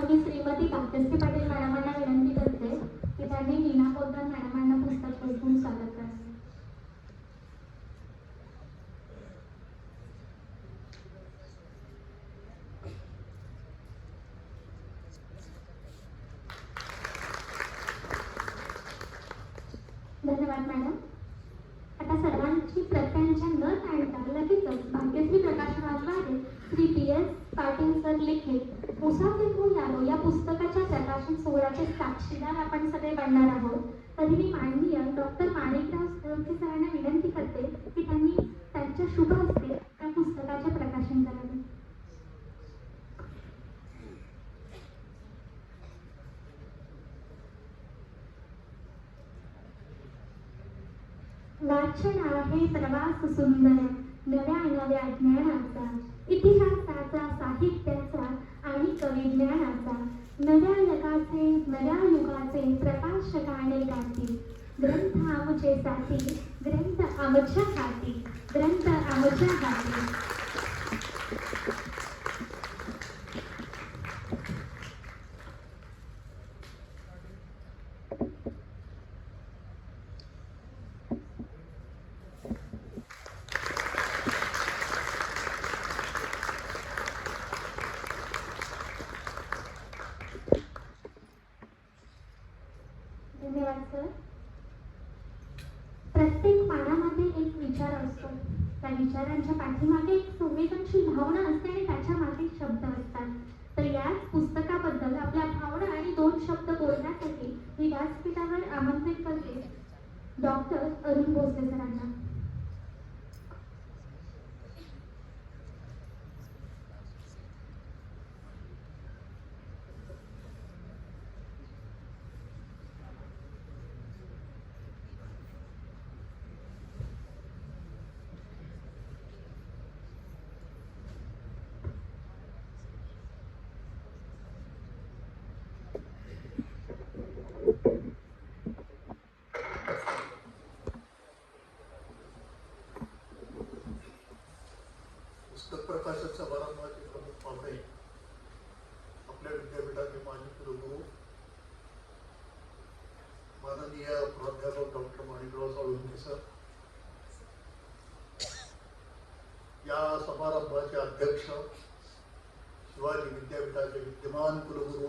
तर मी श्रीमती भाग्यश्री पाटील मॅडमांना विनंती करते की त्यांनी नीना पोद्दार मॅडमांना पुस्तक भेटून स्वागत करावे. धन्यवाद मॅडम. आता सर्वांची प्रत्यांच्या न टाळता लगेचच भाग्यश्री प्रकाशनाद्वारे श्री PS पाटील सर लिखित मुसाफिर हो यारो या पुस्तकाच्या प्रकाशन सोहळ्याचे साक्षीदार आपण सगळे बनणार आहोत. तरी मी माननीय डॉक्टर माणिकराव सोळंके सरांना विनंती करते की त्यांनी त्यांच्या शुभ हस्ते त्या पुस्तकाचे प्रकाशन करावे. वाचन आहे प्रवास सुंदर नव्या नव्या ज्ञानाचा, इतिहासाचा, साहित्याचा आणि कविज्ञानाचा, नव्या जगाचे नव्या युगाचे प्रकाशकाने गाती. ग्रंथ आमचे साथी, ग्रंथ आमच्या हाती, ग्रंथ आमच्या हाती. धन्यवाद सर. प्रत्येक पानामध्ये एक विचार असतो. त्या विचारांच्या पाठीमागे एक संवेदनशील भावना असते आणि त्याच्या मागे शब्द असतात. तर याच पुस्तकाबद्दल आपल्या भावना आणि 2 शब्द बोलण्यासाठी मी व्यासपीठावर आमंत्रित करते डॉक्टर अरुण भोसले सरांना. पुस्तक प्रकाशक समारंभाचे प्रमुख पाहुणे, आपल्या विद्यापीठाचे माजी कुलगुरू माननीय प्राध्यापक डॉक्टर माणिकराव सोळंके सर, या समारंभाचे अध्यक्ष शिवाजी विद्यापीठाचे विद्यमान कुलगुरू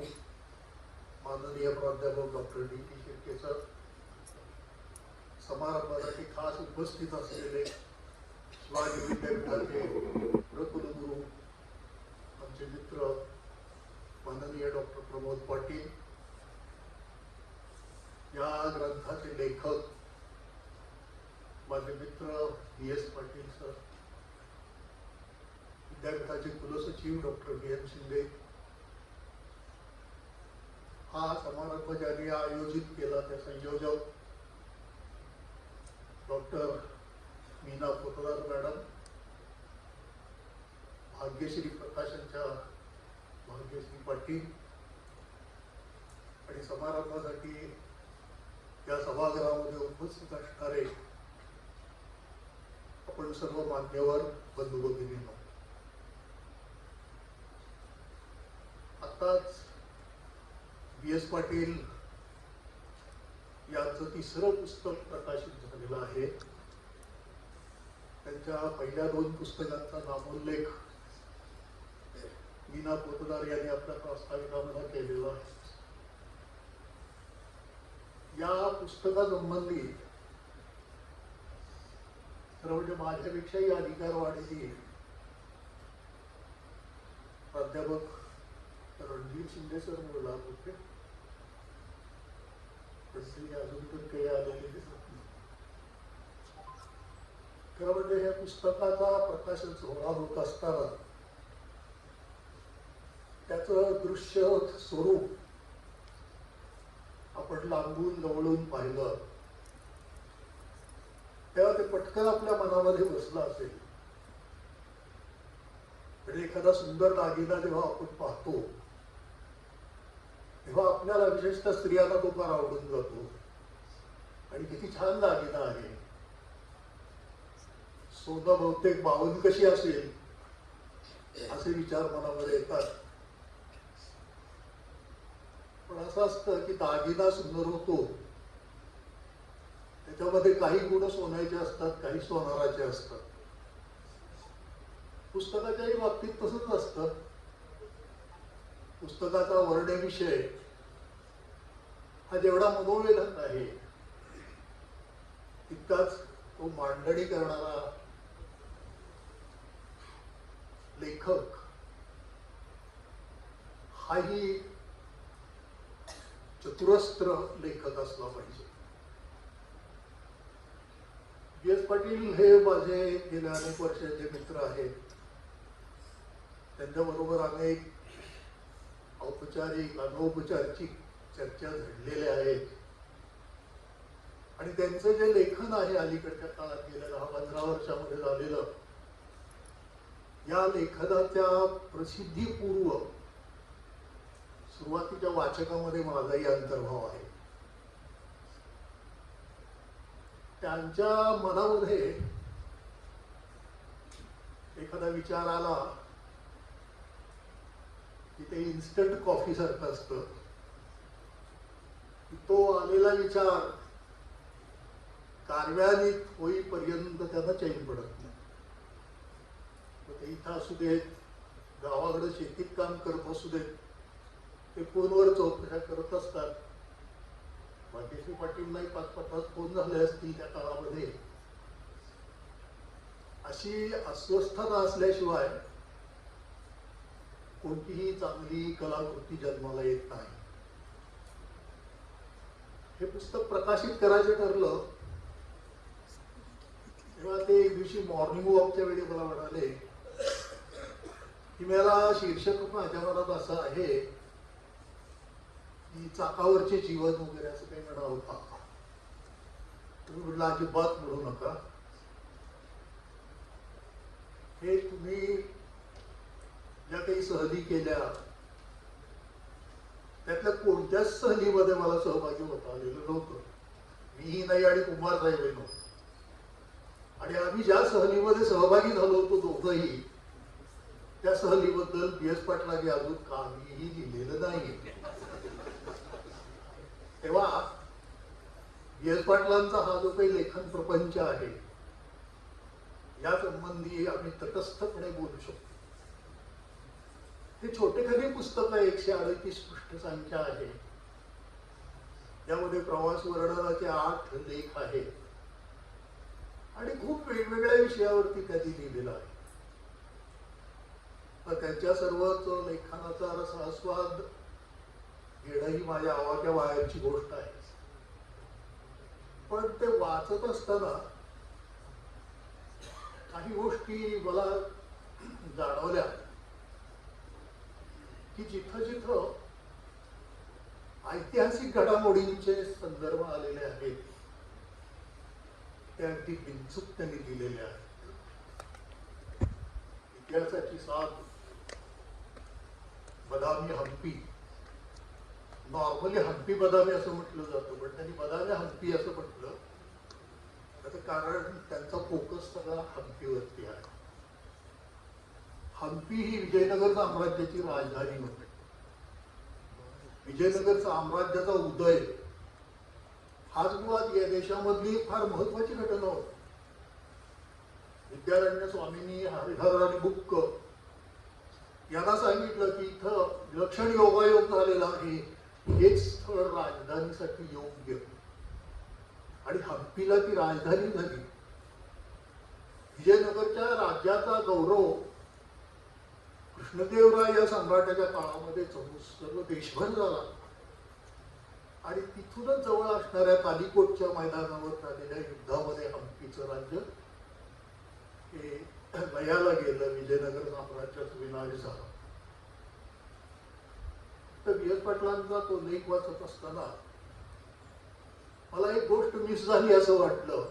माननीय प्राध्यापक डॉक्टर D.P. शेट्टे सर, समारंभासाठी खास उपस्थित असलेले शिवाजी विद्यापीठाचे कुलगुरू आमचे मित्र माननीय डॉक्टर प्रमोद पाटील, या ग्रंथाचे लेखक माझे मित्र DS पाटील सर, विद्यापीठाचे कुलसचिव डॉक्टर B.M. शिंदे, हा समारंभ ज्यांनी आयोजित केला त्या संयोजक डॉक्टर नीना पोद्दार मॅडम, भाग्यश्री प्रकाशनच्या भाग्यश्री पाटील आणि समारंभासाठी या सभागृहामध्ये उपस्थित असणारे आपण सर्व मान्यवर बंधू भगिनींनो, आताच B.S. पाटील यांचं 3रं पुस्तक प्रकाशित झालेलं आहे. त्यांच्या पहिल्या 2 पुस्तकांचा नामोल्लेख नीना पोद्दार यांनी आपल्या प्रास्ताविकामध्ये केलेला आहे. या पुस्तकासंबंधी खरं म्हणजे माझ्यापेक्षाही अधिकारवाणी प्राध्यापक रणजीत शिंदे सर बोलत होते, तसे अजून पण काही आलेले दिसत नाही. खरं म्हणजे या पुस्तकाचा प्रकाशन सोहळा होत असताना त्याचं दृश्य स्वरूप आपण लांबून जवळून पाहिलं तेव्हा ते पटकन आपल्या मनामध्ये बसलं असेल. म्हणजे एखादा सुंदर दागिना जेव्हा आपण पाहतो तेव्हा आपल्याला विशेषतः स्त्रियांना तो फार आवडून जातो आणि किती छान दागिना आहे, सोनं बहुतेक बावन्न कशी असेल असे विचार मनामध्ये येतात. पण असं असतं की दागिना सुंदर होतो, त्याच्यामध्ये काही गुण सोन्याचे असतात, काही सोनाराचे असतात. पुस्तकाच्याही बाबतीत तसंच असतं. पुस्तकाचा वर्णविषय हा जेवढा मनोवेधक आहे, तितकाच तो मांडणी करणारा लेखक हाही चतुरस्त्र लेखक असला पाहिजे. बी.एस. पाटील हे माझे गेल्या अनेक वर्षाचे मित्र आहेत. त्यांच्याबरोबर अनेक औपचारिक अनौपचारिक चर्चा घडलेल्या आहेत आणि त्यांचं जे लेखन आहे अलीकडच्या काळात गेल्या 10-15 वर्षामध्ये झालेलं, या लेखनाच्या प्रसिद्धीपूर्व सुरुवातीच्या वाचकामध्ये माझाही अंतर्भाव आहे. त्यांच्या मनामध्ये एखादा विचार आला की ते इन्स्टंट कॉफी सारखं असतं, की तो आलेला विचार कार्यान्वित होईपर्यंत त्यांना चैन पडत नाही. ते इथं असू देत, गावाकडे शेतीत काम करत असू देत, ते फोनवर चौकशा करत असतात. भाग्यश्री पाटीललाही 5-50 फोन झाले असतील त्या काळामध्ये. अशी अस्वस्थता असल्याशिवाय कोणतीही चांगली कलाकृती जन्माला येत नाही. हे पुस्तक प्रकाशित करायचं ठरलं तेव्हा ते एक दिवशी मॉर्निंग वॉकच्या वेळी मला म्हणाले की मला शीर्षक माझ्या मनात असं आहे की चाकावरचे जीवन वगैरे असं काही म्हणावं का. तुम्ही म्हटलं अजिबात म्हणू नका. हे तुम्ही ज्या काही सहली केल्या त्यातल्या कोणत्याच सहलीमध्ये मला सहभागी होता आलेलं नव्हतं. मीही नाही आणि कुमार साहेबही नव्हतं. आणि आम्ही ज्या सहलीमध्ये सहभागी झालो होतो दोघंही, त्या सहलीबद्दल बी.एस. पाटलांनी अजून काहीही लिहिलेलं नाही. तेव्हा बी.एस. पाटलांचा हा जो काही लेखन प्रपंच आहे, या संबंधी आम्ही तटस्थपणे बोलू शकतो. हे छोटेखानी पुस्तक आहे, 138 पृष्ठ संख्या आहे. यामध्ये प्रवास वर्णनाचे 8 लेख आहेत आणि खूप वेगवेगळ्या विषयावरती त्यांनी लिहिलेलं आहे. तर त्यांच्या सर्वच लेखनाचा रसास्वाद घेणं ही माझ्या आवाक्या बाहेरची गोष्ट आहे. पण ते वाचत असताना काही गोष्टी मला जाणवल्या की जिथं जिथं ऐतिहासिक घडामोडींचे संदर्भ आलेले आहेत ते अगदी बिनचूक त्यांनी दिलेले आहेत. इतिहासाची साथ बदामी हम्पी, नॉर्मली हम्पी बदामी असं म्हटलं जातं, पण त्यांनी बदामी हम्पी असं म्हटलं त्याचं कारण त्यांचा फोकस सगळा हम्पीवरती आहे. हम्पी ही विजयनगर साम्राज्याची राजधानी होती. विजयनगर साम्राज्याचा उदय हाच मुळात या देशामधली फार महत्वाची घटना होती. विद्यारण्य स्वामींनी हरिहर आणि बुक्क यांना सांगितलं की इथं विलक्षण योगायोग झालेला आहे, हेच स्थळ राजधानीसाठी योग्य. आणि हम्पीला ती राजधानी झाली. विजयनगरच्या राज्याचा गौरव कृष्णदेवराय या सम्राटाच्या काळामध्ये सर्व देशभर झाला आणि तिथूनच जवळ असणाऱ्या तालिकोटच्या मैदानावर झालेल्या युद्धामध्ये हम्पीचं राज्य हे लयाला गेलं. विजयनगर साम्राज्याचा विनाश झाला. तर बी.एस. पाटलांचा तो लेख वाचत असताना मला एक गोष्ट मिस झाली असं वाटलं.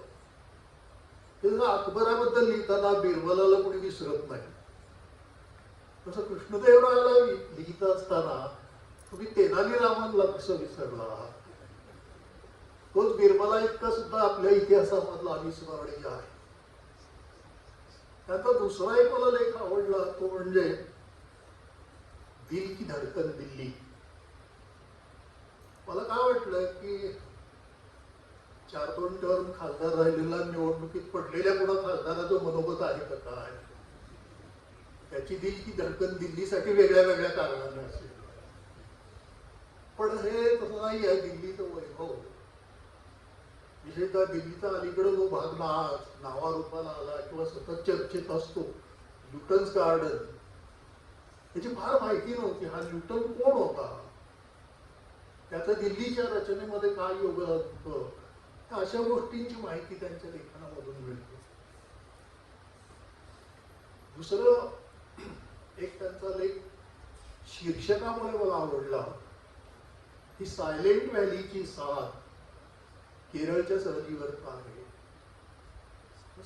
ते अकबराबद्दल लिहिताना बिरबलाला कोणी विसरत नाही, तसं कृष्णदेवरायाला लिहित असताना तुम्ही तेनाली रामनला कसं विसरला. तोच बिरबला इतका सुद्धा आपल्या इतिहासामधला अविस्मरणीय आहे. त्याचा दुसरा एक मला लेख आवडला, तो म्हणजे दिल की धडकन दिल्ली. मला काय वाटलं की 4-2 टर्म खासदार राहिलेला, निवडणुकीत पडलेल्या पुन्हा खासदाराचं मनोगत आहे का काय, त्याची दिलची धडकन दिल्लीसाठी वेगळ्या वेगळ्या कारणाने असेल. पण हे तसं नाही आहे. दिल्लीचं वैभव, विशेषतः दिल्लीचा अलीकडे जो भाग नावारूपाला आला किंवा सतत चर्चेत असतो, न्यूटन्स गार्डन, त्याची फार माहिती नव्हती. हा न्यूटन कोण होता, त्याचं दिल्लीच्या रचनेमध्ये काय योगदान होतं, अशा गोष्टींची माहिती त्यांच्या लेखनामधून मिळते. दुसरं एक त्यांचा लेख शीर्षकामुळे मला आवडला, ही सायलेंट व्हॅलीची साथ केरळच्या सहलीवर आहे.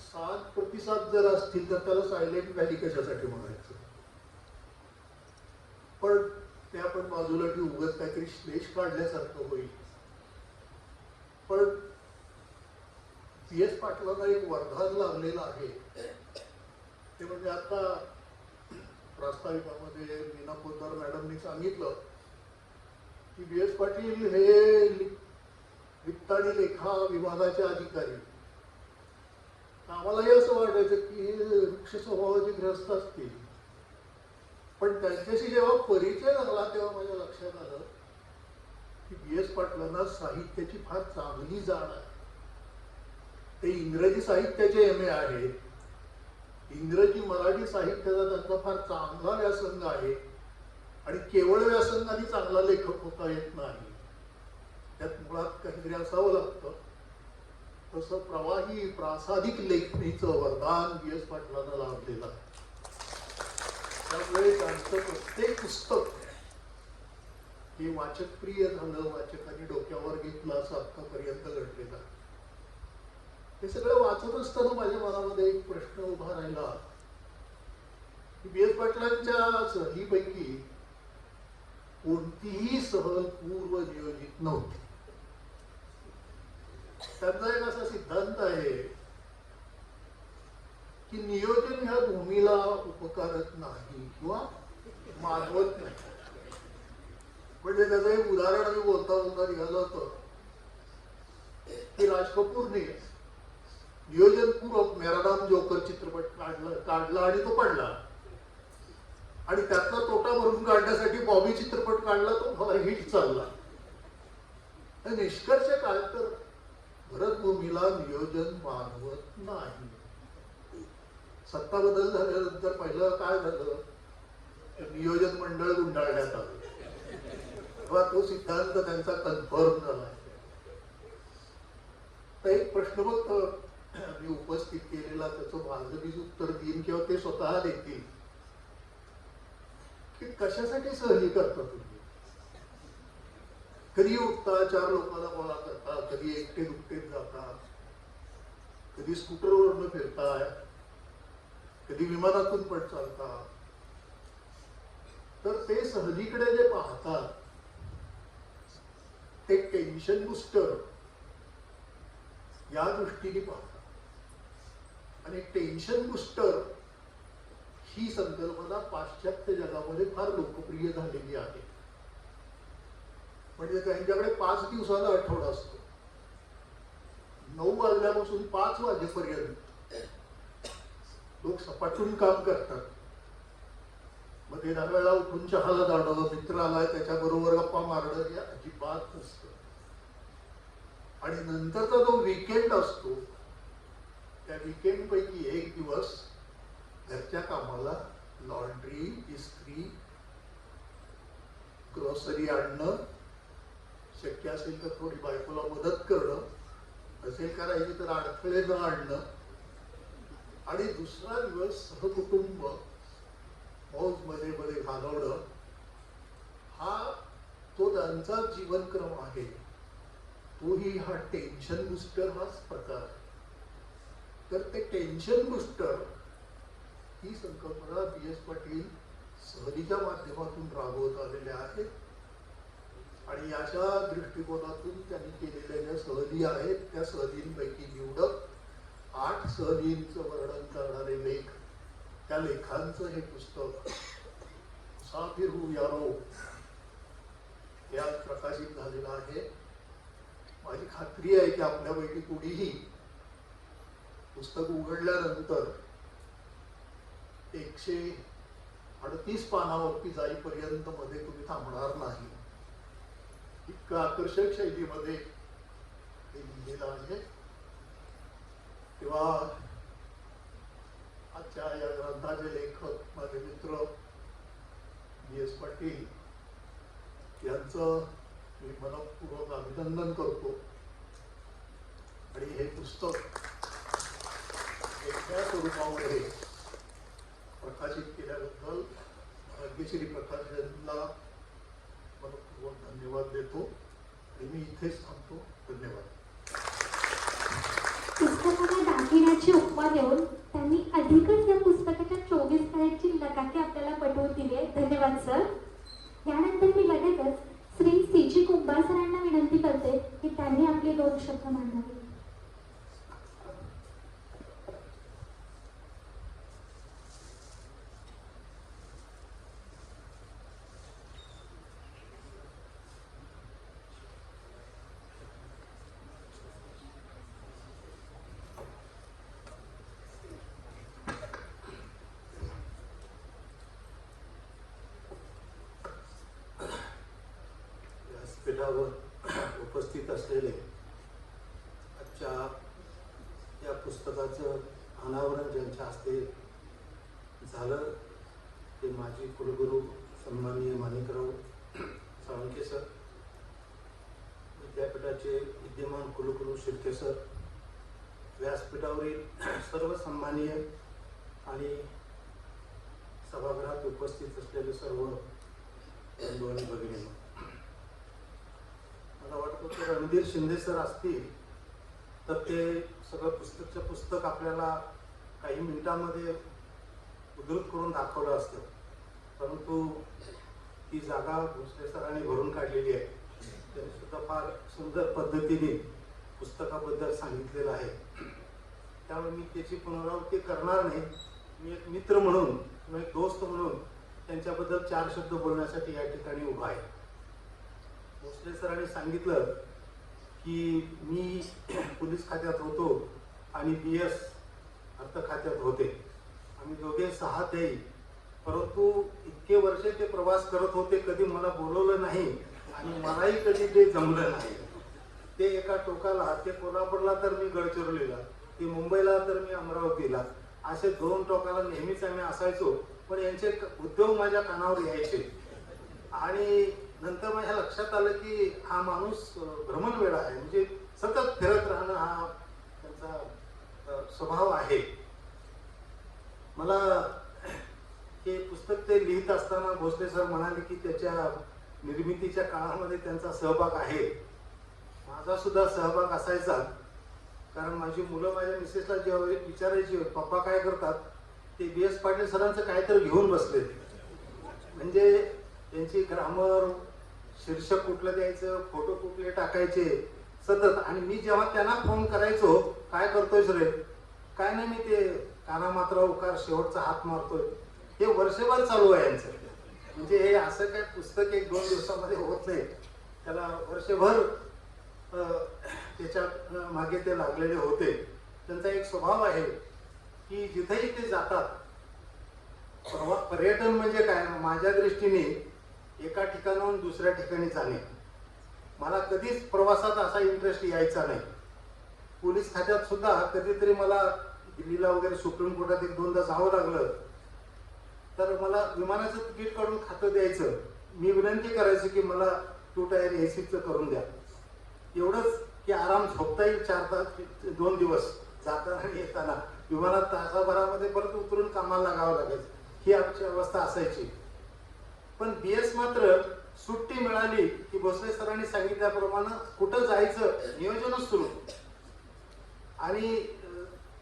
7 प्रतिसाद जर असतील तर त्याला सायलेंट व्हॅली कशासाठी म्हणायचं. पण ते आपण बाजूला ठेवू, उगाच काहीतरी श्लेष काढल्यासारखं होईल. पण PS पाटलांना एक वरदान लाभलेलं आहे, ते म्हणजे आता प्रास्ताविकामध्ये मीना पोद्दार मॅडमनी सांगितलं की PS पाटील हे वित्त आणि लेखा विभागाचे अधिकारी. आम्हालाही असं वाटायचं की वृक्ष स्वभावाचे ग्रस्त असतील, पण त्यांच्याशी जेव्हा परिचय झाला तेव्हा माझ्या लक्षात आलं की PS पाटलांना साहित्याची फार चांगली जाण आहे. ते इंग्रजी साहित्याचे MA आहेत, इंग्रजी मराठी साहित्याचा त्यांचा फार चांगला व्यासंग आहे, आणि केवळ व्यासंगाने चांगला लेखक होता येत नाही, त्यात मुळात काहीतरी असावं लागतं. तसं प्रवाही प्रासादिक लेखणीचं वरदान PS पाटलांना लाभलेलं आहे. त्यामुळे त्यांचं प्रत्येक पुस्तक हे वाचकप्रिय झालं, वाचकांनी डोक्यावर घेतलं, असं आतापर्यंत घडलेलं आहे. हे सगळं वाचत असताना माझ्या मनामध्ये एक प्रश्न उभा राहिला की PS पाटलांच्या सहलीपैकी कोणतीही सहल पूर्व नियोजित नव्हती. त्यांचा एक असा सिद्धांत आहे की नियोजन ह्या भूमीला उपकारत नाही किंवा मानवत नाही. म्हणजे त्याचं एक उदाहरण मी बोलता बोलता निघालं होतं की राज कपूरने नियोजनपूर्वक मेरा नाम जोकर चित्रपट काढला आणि तो पडला, आणि त्यातला तोटा भरून काढण्यासाठी बॉबी चित्रपट काढला, तो मला हिट चालला. निष्कर्ष काय तर भरतभूमीला नियोजन मानवत नाही. सत्ता बदल झाल्यानंतर पहिलं काय झालं, नियोजन मंडळ गुंडाळण्यात आलं, तेव्हा तो सिद्धांत त्यांचा कन्फर्म झाला. तर एक प्रश्न बघ मी उपस्थित केलेला, त्याचं माझं मी उत्तर देईन किंवा ते स्वतः देतील की कशासाठी सहली करता तुम्ही. कधी उठता, 4 लोकांना गोळा करता, कधी एकटे दुकटेच जाता, कधी स्कूटरवरनं फिरताय, कधी विमानातून पण चालता. तर ते सहलीकडे जे पाहतात ते टेन्शन बुस्टर या दृष्टीने पाहतात. आणि टेन्शन बुस्टर ही संकल्पना पाश्चात्य जगामध्ये फार लोकप्रिय झालेली आहे. म्हणजे त्यांच्याकडे 5 दिवसाचा आठवडा असतो. 9 वाजल्यापासून 5 वाजेपर्यंत लोक सपाटून काम करतात. मग ते वेळा उठून चहाला जाणं, मित्र आलाय त्याच्याबरोबर गप्पा मारणं हे अजिबात नसतं. आणि नंतरचा जो वीकेंड असतो, त्या वीकेंड पैकी एक दिवस घरच्या कामाला, लॉन्ड्री, इस्त्री, ग्रोसरी आणणं, शक्य असेल तर थोडी बायकोला मदत करणं, असेल करायची तर अडथळे न आणणं, आणि दुसरा दिवस सहकुटुंब मौज मध्ये घालवणं, हा तो त्यांचा जीवनक्रम आहे. तोही हा टेन्शन बुस्टर हाच प्रकार आहे. तर ते टेन्शन बुस्टर ही संकल्पना PS पाटील सहलीच्या माध्यमातून राबवत आलेले आहेत. आणि अशा दृष्टिकोनातून त्यांनी केलेल्या ज्या सहली आहेत त्या सहलींपैकी निवडक 8 सहलींचं वर्णन करणारे लेख, त्या लेखांचं हे पुस्तक मुसाफिर हूँ यारो हे आज प्रकाशित झालेलं आहे. माझी खात्री आहे की आपल्यापैकी कुणीही पुस्तक उघडल्यानंतर 138 पानावरती जाईपर्यंत मध्ये तुम्ही थांबणार नाही. इतकं आकर्षक शैलीमध्ये हे लिहिलेलं आहे. तेव्हा आजच्या या ग्रंथाचे लेखक माझे मित्र B.S. पाटील यांचं मी मनपूर्वक अभिनंदन करतो. आणि हे पुस्तक वेगळ्या स्वरूपामध्ये प्रकाशित केल्याबद्दल भाग्यश्री प्रकाशनला मनपूर्वक धन्यवाद देतो. आणि मी इथेच थांबतो. धन्यवाद. पुस्तकाला दागिन्याची उपमा देऊन त्यांनी अधिकच या पुस्तकाच्या 24 कॅरेटची लकाकी आपल्याला पटवून दिली आहे. धन्यवाद सर. यानंतर मी लगेचच श्री C.G. कुंभार सरांना विनंती करते की त्यांनी आपले 2 शब्द मांडावे. व्यासपीठावर उपस्थित असलेले आजच्या या पुस्तकाचं अनावरण ज्यांच्या हस्ते झालं ते माजी कुलगुरू सन्माननीय माणिकराव साळुंखे सर, विद्यापीठाचे विद्यमान कुलगुरू शिर्के सर, व्यासपीठावरील सर्व सन्माननीय आणि सभागृहात उपस्थित असलेले सर्व बंधू आणि भगिनी, मला वाटतं की रणधीर शिंदे सर असतील तर ते सगळं पुस्तक आपल्याला काही मिनिटांमध्ये उद्धृत करून दाखवलं असतं. परंतु ती जागा भोसले सरांनी भरून काढलेली आहे. त्यांनी सुद्धा फार सुंदर पद्धतीने पुस्तकाबद्दल सांगितलेलं आहे. त्यामुळे मी त्याची पुनरावृत्ती करणार नाही. मी एक मित्र म्हणून किंवा एक दोस्त म्हणून त्यांच्याबद्दल 4 शब्द बोलण्यासाठी या ठिकाणी उभा आहे. भोसले सरांनी सांगितलं की मी पोलीस खात्यात होतो आणि BS अर्थ खात्यात होते. आम्ही दोघे 6 देई, परंतु इतके वर्षे ते प्रवास करत होते, कधी मला बोलवलं नाही आणि मलाही कधी ते जमलं नाही. ते एका टोकाला, ते कोल्हापूरला तर मी गडचिरोलीला, ते मुंबईला तर मी अमरावतीला, असे 2 टोकाला नेहमीच आम्ही असायचो. पण यांचे उद्योग माझ्या कानावर यायचे आणि नंतर माझ्या लक्षात आलं की हा माणूस भ्रमणवेडा आहे. म्हणजे सतत फिरत राहणं हा त्यांचा स्वभाव आहे. मला हे पुस्तक ते लिहित असताना भोसले सर म्हणाले की त्याच्या निर्मितीच्या काळामध्ये त्यांचा सहभाग आहे. माझा सुद्धा सहभाग असायचा. कारण माझी मुलं माझ्या मिसेसला जेव्हा विचारायची पप्पा काय करतात, ते B.S. पाटील सरांचं काहीतरी घेऊन बसले. म्हणजे त्यांची ग्रामर, शीर्षक कुठलं द्यायचं, फोटो कुठले टाकायचे सतत. आणि मी जेव्हा त्यांना फोन करायचो, काय करतोयस रे, काय नाही मी ते काना मात्रा उकार शेवटचा हात मारतोय, हे वर्षभर चालू आहे यांचं. म्हणजे हे असं काय पुस्तक 1-2 दिवसामध्ये होत नाही. त्याला वर्षभर त्याच्या मागे ते लागलेले होते. त्यांचा एक स्वभाव आहे की जिथेही ते जातात, पर्यटन म्हणजे काय, माझ्या दृष्टीने एका ठिकाणाहून दुसऱ्या ठिकाणी जाणे. मला कधीच प्रवासात असा इंटरेस्ट यायचा नाही. पोलीस खात्यात सुद्धा कधीतरी मला दिल्लीला वगैरे सुप्रीम कोर्टात 1-2दा जावं लागलं तर मला विमानाचं तिकीट काढून खातं द्यायचं. मी विनंती करायची की मला 2 टायर ACचं करून द्या. एवढंच की आराम झोपता येईल 2 दिवस जाताना आणि येताना. विमानात तासाभरामध्ये परत उतरून कामाला लागावं लागायचं, ही आमची अवस्था असायची. पण BS मात्र सुट्टी मिळाली की भोसले सरांनी सांगितल्याप्रमाणे कुठं जायचं नियोजनच सुरू. आणि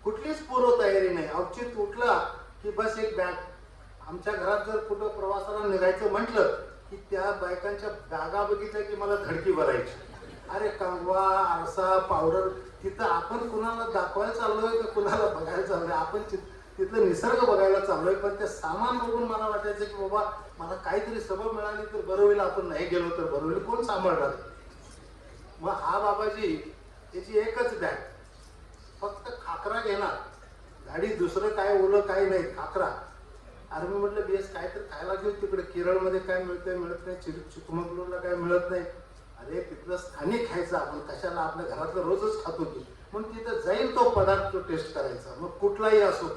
कुठलीच पूर्व तयारी नाही. औचित्य उठला की बस एक बॅग. आमच्या घरात जर कुठं प्रवासाला निघायचं म्हटलं की त्या बायकांच्या बॅगा बघितल्या की मला धडकी भरायची. अरे कंगवा, आरसा, पावडर, तिथं आपण कुणाला दाखवायला चाललोय का कुणाला बघायला चाललोय, आपण तिथलं निसर्ग बघायला चाललोय, पण ते सामान बघून मला वाटायचं की बाबा मला काहीतरी सबब मिळाली तर बरं होईल, आपण नाही गेलो तर बरं होईल, कोण सांभाळणार. मग हा बाबाजी त्याची एकच बॅग, फक्त खाकरा घेणार, गाडी दुसरं काय ओलं काय नाही, खाकरा. अरे मी म्हटलं बेस काय तर खायला घेऊ, तिकडे केरळमध्ये काय मिळतंय मिळत नाही, चिकमगलूरला काय मिळत नाही. अरे तिथलं स्थानिक खायचं, आपण कशाला, आपल्या घरातलं रोजच खातो की, म्हणून तिथं जाईल तो पदार्थ तो टेस्ट करायचा. मग कुठलाही असो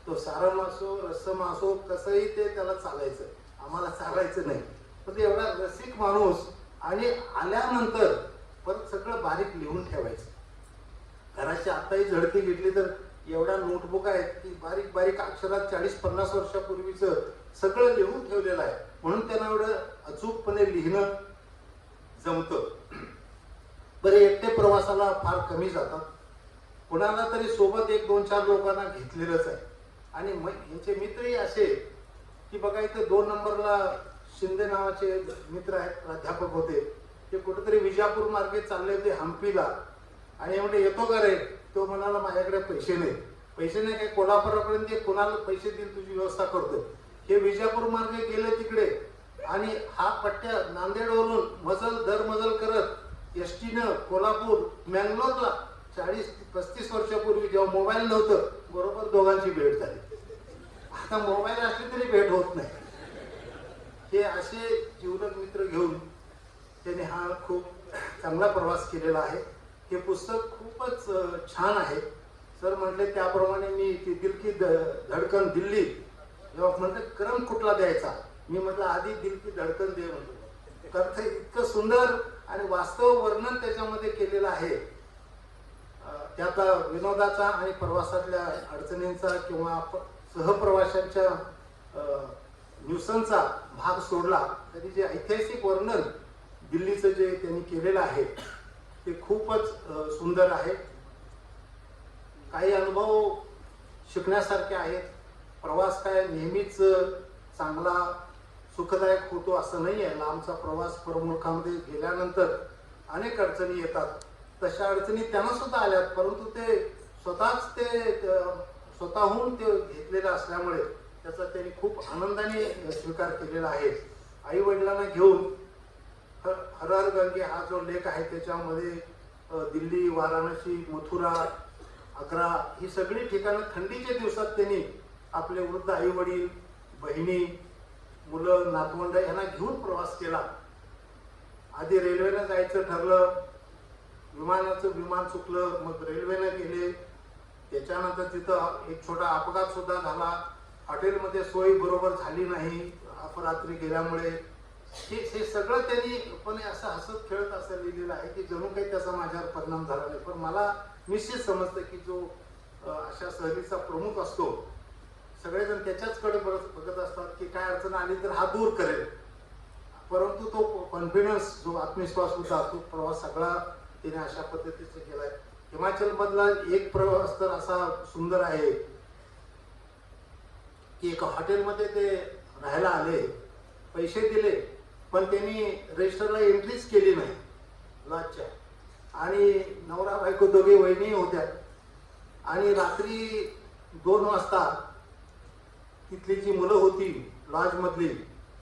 तो सारम असो रस्सम असो कसंही ते त्याला चालायचं, आम्हाला चालायचं नाही. पण एवढा रसिक माणूस, आणि आल्यानंतर परत सगळं बारीक लिहून ठेवायचं. घराची आत्ताही झडती घेतली तर एवढ्या नोटबुक आहेत की बारीक बारीक अक्षरात 40-50 वर्षापूर्वीचं सगळं लिहून ठेवलेलं आहे, म्हणून त्यांना एवढं अचूकपणे लिहिणं जमतं. बरे एकटे प्रवासाला फार कमी जातात, कोणाला तरी सोबत 1-2-4 लोकांना घेतलेलंच आहे. आणि मग यांचे मित्रही असे की बघा, इथं 2 नंबरला शिंदे नावाचे मित्र आहेत, प्राध्यापक होते, ते कुठेतरी विजापूर मार्गे चालले होते हम्पीला, आणि म्हणजे येतो का रे, तो म्हणाला माझ्याकडे पैसे नाही. पैसे नाही काय, कोल्हापुरापर्यंत कोणाला पैसे देईल, तुझी व्यवस्था करतो. हे विजापूर मार्गे गेले तिकडे, आणि हा पट्ट्या नांदेडवरून मजल करत एसटीनं कोल्हापूर मँगलोरला 40-35 वर्षापूर्वी, जेव्हा मोबाईल नव्हतं, बरोबर दोघांची भेट झाली. आता मोबाईल असले तरी भेट होत नाही. हे असे जीवलग मित्र घेऊन त्याने हा खूप चांगला प्रवास केलेला आहे. हे पुस्तक खूपच छान आहे. सर म्हटले त्याप्रमाणे मी ती दिल की धडकन दिल्ली, जेव्हा म्हटलं क्रम कुठला द्यायचा, मी म्हटलं आधी दिल की धडकन दे म्हटलं. तर ते इतकं सुंदर आणि वास्तव वर्णन त्याच्यामध्ये केलेलं आहे. त्याचा विनोदाचा आणि प्रवासातल्या अडचणींचा किंवा सहप्रवाशांच्या न्यूसनचा भाग सोडला तरी जे ऐतिहासिक वर्णन दिल्लीचं जे त्यांनी केलेलं आहे ते खूपच सुंदर आहे. काही अनुभव शिकण्यासारखे आहेत. प्रवास काय नेहमीच चांगला सुखदायक होतो असं नाही आहे. लांबचा प्रवास परमुलुखामध्ये गेल्यानंतर अनेक अडचणी येतात. तशा अडचणी त्यांना सुद्धा आल्यात, परंतु ते स्वतःहून ते घेतलेलं असल्यामुळे त्याचा त्यांनी खूप आनंदाने स्वीकार केलेला आहे. आई वडिलांना घेऊन हर हर गंगे हा जो लेख आहे त्याच्यामध्ये दिल्ली, वाराणसी, मथुरा, आग्रा ही सगळी ठिकाणं थंडीच्या दिवसात त्यांनी आपले वृद्ध आई वडील, बहिणी, मुलं, नातवंड यांना घेऊन प्रवास केला. आधी रेल्वेनं जायचं ठरलं, विमान चुकलं, मग रेल्वेनं गेले. त्याच्यानंतर तिथं एक छोटा अपघात सुद्धा झाला. हॉटेलमध्ये सोय बरोबर झाली नाही अपरात्री गेल्यामुळे. हे सगळं त्यांनी पण असं हसत खेळत असं लिहिलेलं आहे की जणू काही त्याचा माझ्यावर परिणाम झाला नाही. पण मला निश्चित समजतं की जो अशा सहलीचा प्रमुख असतो, सगळेजण त्याच्याचकडे बघत असतात की काय अडचण आली तर हा दूर करेल. परंतु तो कॉन्फिडन्स, जो आत्मविश्वास होता, तो प्रवास सगळा तिने अशा पद्धतीचे केलाय. हिमाचल मधला एक प्रवास तर असा सुंदर आहे की एका हॉटेलमध्ये ते राहायला आले, पैसे दिले, पण त्यांनी रजिस्टरला एंट्रीच केली नाही लॉजच्या. आणि नवरा बायको दोघे वहिनी होत्या. आणि रात्री 2 वाजता तिथली जी मुलं होती लॉज मधली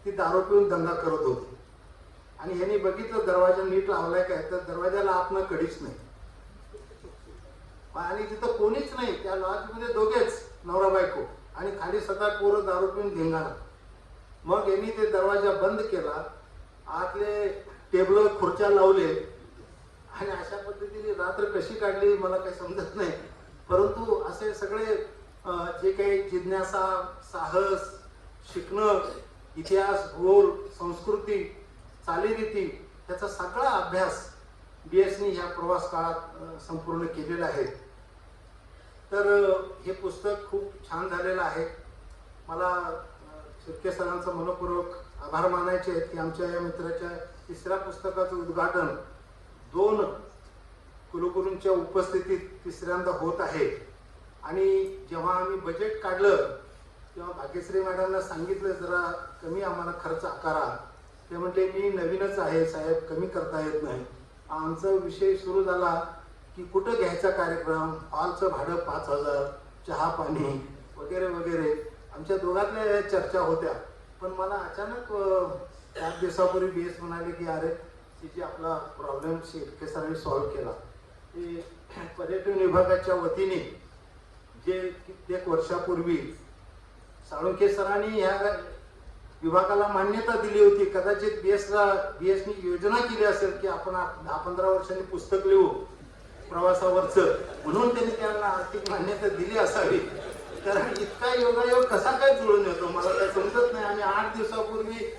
ती दारू पिऊन दंगा करत होती. आणि ह्यांनी बघितलं दरवाजा नीट लावलाय काय, तर दरवाजाला आतनं कडीच नाही. आणि तिथं कोणीच नाही, त्या लॉजमध्ये दोघेच नवरा बायको, आणि खाली 7-8 पोरं दारू पिऊन धिंगाणा. मग यांनी ते दरवाजा बंद केला, आतले टेबल खुर्च्या लावले, आणि अशा पद्धतीने रात्र कशी काढली मला काही समजत नाही. परंतु असे सगळे जे काही जिज्ञासा, साहस, शिकणं, इतिहास, भूगोल, संस्कृती, चालीरीती त्याचा सगळा अभ्यास BSनी ह्या प्रवास काळात संपूर्ण केलेला आहे. तर हे पुस्तक खूप छान झालेलं आहे. मला शिर्के सरांचा मनपूर्वक आभार मानायचे आहेत की आमच्या या मित्राच्या 3ऱ्या पुस्तकाचं उद्घाटन 2 कुलगुरूंच्या उपस्थितीत 3ऱ्यांदा होत आहे. आणि जेव्हा आम्ही बजेट काढलं तेव्हा भाग्यश्री मॅडमला सांगितलं जरा कमी आम्हाला खर्च आकारा. ते म्हणते मी नवीनच आहे साहेब, कमी करता येत नाही. आमचा विषय सुरू झाला की कुठं घ्यायचा कार्यक्रम, हॉलचं भाडं 5,000, चहा पाणी वगैरे वगैरे आमच्या दोघातल्या या चर्चा होत्या. पण मला अचानक 4 दिवसापूर्वी BS म्हणाले की अरे जी आपला प्रॉब्लेम शेटके सरांनी सॉल्व्ह केला. ते पर्यटन विभागाच्या वतीने जे कित्येक वर्षापूर्वी साळुंखे सरांनी ह्या विभागाला मान्यता दिली होती. कदाचित BSनी योजना केली असेल की आपण 10-15 वर्षांनी पुस्तक लिहू प्रवासावरचं, म्हणून त्यांनी त्यांना आर्थिक मान्यता दिली असावी. कारण इतका योगायोग कसा काय जुळून येतो मला काय समजत नाही. आम्ही 8 दिवसापूर्वी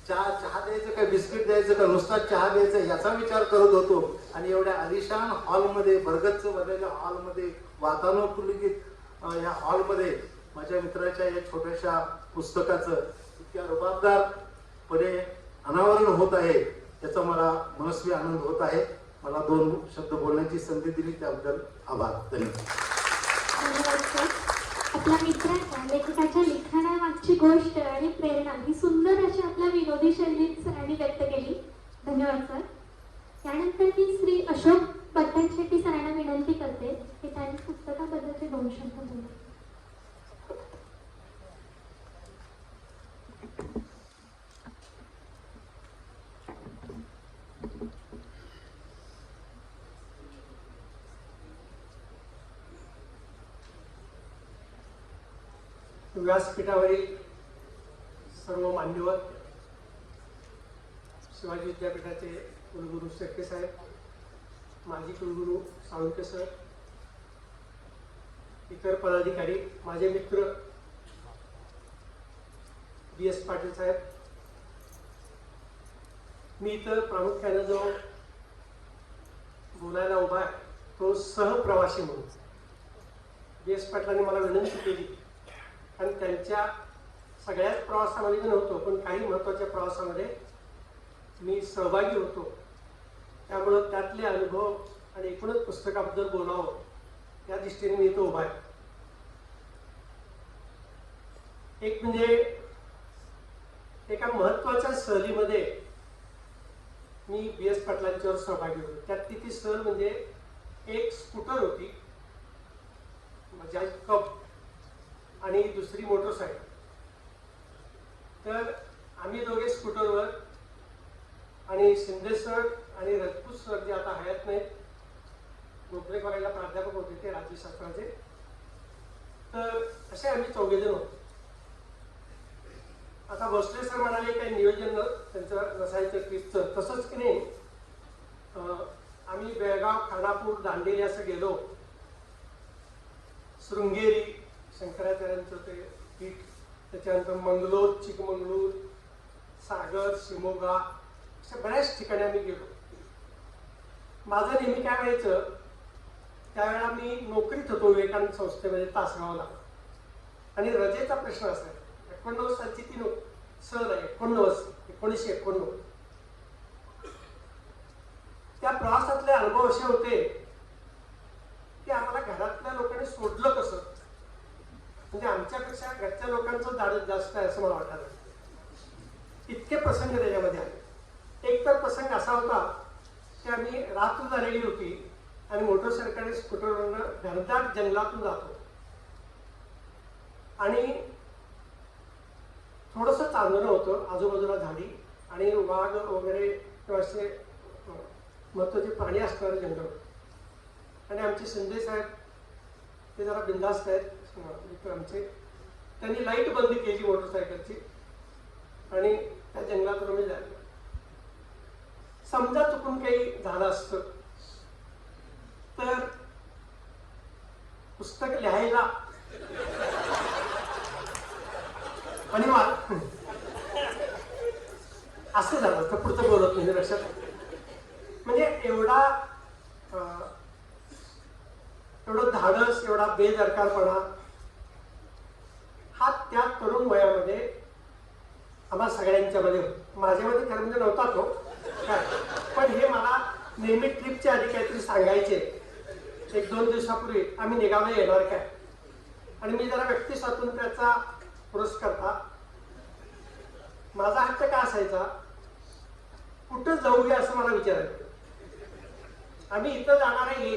चहा द्यायचं का बिस्किट द्यायचं का नुसता चहा द्यायचा याचा विचार करत होतो. आणि एवढ्या आलिशान हॉलमध्ये, भरगच्च भरलेल्या हॉलमध्ये, वातानुकूलित या हॉलमध्ये माझ्या मित्राच्या या छोट्याशा पुस्तकाचं इतक्या रुबाबदारपणे अनावरण होत आहे याचा मला मनस्वी आनंद होत आहे. मला 2 शब्द बोलण्याची संधी दिली त्याबद्दल आभार. धन्यवाद. धन्यवाद सर. आपल्या मित्राच्या लेखकाच्या लिखाणामागची गोष्ट आणि प्रेरणा ही सुंदर अशी आपल्या विनोदी शैलीत सरांनी व्यक्त केली. धन्यवाद सर. त्यानंतर मी श्री अशोक बच्चन शेट्टी सरांना विनंती करते की त्यांनी पुस्तकाबद्दलचे 2 शब्द बोला. व्यासपीठावरील सर्व मान्यवर, शिवाजी विद्यापीठाचे कुलगुरू शेट्टे साहेब, माजी कुलगुरू साळुंखे सर, इतर पदाधिकारी, माझे मित्र BS पाटील साहेब, मी इतर प्रामुख्याने जो बोलायला उभा आहे तो सहप्रवासी म्हणून. BS पाटलांनी मला विनंती केली कारण त्यांच्या सगळ्याच प्रवासामध्ये मी नव्हतो, पण काही महत्त्वाच्या प्रवासामध्ये मी सहभागी होतो. त्यामुळं त्यातले अनुभव आणि एकूणच पुस्तकाबद्दल बोलावं या दृष्टीने मी इथं उभा आहे. एक म्हणजे एका महत्त्वाच्या सहलीमध्ये मी BS पाटलांच्यावर सहभागी होतो. त्यातली ती सहल म्हणजे एक स्कूटर होती बजाज कप आणि दुसरी मोटरसायकल. तर आम्ही दोघे स्कूटरवर आणि शिंदे सर आणि राजपूत सर जे आता हयात नाहीत, गोखले कॉलेजला प्राध्यापक होते ते राज्यशास्त्राचे, तर असे आम्ही 4 जण होतो. आता भोसले सर म्हणाले काही नियोजन त्यांचं नसायचं ट्रिपचं. तसंच की नाही आम्ही बेळगाव, खानापूर, दांडेली असं गेलो. शृंगेरी शंकराचार्यांचं ते पीठ, त्याच्यानंतर मंगलोर, चिकमंगळूर, सागर, शिमोगा अशा बऱ्याच ठिकाणी आम्ही गेलो. माझं नेहमी काय व्हायचं, त्यावेळेला मी नोकरीत होतो विवेकानंद संस्थेमध्ये तासगावला, आणि रजेचा प्रश्न असायचा. 89 सालची ती सहल आहे, 1989. त्या प्रवासातले अनुभव असे होते की आम्हाला घरातल्या लोकांनी सोडलं कसं, म्हणजे आमच्यापेक्षा घरच्या लोकांचं धाडस जास्त आहे असं मला वाटलं. इतके प्रसंग त्याच्यामध्ये आले. एक तर प्रसंग असा होता की आम्ही रात्र झालेली होती आणि मोटरसायकल स्कूटरवरनं घनदाट जंगलातून जातो आणि थोडंसं चांदणं होतं, आजूबाजूला झाडी आणि वाघ वगैरे किंवा असे महत्त्वाचे प्राणी असणारे जंगल. आणि आमचे शिंदे साहेब ते जरा बिंदास्त आहेत मित्र आमचे, त्यांनी लाईट बंद केली मोटरसायकलची आणि त्या जंगलात आम्ही जायला. समजा चुकून काही झालं असतं तर पुस्तक लिहायला आणि असं झालं असतं. पुढचं बोलत नाही लक्षात. म्हणजे एवढं धाडस, एवढा बेदरकारपणा हा त्या तरुण वयामध्ये आम्हाला सगळ्यांच्यामध्ये होतो. माझ्यामध्ये खरं म्हणजे नव्हता तो काय, पण हे मला नेहमी ट्रिपच्या आधी काहीतरी सांगायचे. 1-2 दिवसापूर्वी आम्ही निघालो येणार काय, आणि मी जरा व्यक्ती स्वातंत्र्याचा पुरस्कर्ता. माझा हट्ट काय असायचा, कुठं जाऊया असं मला विचारायचं. आम्ही इथं जाणार आहे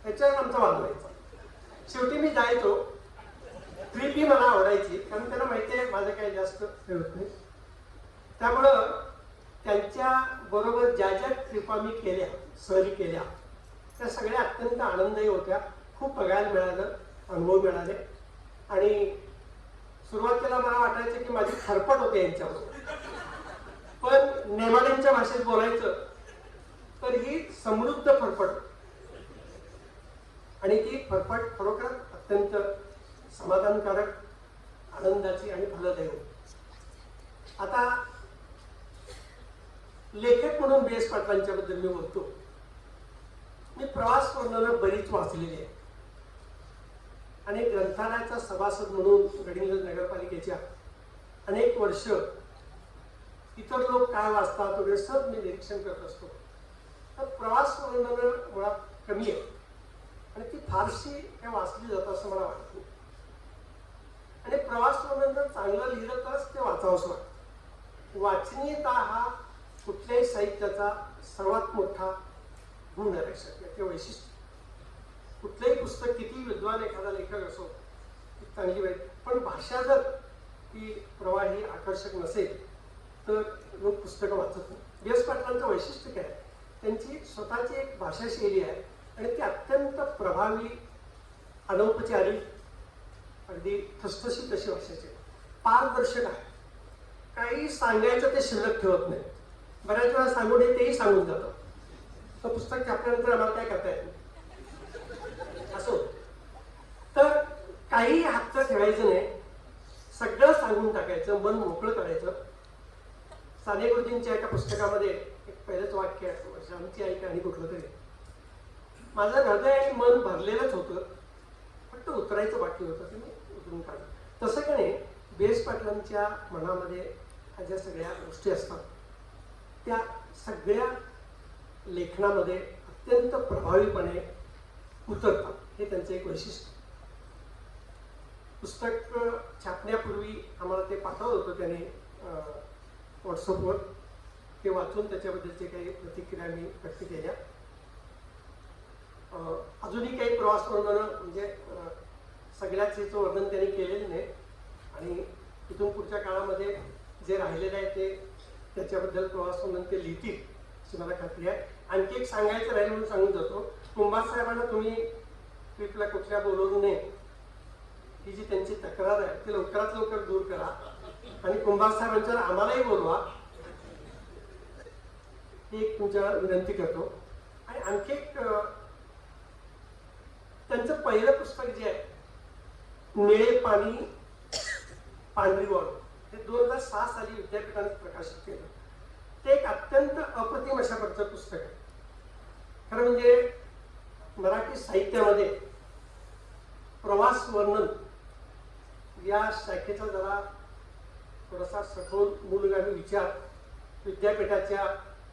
त्याच्यावर आमचा वाद व्हायचा. शेवटी मी जायचो ट्रिप ही मला आवडायची, कारण त्यांना माहिती आहे माझं काही जास्त हे होत नाही. त्यामुळं त्यांच्या बरोबर ज्या ज्या ट्रिपा मी केल्या, सहली केल्या, त्या सगळ्या अत्यंत आनंददायी होत्या. खूप बघायला मिळालं, अनुभव मिळाले. आणि सुरुवातीला मला वाटायचं की माझी खरपट होते यांच्याबरोबर, पण नेमाड्यांच्या भाषेत बोलायचं तर ही समृद्ध फरफट, आणि ती फरफट खरोखर अत्यंत समाधानकारक, आनंदाची आणि फलदायी होती. आता लेखक म्हणून B.S. पाटलांच्या बद्दल मी बोलतो. मी प्रवास वर्णनं बरीच वाचलेली आहे आणि ग्रंथालयाचा सभासद म्हणून गडिंग्लज नगरपालिकेच्या अनेक वर्ष इतर लोक काय वाचतात वगैरे सब मी निरीक्षण करत असतो. तर प्रवास वर्णनं मुळात कमी आहे आणि ती फारशी काय वाचली जातात असं मला वाटतं. आणि प्रवास वर्णन जर चांगलं लिहिलं तरच ते वाचावंसं वाटतं. वाचनीयता हा कुठल्याही साहित्याचा सर्वात मोठा गुण आहे लक्षात घ्या, किंवा वैशिष्ट्य. कुठलंही पुस्तक किती विद्वान एखादा लेखक असो, ती चांगली वाईट, पण भाषा जर ती प्रवाही आकर्षक नसेल तर लोक पुस्तकं वाचत नाही. B.S. पाटलांचं वैशिष्ट्य काय, त्यांची स्वतःची एक भाषा शैली आहे आणि ती अत्यंत प्रभावी, अनौपचारिक, अगदी ठसठशीत अशी भाषेची, पारदर्शक आहे. काही सांगायचं ते शिल्लक ठेवत नाही. बऱ्याच वेळा सांगू नये तेही सांगून जातं. तर पुस्तक छापल्यानंतर आम्हाला काय करता येत नाही असं होतं. तर काही हातचं ठेवायचं नाही, सगळं सांगून टाकायचं, मन मोकळं करायचं. साने गुरुजींच्या एका पुस्तकामध्ये एक पहिलंच वाक्य आहे, शांती आई आणि कुठलं तरी, माझं हृदय आणि मन भरलेलंच होतं, फक्त उतरायचं बाकी होतं, ते मी उतरून काढलं. तसं का नाही, B.S. पाटलांच्या मनामध्ये ह्या ज्या सगळ्या गोष्टी असतात त्या सगळ्या लेखनामध्ये अत्यंत प्रभावीपणे उतरतात. हे त्यांचं एक वैशिष्ट्य. पुस्तक छापण्यापूर्वी आम्हाला ते पाठवलं होतं त्याने व्हॉट्सअपवर. ते वाचून त्याच्याबद्दलचे काही प्रतिक्रिया मी व्यक्त केल्या. अजूनही काही प्रवास वर्णनं म्हणजे सगळ्याच याचं वर्णन त्यांनी केलेलं नाही आणि इथून पुढच्या काळामध्ये जे राहिलेलं आहे ते त्याच्याबद्दल प्रवास वर्णन ते लिहितील अशी मला खात्री आहे. आणखी एक सांगायचं राहील म्हणून सांगून जातो, कुंभार साहेबांना तुम्ही ट्रिपला कुठल्या बोलवू नये ही जी त्यांची तक्रार आहे ती लवकरात लवकर दूर करा आणि कुंभार साहेबांच्यावर आम्हालाही बोलवा, ही एक तुमच्या विनंती करतो. आणि आणखी एक त्यांचं पहिलं पुस्तक जे आहे, निळे पाणी पांढरी वाळ, हे 2006 साली विद्यापीठाने प्रकाशित केलं. ते एक अत्यंत अप्रतिम अशा प्रकारचं पुस्तक आहे. खरं म्हणजे मराठी साहित्यामध्ये प्रवास वर्णन या शाखेचा जरा थोडासा सखोल मूलगामी विचार विद्यापीठाच्या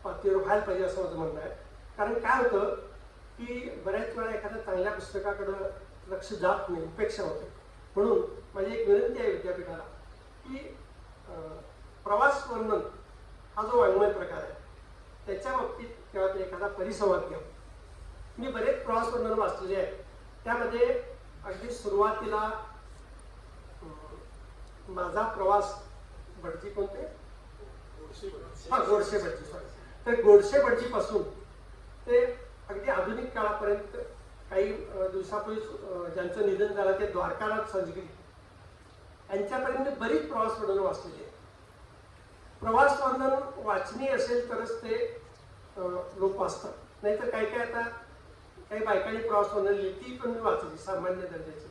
पातळीवर व्हायला पाहिजे असं माझं म्हणणं आहे. कारण काय होतं की बऱ्याच वेळा एखाद्या चांगल्या पुस्तकाकडं लक्ष जात नाही, उपेक्षा होते. म्हणून माझी एक विनंती आहे विद्यापीठाला की प्रवास वर्णन हा जो वाङ्मय प्रकार आहे त्याच्या बाबतीत किंवा एखादा परिसंवाद घ्या. मी बरेच प्रवास वर्णन वाचलेले आहेत. त्यामध्ये अगदी सुरुवातीला माझा प्रवास भटजी कोणते गोडसे भटजी, सॉरी, तर गोडसे भटजीपासून ते अगदी आधुनिक काळापर्यंत काही दिवसापूर्वी ज्यांचं निधन झालं ते द्वारकानाथ संजगिरी यांच्यापर्यंत बरीच प्रवास वर्णन वाचलेली आहे. प्रवास वर्णन वाचनीय असेल तरच ते लोक वाचतात, नाहीतर काही काय आता काही बायकांनी प्रवास वर्णन लिहिली ती पण मी वाचली सामान्य दर्जाची.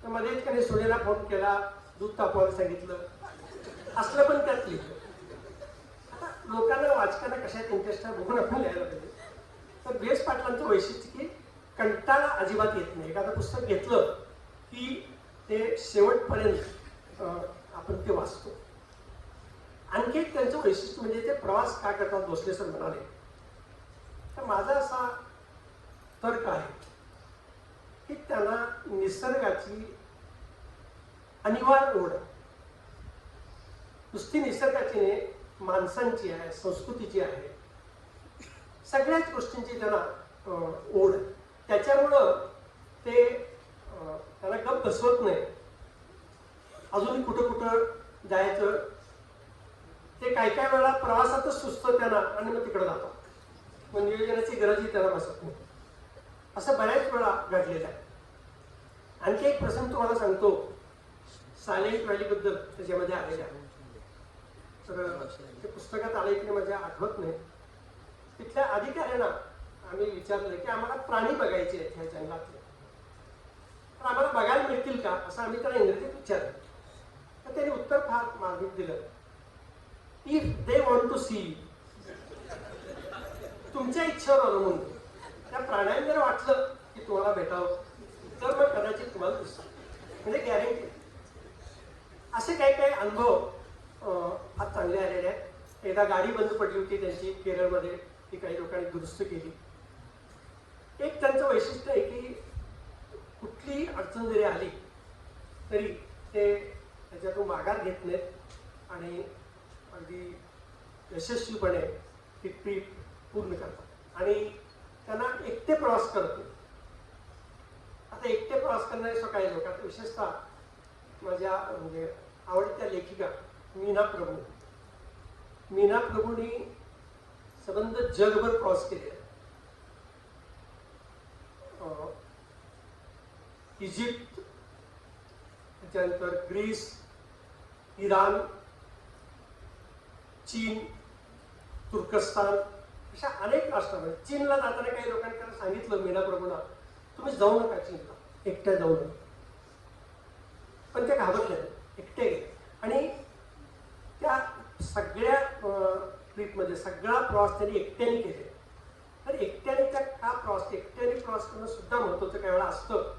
तर मध्येच त्याने सोनेला फोन केला, दूध तापवायला सांगितलं, असलं पण त्यात लिहिलं. आता लोकांना वाचकांना कशात इंटरेस्ट आहे बघून आपण लिहायला पाहिजे. तर B.S. पाटलांचं वैशिष्ट्य की कंटाळा अजिबात येत नाही. एखादं पुस्तक घेतलं की ते शेवटपर्यंत आपण ते वाचतो. आणखी एक त्यांचं वैशिष्ट्य म्हणजे ते प्रवास का करतात भोसले सर म्हणाले. तर माझा असा तर्क आहे की त्यांना निसर्गाची अनिवार्य ओढ, नुसती निसर्गाची नाही, माणसांची आहे, संस्कृतीची आहे, सगळ्याच गोष्टींची त्यांना ओढ. त्याच्यामुळं ते त्याला गप बसवत नाही अजूनही कुठं कुठं जायचं ते काय काय वेळा प्रवासातच सुचतं त्यांना आणि मग तिकडे जातात. मग नियोजनाची गरजही त्यांना बसत नाही. असं बऱ्याच वेळा घडलेलं आहे. आणखी एक प्रसंग तुम्हाला सांगतो सायलेंट व्हॅलीबद्दल त्याच्यामध्ये आलेले आहे. तर ते पुस्तकात आले की माझ्या आठवत नाही. तिथल्या अधिकाऱ्यांना आम्ही विचारलं की आम्हाला प्राणी बघायचे आहेत ह्या जंगलातले, तर आम्हाला बघायला मिळतील का असं आम्ही त्याला इंग्रजीत विचारलं. तर त्यांनी उत्तर फार मार्मिक दिलं. If they want to see, तुमच्या इच्छेवर अवलंबून. त्या प्राण्यांना जर वाटलं की तुम्हाला भेटावं तर मग कदाचित तुम्हाला दिसतं, म्हणजे गॅरंटी. असे काही काही अनुभव फार चांगले आलेले आहेत. एकदा गाडी बंद पडली होती त्यांची केरळमध्ये, ती काही लोकांनी दुरुस्त केली. एक त्यांचं वैशिष्ट्य आहे की कुठलीही अडचण जरी आली तरी ते त्याच्यातून माघार घेत नाहीत आणि अगदी यशस्वीपणे ती ट्रीप पूर्ण करतात. आणि त्यांना एकटे प्रवास करत नाही. आता एकटे प्रवास करणारे काही लोक, आता विशेषतः माझ्या म्हणजे आवडत्या लेखिका मीना प्रभू. मीना प्रभूंनी संबंध जगभर प्रवास केले. इजिप्त, त्याच्यानंतर ग्रीस, इराण, चीन, तुर्कस्तान, अशा अनेक राष्ट्रांमध्ये. चीनला जाताना काही लोकांनी त्यांना सांगितलं मीना प्रभूंना, तुम्ही जाऊ नका चीनला, एकट्या जाऊ नका. पण ते घाबरले, एकटे गेले. आणि त्या सगळ्या ट्रीपमध्ये सगळा प्रवास त्यांनी एकट्याने केले. तर एकट्याने त्या एकट्याने प्रवास करणं सुद्धा महत्त्वाचं काही वेळा असतं.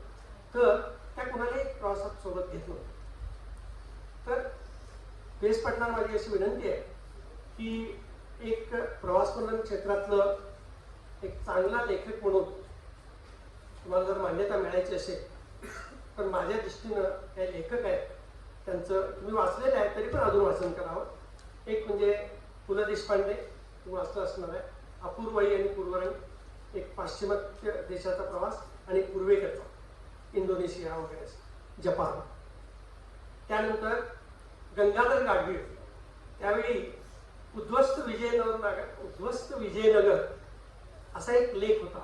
तर त्या कुणालाही प्रवासात सोबत घेत नव्हतं. तर बेस पाटलांना माझी अशी विनंती आहे की एक प्रवास वर्णन क्षेत्रातलं एक चांगला लेखक म्हणून तुम्हाला जर मान्यता मिळायची असेल तर माझ्या दृष्टीनं काही लेखक आहेत त्यांचं तुम्ही वाचलेलं आहे तरी पण अजून वाचन करावं. एक म्हणजे पु ल देशपांडे, तुम्ही वाचलं असणार आहे. अपूर्वाई आणि पूर्वरंग, एक पाश्चिमात्य देशाचा प्रवास आणि पूर्वेकडचा, इंडोनेशिया वगैरे, जपान. त्यानंतर गंगाधर गाडगीळ, त्यावेळी उद्ध्वस्त विजयनगर असा एक लेख होता.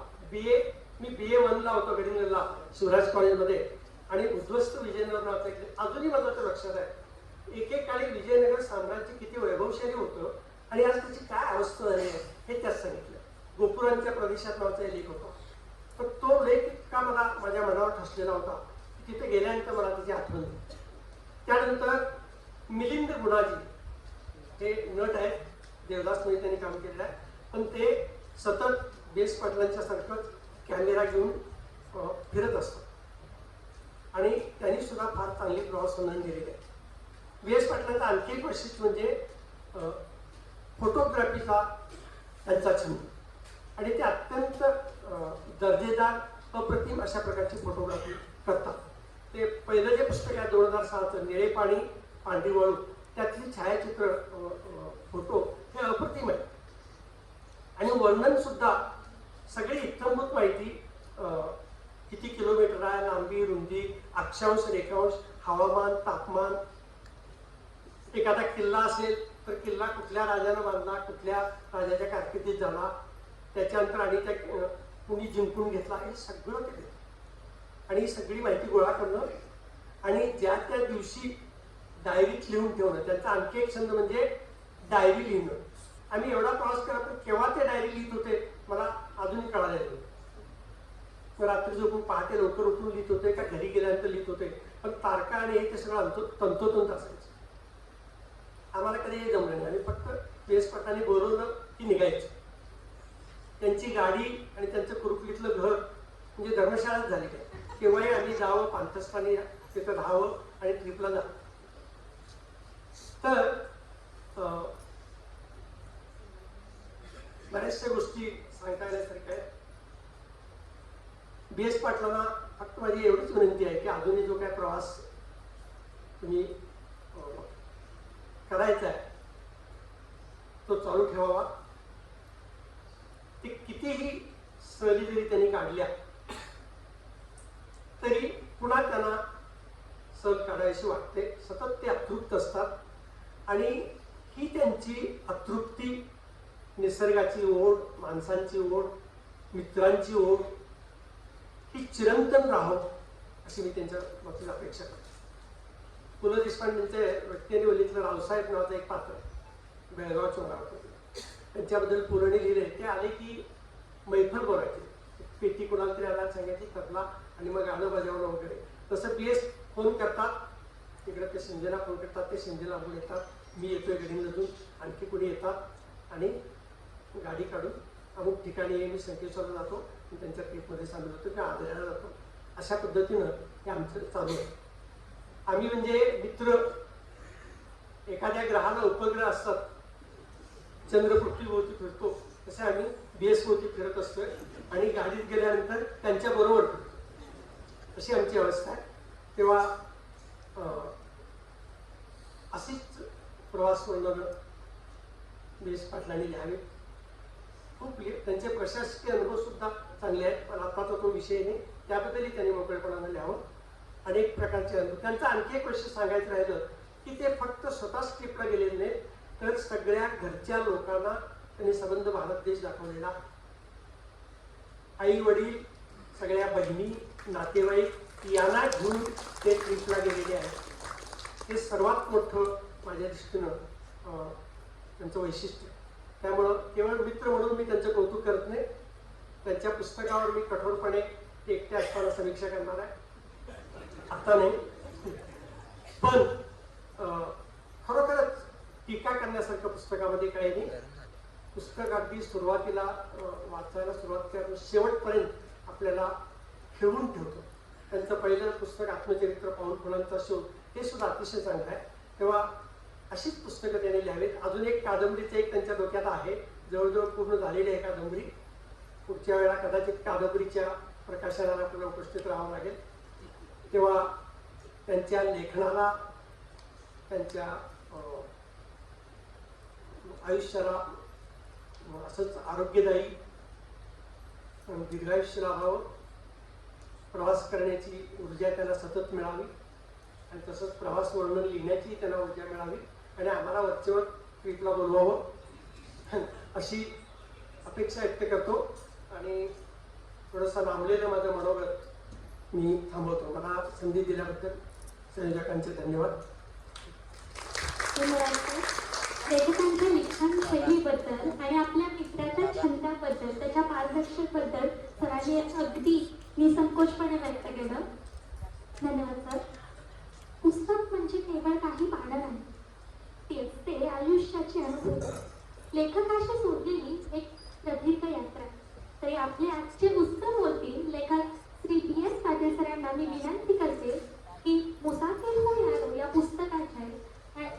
मी BA 1ला होतो गडिंगलला शिवराज कॉलेजमध्ये, आणि उद्ध्वस्त विजयनगर नावाचा एक लेख अजूनही माझ्या लक्षात आहे. एकेकाळी विजयनगर साम्राज्य किती वैभवशाली होतं आणि आज त्याची काय अवस्था झाली आहे हे त्यात सांगितलं. गोपुरांच्या प्रदेशात नावाचा लेख होता. तर तो लेख इतका माझ्या मनावर ठसलेला होता की तिथे गेल्यानंतर मला त्याची आठवण झाली. त्यानंतर मिलिंद गुणाजी हे नट आहेत, देवदासमध्ये त्यांनी काम केलेलं आहे, पण ते सतत बेस पाटलांच्या सारखंच कॅमेरा घेऊन फिरत असतात आणि त्यांनी सुद्धा फार चांगली प्रवास वर्णन दिलेले आहे. बेस पाटलांचं आणखी एक वैशिष्ट्य म्हणजे फोटोग्राफीचा त्यांचा छंद, आणि ते अत्यंत दर्जेदार अप्रतिम अशा प्रकारची फोटोग्राफी करतात. ते पहिलं जे पुस्तक आहे 2006चं निळे पाणी पांढरी वाळू, त्यातली छायाचित्र फोटो हे अप्रतिम आहे. आणि वर्णन सुद्धा सगळी इत्थंभूत माहिती, किती किलोमीटर आहे, लांबी, रुंदी, अक्षांश, रेखांश, हवामान, तापमान. एखादा किल्ला असेल तर किल्ला कुठल्या राजानं बांधला, कुठल्या राजाच्या कारकिर्दीत झाला, त्याच्यानंतर आणि त्या कुणी जिंकून घेतला, हे सगळं ते देतं. आणि ही सगळी माहिती गोळा करणं आणि ज्या त्या दिवशी डायरीत लिहून ठेवणं. त्यांचा आणखी एक छंद म्हणजे डायरी लिहिणं. आम्ही एवढा प्रवास केला पण केव्हा ते डायरी लिहित होते मला अजूनही कळालेलं नाही. रात्री झोपून पहाटे लवकर उठून लिहित होते का घरी गेल्यानंतर लिहित होते, पण तारखा आणि हे ते सगळं तंतोतंत असायचं. आम्हाला कधी हे जमलं नाही. आम्ही फक्त बेस पाटलांनी बोलवलं की निघायचं. त्यांची गाडी आणि त्यांचं कुरुकलीतलं घर म्हणजे धर्मशाळाच झाली काय. केव्हाही आम्ही जावं, पांथस्थानी तिथं राहावं आणि ट्रिपला जावं. तर बऱ्याचशा गोष्टी सांगता येण्यासारख्या आहेत. BS पाटलांना फक्त माझी एवढीच विनंती आहे की अजूनही जो काय प्रवास तुम्ही करायचा आहे तो चालू ठेवावा. ते कितीही सहली जरी त्यांनी काढल्या तरी पुन्हा त्यांना सहल काढावीशी वाटते. सतत ते अतृप्त असतात आणि ही त्यांची अतृप्ती, निसर्गाची ओढ, माणसांची ओढ, मित्रांची ओढ ही चिरंतन राहावं अशी मी त्यांच्या बाबतीत अपेक्षा करतो. पु ल देशपांडेंचे व्यक्तीने वल्लीतलं रावसाहेब नावाचं एक पात्र बेळगाव चोरावत होते. त्यांच्याबद्दल पुरणी लिहिले. ते आले की मैफल बोलायचे, पेटी कोणाला तरी आला सांगायची तबला आणि मग गाणं बजावणं वगैरे. तसं PS फोन करतात, तिकडे ते संजयला फोन करतात, ते संजय लांबून येतात, मी येतोय गडिंगलजून, आणखी कुणी येतात आणि गाडी काढून अमुक ठिकाणी मी संकेश्वरला जातो, मी त्यांच्या ट्रीपमध्ये सामील होतो किंवा आदराला जातो. अशा पद्धतीनं हे आमचं चालू आहे. आम्ही म्हणजे मित्र, एखाद्या ग्रहाला उपग्रह असतात, चंद्रपृथ्वीभोवती फिरतो, तसे आम्ही BS भोवती फिरत असतोय आणि गाडीत गेल्यानंतर त्यांच्या बरोबर फिरतो. अशी आमची अवस्था आहे. तेव्हा अशीच प्रवास वर्णनं BS पाटलांनी लिहावे. खूप त्यांचे प्रशासकीय अनुभव सुद्धा चांगले आहेत, पण आताचा तो विषय नाही, त्याबद्दलही त्यांनी मोकळेपणानं लिहावं. अनेक प्रकारचे अनुभव. त्यांचं आणखी एक गोष्ट सांगायचं राहिलं की ते फक्त स्वतःच ट्रिपला गेलेले नाहीत, तर सगळ्या घरच्या लोकांना त्यांनी संबंध भारत देश दाखवलेला. आई वडील, सगळ्या बहिणी, नातेवाईक यांना घेऊन ते ट्रिपला गेलेले आहेत. हे सर्वात मोठं माझ्या दृष्टीनं त्यांचं वैशिष्ट्य. त्यामुळं केवळ मित्र म्हणून मी त्यांचं कौतुक करत नाही, त्यांच्या पुस्तकावर मी कठोरपणे एकट्या असताना समीक्षा करणार आहे. आता नाही, पण खरोखरच टीका करण्यासारखं पुस्तकामध्ये काही नाही. पुस्तक अगदी सुरुवातीला वाचायला सुरुवात करून शेवटपर्यंत आपल्याला खेळून ठेवतो. त्यांचं पहिलं पुस्तक आत्मचरित्र पाऊल फुलांचा शोध, हे सुद्धा अतिशय चांगलं आहे. तेव्हा अशीच पुस्तकं त्यांनी लिहावीत. अजून एक कादंबरीचं एक त्यांच्या डोक्यात आहे, जवळजवळ पूर्ण झालेली आहे कादंबरी. पुढच्या वेळेला कदाचित कादंबरीच्या प्रकाशनाला आपल्याला उपस्थित राहावं लागेल. तेव्हा त्यांच्या लेखनाला, त्यांच्या आयुष्याला असंच आरोग्यदायी दीर्घायुष्य लाभावं, प्रवास करण्याची ऊर्जा त्यांना सतत मिळावी आणि तसंच प्रवास वर्णन लिहिण्याची त्यांना ऊर्जा मिळावी आणि आम्हाला वरचेवर ट्रीपला बोलवावं अशी अपेक्षा व्यक्त करतो. आणि थोडंसं लांबलेलं माझं मनोगत मी थांबवतो. मला संधी दिल्याबद्दल संयोजकांचे धन्यवाद. लेखकांच्या लिखाण शैलीबद्दल आणि आपल्या मित्राच्या छंदाबद्दल, त्याच्या पारदर्शकबद्दल सरांनी अगदी निसंकोचपणे व्यक्त केलं. धन्यवाद सर. पुस्तक म्हणजे केवळ काही पानं नाही, तेच ते आयुष्याची अनुभूती, लेखकाशी जोडलेली एक प्रदीर्घ यात्रा. तरी आपले आजचे पुस्तक होतील लेखक श्री PS पाटील सरांना मी विनंती करते की मुसाफिर हो यारो या पुस्तकाचे,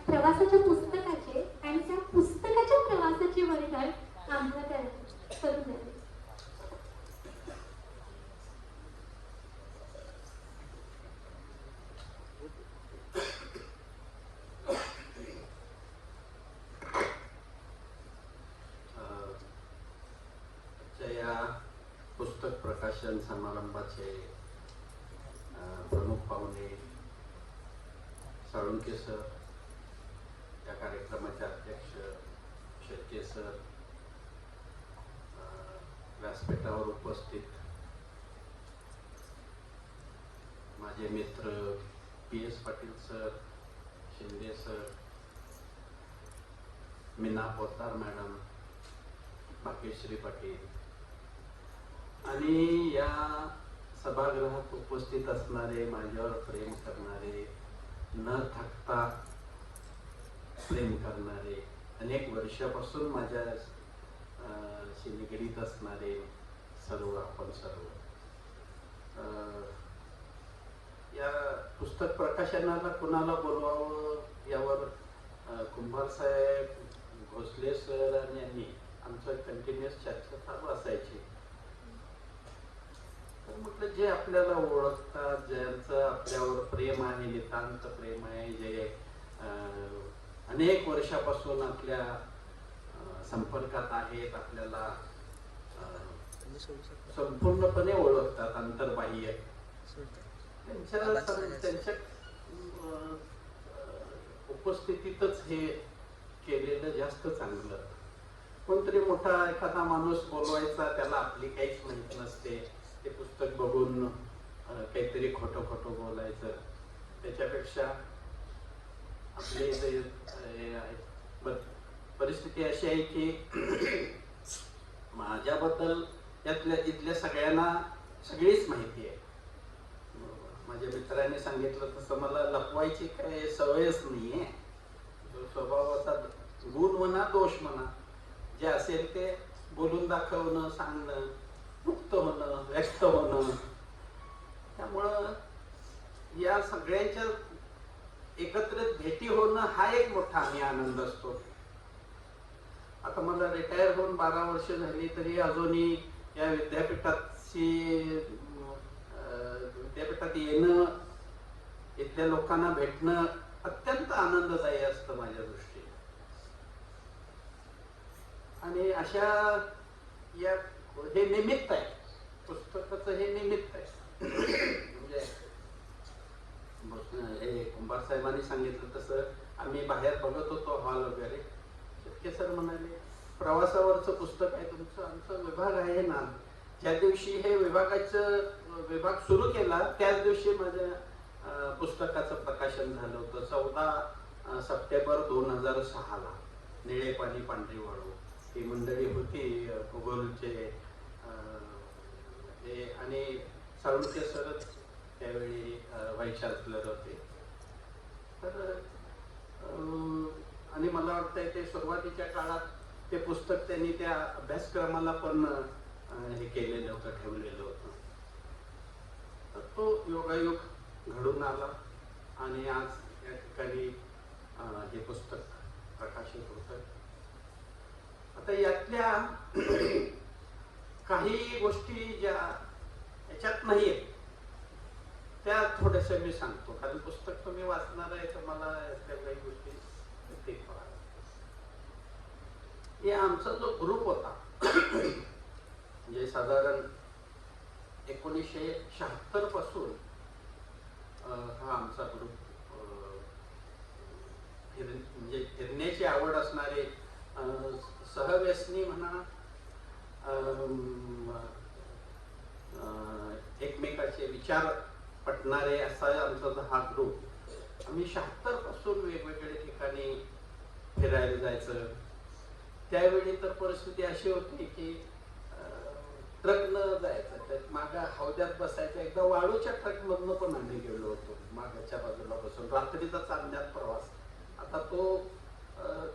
प्रवासाच्या पुस्तकाचे आणि त्या पुस्तकाच्या प्रवासाचे वर्णन आम्हाला करून द्यावे. या पुस्तक प्रकाशन समारंभाचे प्रमुख पाहुणे साळुंके सर, या कार्यक्रमाचे अध्यक्ष शेट्टे सर, व्यासपीठावर उपस्थित माझे मित्र PS Patil sir, Shinde sir, Meena Potar madam, Bhagyashree Patil आणि या सभागृहात उपस्थित असणारे, माझ्यावर प्रेम करणारे, न थकता प्रेम करणारे, अनेक वर्षापासून माझ्याशी निगडीत असणारे सर्व, आपण सर्व, या पुस्तक प्रकाशनाला कुणाला बोलवावं यावर कुंभार साहेब, भोसले सर आणि यांनी आमचं कंटिन्युअस चर्चा चालू असायची. तर म्हटलं जे आपल्याला ओळखतात, ज्यांचं आपल्यावर प्रेम आहे, नितांत प्रेम आहे, जे अनेक वर्षापासून आपल्या संपर्कात आहेत, आपल्याला संपूर्णपणे ओळखतात अंतर्बाह्य, त्यांच्या उपस्थितीतच हे केलेलं जास्त चांगलं. कोणतरी मोठा एखादा माणूस बोलवायचा, त्याला आपली काहीच माहित नसते, ते पुस्तक बघून काहीतरी खोटं खोटं बोलायचं, त्याच्यापेक्षा आपले जे परिस्थिती अशी आहे की माझ्याबद्दल यातल्या इथल्या सगळ्यांना सगळीच माहिती आहे. माझ्या मित्राने सांगितलं तसं मला लपवायची काही सवयच नाही आहे. स्वभावाचा गुण म्हणा दोष म्हणा, जे असेल ते बोलून दाखवणं, सांगणं, मुक्त होणं, व्यक्त होणं. त्यामुळं या सगळ्यांच्या एकत्रित भेटी होणं हा एक मोठा आणि आनंद असतो. आता मला रिटायर होऊन 12 वर्ष झाली तरी अजूनही या विद्यापीठात येणं, इथल्या लोकांना भेटणं अत्यंत आनंददायी असतं माझ्या दृष्टीने. आणि अशा हे निमित्त आहे, पुस्तकाचं हे निमित्त आहे. म्हणजे हे कुंभार साहेबांनी सांगितलं तसं आम्ही बाहेर बघत होतो हॉल वगैरे. शेतके सर म्हणाले, प्रवासावरचं पुस्तक आहे तुमचं, आमचा विभाग आहे ना. ज्या दिवशी हे विभाग सुरू केला त्याच दिवशी माझ्या पुस्तकाचं प्रकाशन झालं होतं. 14 सप्टेंबर 2006 निळे पाणी पांढरी वाळू ही मंडळी होती भूगोलचे हे, आणि साळुंखे सर त्यावेळी व्हाईस चान्सलर होते. तर आणि मला वाटतंय ते सुरुवातीच्या काळात ते पुस्तक त्यांनी त्या अभ्यासक्रमाला पण हे केलेलं होतं, ठेवलेलं होतं. तर तो योगायोग घडून आला आणि आज या ठिकाणी हे पुस्तक प्रकाशित होतं. आता यातल्या काही गोष्टी ज्या याच्यात नाही आहेत त्या थोड्याशा मी सांगतो, कारण पुस्तक तुम्ही वाचणार आहे तर मला यातल्या काही गोष्टी ते कळाल्या. हे आमचा जो ग्रुप होता म्हणजे साधारण 1976 पासून हा आमचा ग्रुप म्हणजे फिरण्याची आवड असणारे, सहव्यसनी म्हणा, एकमेकाचे विचार पटणारे असा आमचा हा ग्रुप. आम्ही 76 पासून वेगवेगळ्या ठिकाणी फिरायला जायचं. त्यावेळी तर परिस्थिती अशी होती की ट्रकनं जायचं, त्यात मागं हौद्यात बसायचं. एकदा वाळूच्या ट्रकमधनं पण आम्ही गेलो होतो, मागच्या बाजूला बसून रात्रीचा चांदण्यात प्रवास. आता तो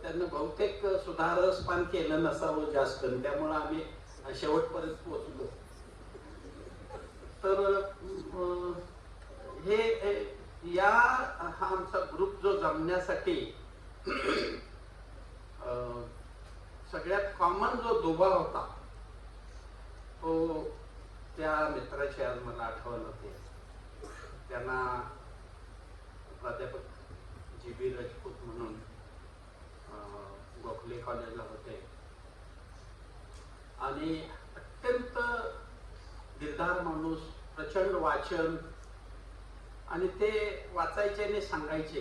त्यांना बहुतेक सुधारसपान केलं नसावं जास्त, त्यामुळं आम्ही शेवटपर्यंत पोहोचलो. तर हा आमचा ग्रुप जो जमण्यासाठी सगळ्यात कॉमन जो दुवा होता तो त्या मित्राची आज मला आठवण होते. त्यांना प्राध्यापक GB राजपूत म्हणून गोखले कॉलेजला होते आणि अत्यंत निर्धार माणूस, प्रचंड वाचन, आणि ते वाचायचे आणि सांगायचे.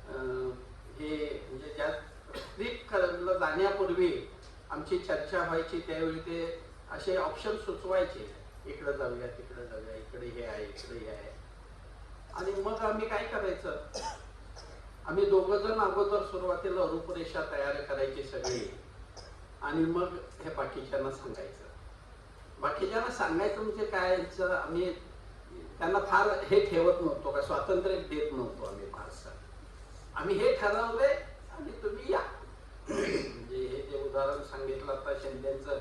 हे म्हणजे ज्या ट्रिपला जाण्यापूर्वी आमची चर्चा व्हायची त्यावेळी ते असे ऑप्शन सुचवायचे, इकडं जाऊया, तिकडं जाऊया, इकडे हे आहे, इकडे हे आहे. आणि मग आम्ही काय करायचं, आम्ही दोघं जण अगोदर सुरुवातीला रूपरेषा तयार करायची सगळी, आणि मग हे बाकीच्यांना सांगायचं. बाकीच्यांना सांगायचं म्हणजे काय, आम्ही त्यांना फार हे ठेवत नव्हतो, का स्वातंत्र्य देत नव्हतो आम्ही फारसं. आम्ही हे ठरवलंय आणि तुम्ही या. म्हणजे हे जे उदाहरण सांगितलं आता शिंदेचं,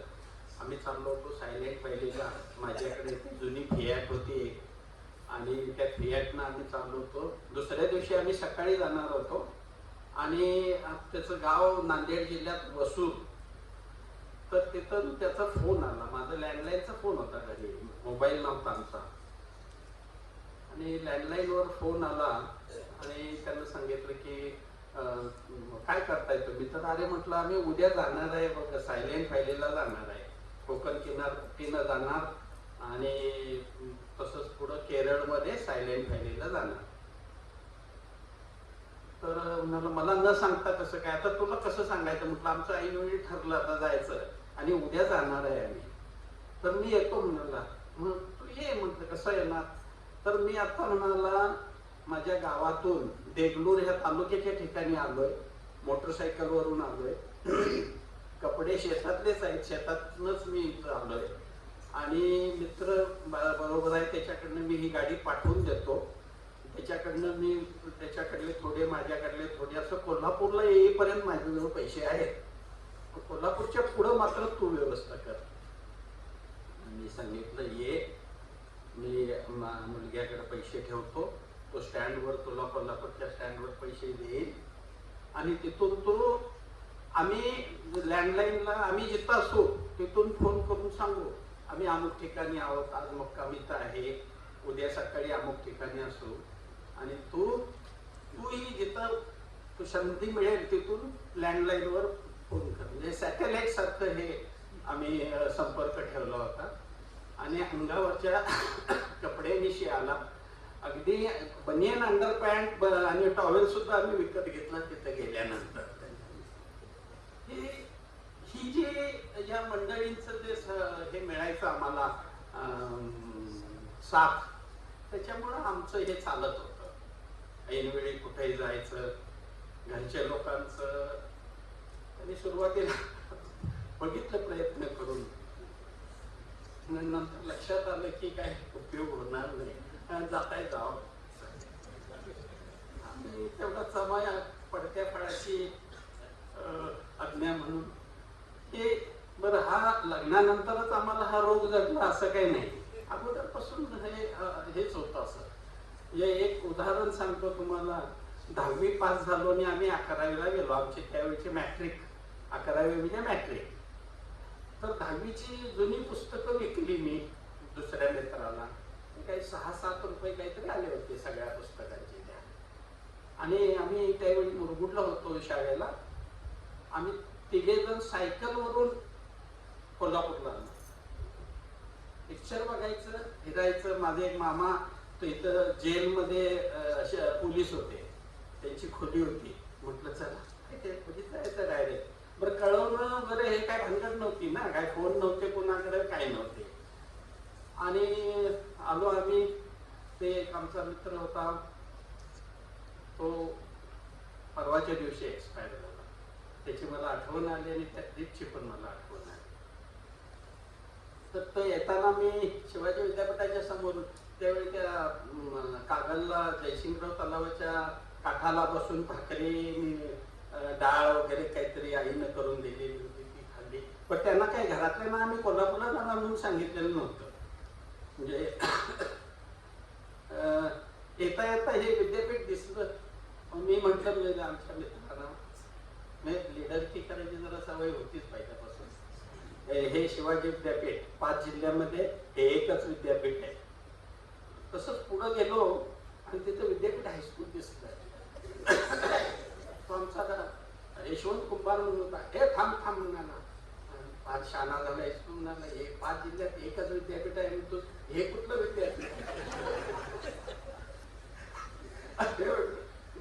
आम्ही चाललो होतो सायलेंट व्हॅलीला. माझ्याकडे जुनी फियाट होती आणि त्या फियाटनं आम्ही चाललो होतो. दुसऱ्या दिवशी आम्ही सकाळी जाणार होतो आणि त्याचं गाव नांदेड जिल्ह्यात वसूर. तर तिथं त्याचा फोन आला. माझा लँडलाईनचा फोन होता घरी, मोबाईल नव्हता आमचा. आणि लँडलाईनवर फोन आला आणि त्यांना सांगितलं की काय करताय तुम्ही. तर अरे म्हटलं आम्ही उद्या जाणार आहे बघा, सायलेंट व्हॅलीला जाणार आहे, कोकण किनारपट्टीनं जाणार आणि तसंच पुढं केरळमध्ये सायलेंट व्हॅलीला जाणार. तर म्हणाला मला न सांगता कसं काय, आता तुला कसं सांगायचं म्हटलं, आमचं ऐनवेळी ठरलं आता जायचं आणि उद्या जाणार आहे आम्ही, तर मी येतो म्हणाला. मग तू ये म्हटलं. कसं येणार, तर मी आता म्हणाला माझ्या गावातून देगलूर ह्या तालुक्याच्या ठिकाणी आलोय, मोटरसायकलवरून आलोय, कपडे शेतातलेच आहेत, शेतातूनच मी इथं आलोय आणि मित्र बरोबर आहे, त्याच्याकडनं मी ही गाडी पाठवून देतो, त्याच्याकडनं मी त्याच्याकडले थोडे माझ्याकडले थोडे, असं कोल्हापूरला येईपर्यंत माझ्याजवळ पैसे आहेत, कोल्हापूरच्या पुढं मात्र तू व्यवस्था कर. मी सांगितलं ये, मी मुलग्याकडे पैसे ठेवतो, तो स्टँडवर तुला कोल्हापूरच्या स्टँडवर पैसे देईल आणि तिथून तो आम्ही लँडलाईनला आम्ही जिथं असू तिथून फोन करून सांगू आम्ही अमुक ठिकाणी आहोत, आज मुक्काम इथं आहे, उद्या सकाळी अमुक ठिकाणी असू आणि तूही जिथं तू संधी मिळेल तिथून लँडलाईनवर फोन कर. म्हणजे सॅटेलाईट सारखं हे आम्ही संपर्क ठेवला होता आणि अंगावरच्या कपड्यानिशी आला, अगदी बनियन अंडर पॅन्ट आणि टॉवेल सुद्धा आम्ही विकत घेतला तिथं गेल्यानंतर. ही जे या मंडळींचं जे हे मिळायचं आम्हाला साथ, त्याच्यामुळं आमचं हे चालत होतं. ऐनवेळी कुठेही जायचं, घरच्या लोकांचं आणि सुरुवातीला बघितलं प्रयत्न करून, नंतर लक्षात आलं की काय उपयोग होणार नाही, जाताय जावं. आणि तेवढा समाया पडत्या फळाची आज्ञा म्हणून हे बरं. हा लग्नानंतरच आम्हाला हा रोग जडला असं काही नाही, अगोदरपासून हेच होतं असं. हे एक उदाहरण सांगतो तुम्हाला. 10वी पास झालो आणि आम्ही 11वीला गेलो. आमची त्यावेळची मॅट्रिक, 11वी म्हणजे मॅट्रिक. तर 10वीची जुनी पुस्तकं विकली मी दुसऱ्या मित्राला, काही 6-7 रुपये काहीतरी आले होते सगळ्या पुस्तकांचे त्या. आणि आम्ही त्यावेळी मुरगुडला होतो शाळेला. आम्ही 3 जण सायकलवरून कोल्हापूरला आलो. पिक्चर बघायचं, फिरायचं. माझे एक मामा तो इथं जेलमध्ये पोलीस होते, त्यांची खोली होती. म्हटलं चला ते खोलीत जायचं डायरेक्ट. बरं कळवणं वगैरे हे काय भानगड नव्हती ना, काय फोन नव्हते कोणाकडे, काय नव्हते. आणि आलो आम्ही. ते एक आमचा मित्र होता, तो परवाच्या दिवशी एक्सपायर झाला. त्याची मला आठवण आली आणि त्या ट्रिपची पण मला आठवण आली. तर तो येताना मी शिवाजी विद्यापीठाच्या समोर, त्यावेळी त्या कागलला जयसिंगराव तलावाच्या काठाला बसून भाकरी डाळ वगैरे काहीतरी आईनं करून दिलेली होती, ती खाल्ली. पण त्यांना काय घरातल्यांना आम्ही कोल्हापूरला जाणार म्हणून सांगितलेलं नव्हतं. म्हणजे येता येता हे विद्यापीठ दिसलं. मी म्हटलं आमच्या मित्रांना, लिडरची करायची जरा सवय होतीच पहिल्यापासून. हे शिवाजी विद्यापीठ 5 जिल्ह्यामध्ये हे एकच विद्यापीठ आहे. तसंच पुढं गेलो आणि तिथं विद्यापीठ हायस्कूल दिसलं. तो आमचा यशवंत कुंभार म्हणून होता. हे थांब थांब म्हणाला, 5 शाळा झाला हायस्कूल म्हणाला, हे 5 जिल्ह्यात एकच विद्यापीठ आहे म्हणतो, हे कुठलं विद्यापीठ?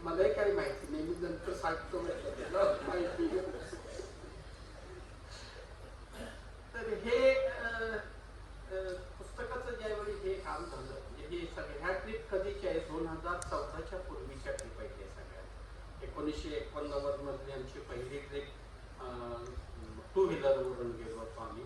मलाही काही माहिती नाही, मी नंतर सांगतो माहिती. तर हे पुस्तकाचं ज्यावेळी हे काम झालं, हे सगळ्या ट्रिप कधीच्या आहे, 2014च्या पूर्वीच्या ट्रिप आहेत हे सगळ्या. 1989 मधली आमची पहिली ट्रिप 2 व्हीलरवरून गेलो होतो आम्ही.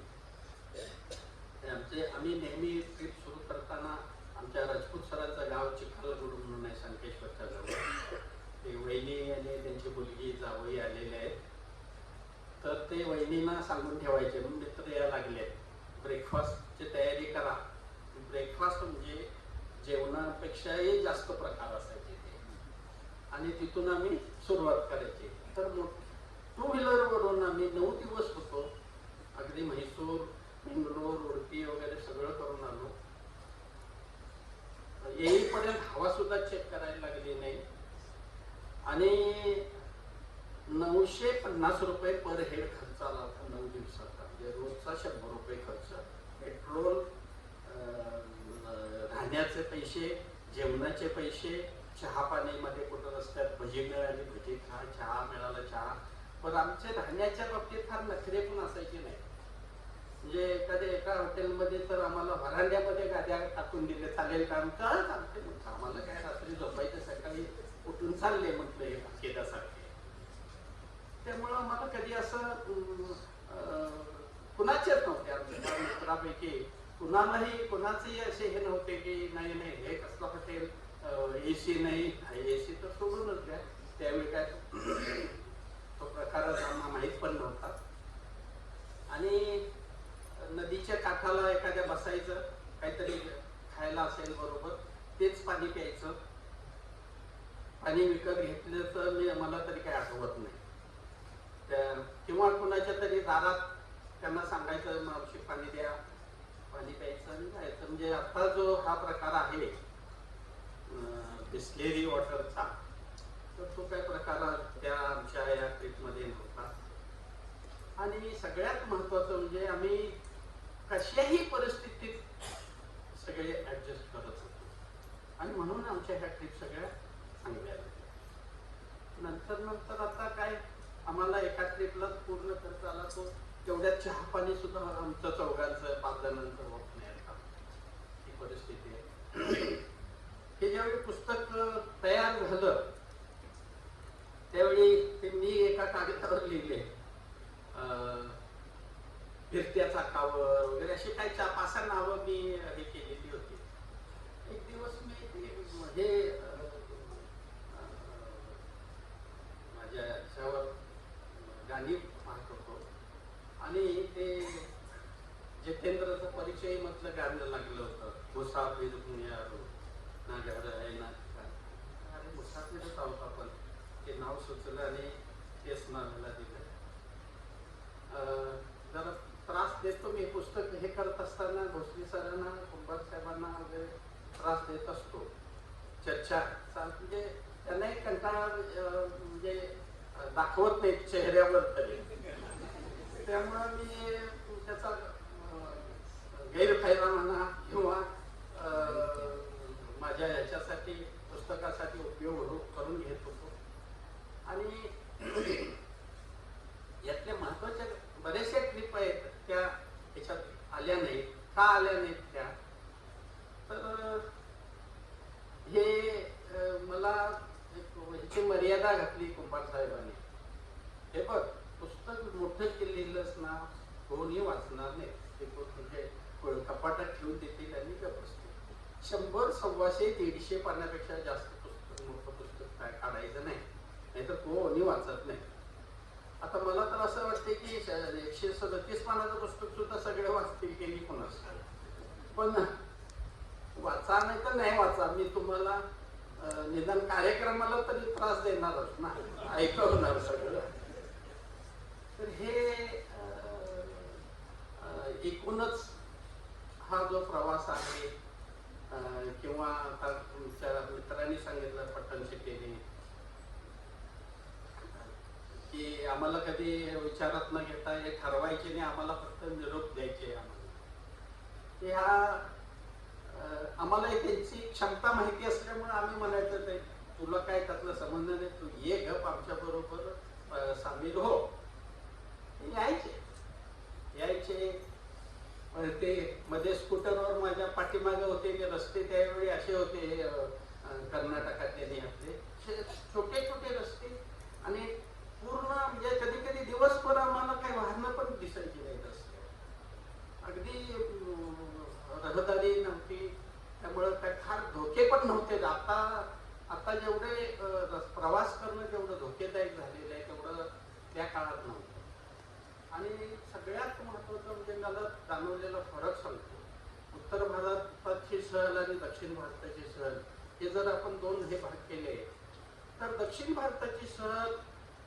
आम्ही नेहमी ट्रिप सुरू करताना आमच्या राजपूत सरांचं गाव चिखलगुड म्हणून आहे, संकेश्वरच्या जवळ. ते वहिनी आणि त्यांची मुलगी जावई आलेले आहेत. तर ते वहिनींना सांगून ठेवायचे, मित्र या लागले, ब्रेकफास्टची तयारी करा. ब्रेकफास्ट म्हणजे जेवणापेक्षाही जास्त प्रकार असायचे ते. आणि तिथून आम्ही सुरुवात करायची. तर 2 व्हीलरवरून आम्ही 9 दिवस होतो. अगदी म्हैसूर, बेंगलोर, उडपी वगैरे सगळं करून आलो. येईपर्यंत हवा सुद्धा चेक करायला लागली नाही. आणि 950 रुपये पर हेड खर्च आला होता 9 दिवसाचा. म्हणजे रोजचा 100 रुपये खर्च. पेट्रोल, राहण्याचे पैसे, जेवणाचे पैसे, चहा पाणीमध्ये कुठं रस्त्यात भजी मिळाली भजी खा, चहा मिळाला चहा. पण आमचे राहण्याच्या बाबतीत फार नखरे पण असायचे नाही. म्हणजे एका हॉटेलमध्ये तर आम्हाला व्हरांड्यामध्ये गाद्या टाकून दिले, चालेल का? चालते म्हटलं, आम्हाला काय रात्री झोपायचं, सकाळी उठून चालले म्हटलं हे केल्यासारखे. त्यामुळं आम्हाला कधी असं कुणाचेच नव्हते आमच्या मित्रापैकी कुणालाही कुणाचेही असे हे नव्हते की नाही नाही हे कसलं हॉटेल, AC नाही, AC तर सोडूनच द्या. त्यावेळी काय तो प्रकारच आम्हाला माहीत पण नव्हता. आणि नदीच्या काठाला एखाद्या बसायचं, काहीतरी खायला असेल बरोबर, तेच पाणी प्यायचं. पाणी विकत घेतलं तर मला तरी काही आठवत नाही. किंवा कुणाच्या तरी दारात त्यांना सांगायचं मावशी पाणी द्या, पाणी प्यायचं आणि जायचं. म्हणजे आता जो हा प्रकार आहे बिस्लेरी वॉटरचा, तर तो काही प्रकार त्या आमच्या या ट्रीपमध्ये नव्हता. आणि सगळ्यात महत्त्वाचं म्हणजे आम्ही कशाही परिस्थितीत सगळे ॲडजस्ट करत होतो आणि म्हणून आमच्या ह्या ट्रीप सगळ्या चांगल्या झाल्या. नंतर आता काय आम्हाला एका ट्रीपला पूर्ण खर्च आला तो तेवढ्यात चहा पाणी सुद्धा आमचं चौघांचं 5 जणांचं होत नाही आता, ही परिस्थिती आहे. हे ज्यावेळी पुस्तक तयार झालं त्यावेळी ते मी एका कागदावर लिहिले, फिरत्या चाकावर वगैरे अशी काही 4-5 नावं मी हे केलेली होती. एक दिवस मी हे माझ्या याच्यावर गाणी पाहत होतो आणि ते जितेंद्रचं परिचय मधलं गाणं लागलं होतं, मुसाफिर यारो ना घर आहे ना ठिकाण. अरे मुसाफिरच आहोत आपण, ते नाव सुचलं आणि तेच नावाला दिलं. जरा त्रास देतो मी पुस्तक हे करत असताना, भोसले सरांना, कुंभार साहेबांना वगैरे त्रास देत असतो. चर्चा म्हणजे त्यांनाही कंटाळा म्हणजे दाखवत नाही चेहऱ्यावर तरी. त्यामुळं मी त्याचा गैरफायदा म्हणा किंवा माझ्या ह्याच्यासाठी पुस्तकासाठी उपयोग करून घेत होतो. आणि यातल्या महत्वाच्या बरेचशा ट्रिप आहेत त्या ह्याच्यात आल्या नाहीत. का आल्या नाहीत त्या? तर हे मला ह्याची मर्यादा घातली कुंभार साहेबांनी. हे बघ, पुस्तक मोठं केलेलंच ना कोणी वाचणार नाही, ते म्हणजे कपाटात ठेवून देतील आणि गप्प बसतील. 100, 125, 150 पानापेक्षा जास्त पुस्तक, मोठं पुस्तक काय काढायचं नाही, नाहीतर कोणी वाचत नाही. आता मला तर असं वाटते की 137 पानाचं पुस्तक सुद्धा सगळे वाचतील की नाही कोणाच. पण वाचा नाही तर नाही वाचा, मी तुम्हाला निदान कार्यक्रमाला तरी त्रास देणारच ना, ऐकवणार सगळं. तर हे एकूणच हा जो प्रवास आहे किंवा आता तुमच्या मित्रांनी सांगितलं पट्टण सिटीने की आम्हाला कधी विचारात न घेता हे ठरवायचे नाही, आम्हाला फक्त निरोप द्यायचे. आम्हाला आम्हाला त्यांची क्षमता माहिती असल्यामुळे आम्ही म्हणायचं ते तुला काय त्यातलं संबंध नाही, तू ये गप आमच्या बरोबर सामील हो. यायचे ते मध्ये स्कूटरवर माझ्या पाठीमागे होते. ते रस्ते त्यावेळी असे होते कर्नाटकातले आपले छोटे छोटे रस्ते आणि पूर्ण म्हणजे कधी कधी दिवसभर आम्हाला काही वाहनं पण दिसायची नाही रस्ते, अगदी रहदारी नव्हती. त्यामुळं काय फार धोके पण नव्हते. आता जेवढे प्रवास करणं जेवढं धोकेदायक झालेलं आहे तेवढं त्या काळात नव्हतं. आणि सगळ्यात महत्त्वाचं म्हणजे मला जाणवलेला फरक सांगतो. उत्तर भारताची सहल आणि दक्षिण भारताची सहल हे जर आपण 2 हे भाग केले तर दक्षिण भारताची सहल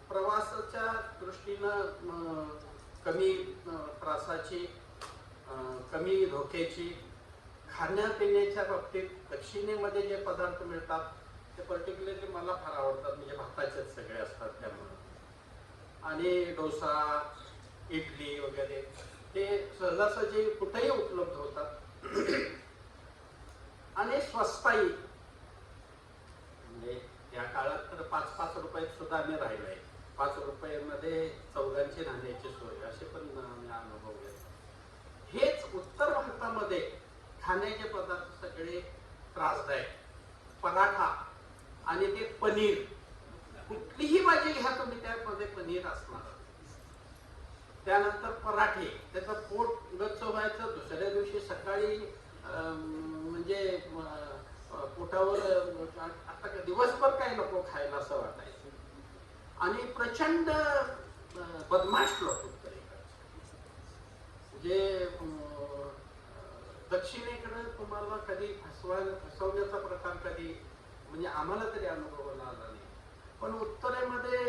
प्रवासाच्या दृष्टीनं कमी त्रासाची, कमी धोक्याची, खाण्यापिण्याच्या बाबतीत दक्षिणेमध्ये जे पदार्थ मिळतात ते पर्टिक्युलरली मला फार आवडतात, म्हणजे भाताचेच सगळे असतात त्यामुळे. आणि डोसा, इडली वगैरे ते सहजासहजी कुठेही उपलब्ध होतात आणि स्वस्ताई. म्हणजे या काळात तर 5-5 रुपयात सुद्धा आम्ही राहिलोय. 5 रुपयामध्ये चौघांची राहण्याची सोय असे पण आम्ही अनुभव घेतो. हेच उत्तर भारतामध्ये खाण्याचे पदार्थ सगळे त्रासदायक. पराठा आणि ते पनीर, कुठलीही भाजी घ्या तुम्ही त्यामध्ये पनीर असणार. त्यानंतर पराठे, त्याचं पोट गच्च व्हायचं, दुसऱ्या दिवशी सकाळी म्हणजे पोटावर आता दिवसभर काही नको खायला असं वाटायचं. आणि प्रचंड बदमाश लोक जे दक्षिणेकडे तुम्हाला कधी फसवण्याचा प्रकार कधी म्हणजे आम्हाला तरी अनुभवाला आला नाही. पण उत्तरेमध्ये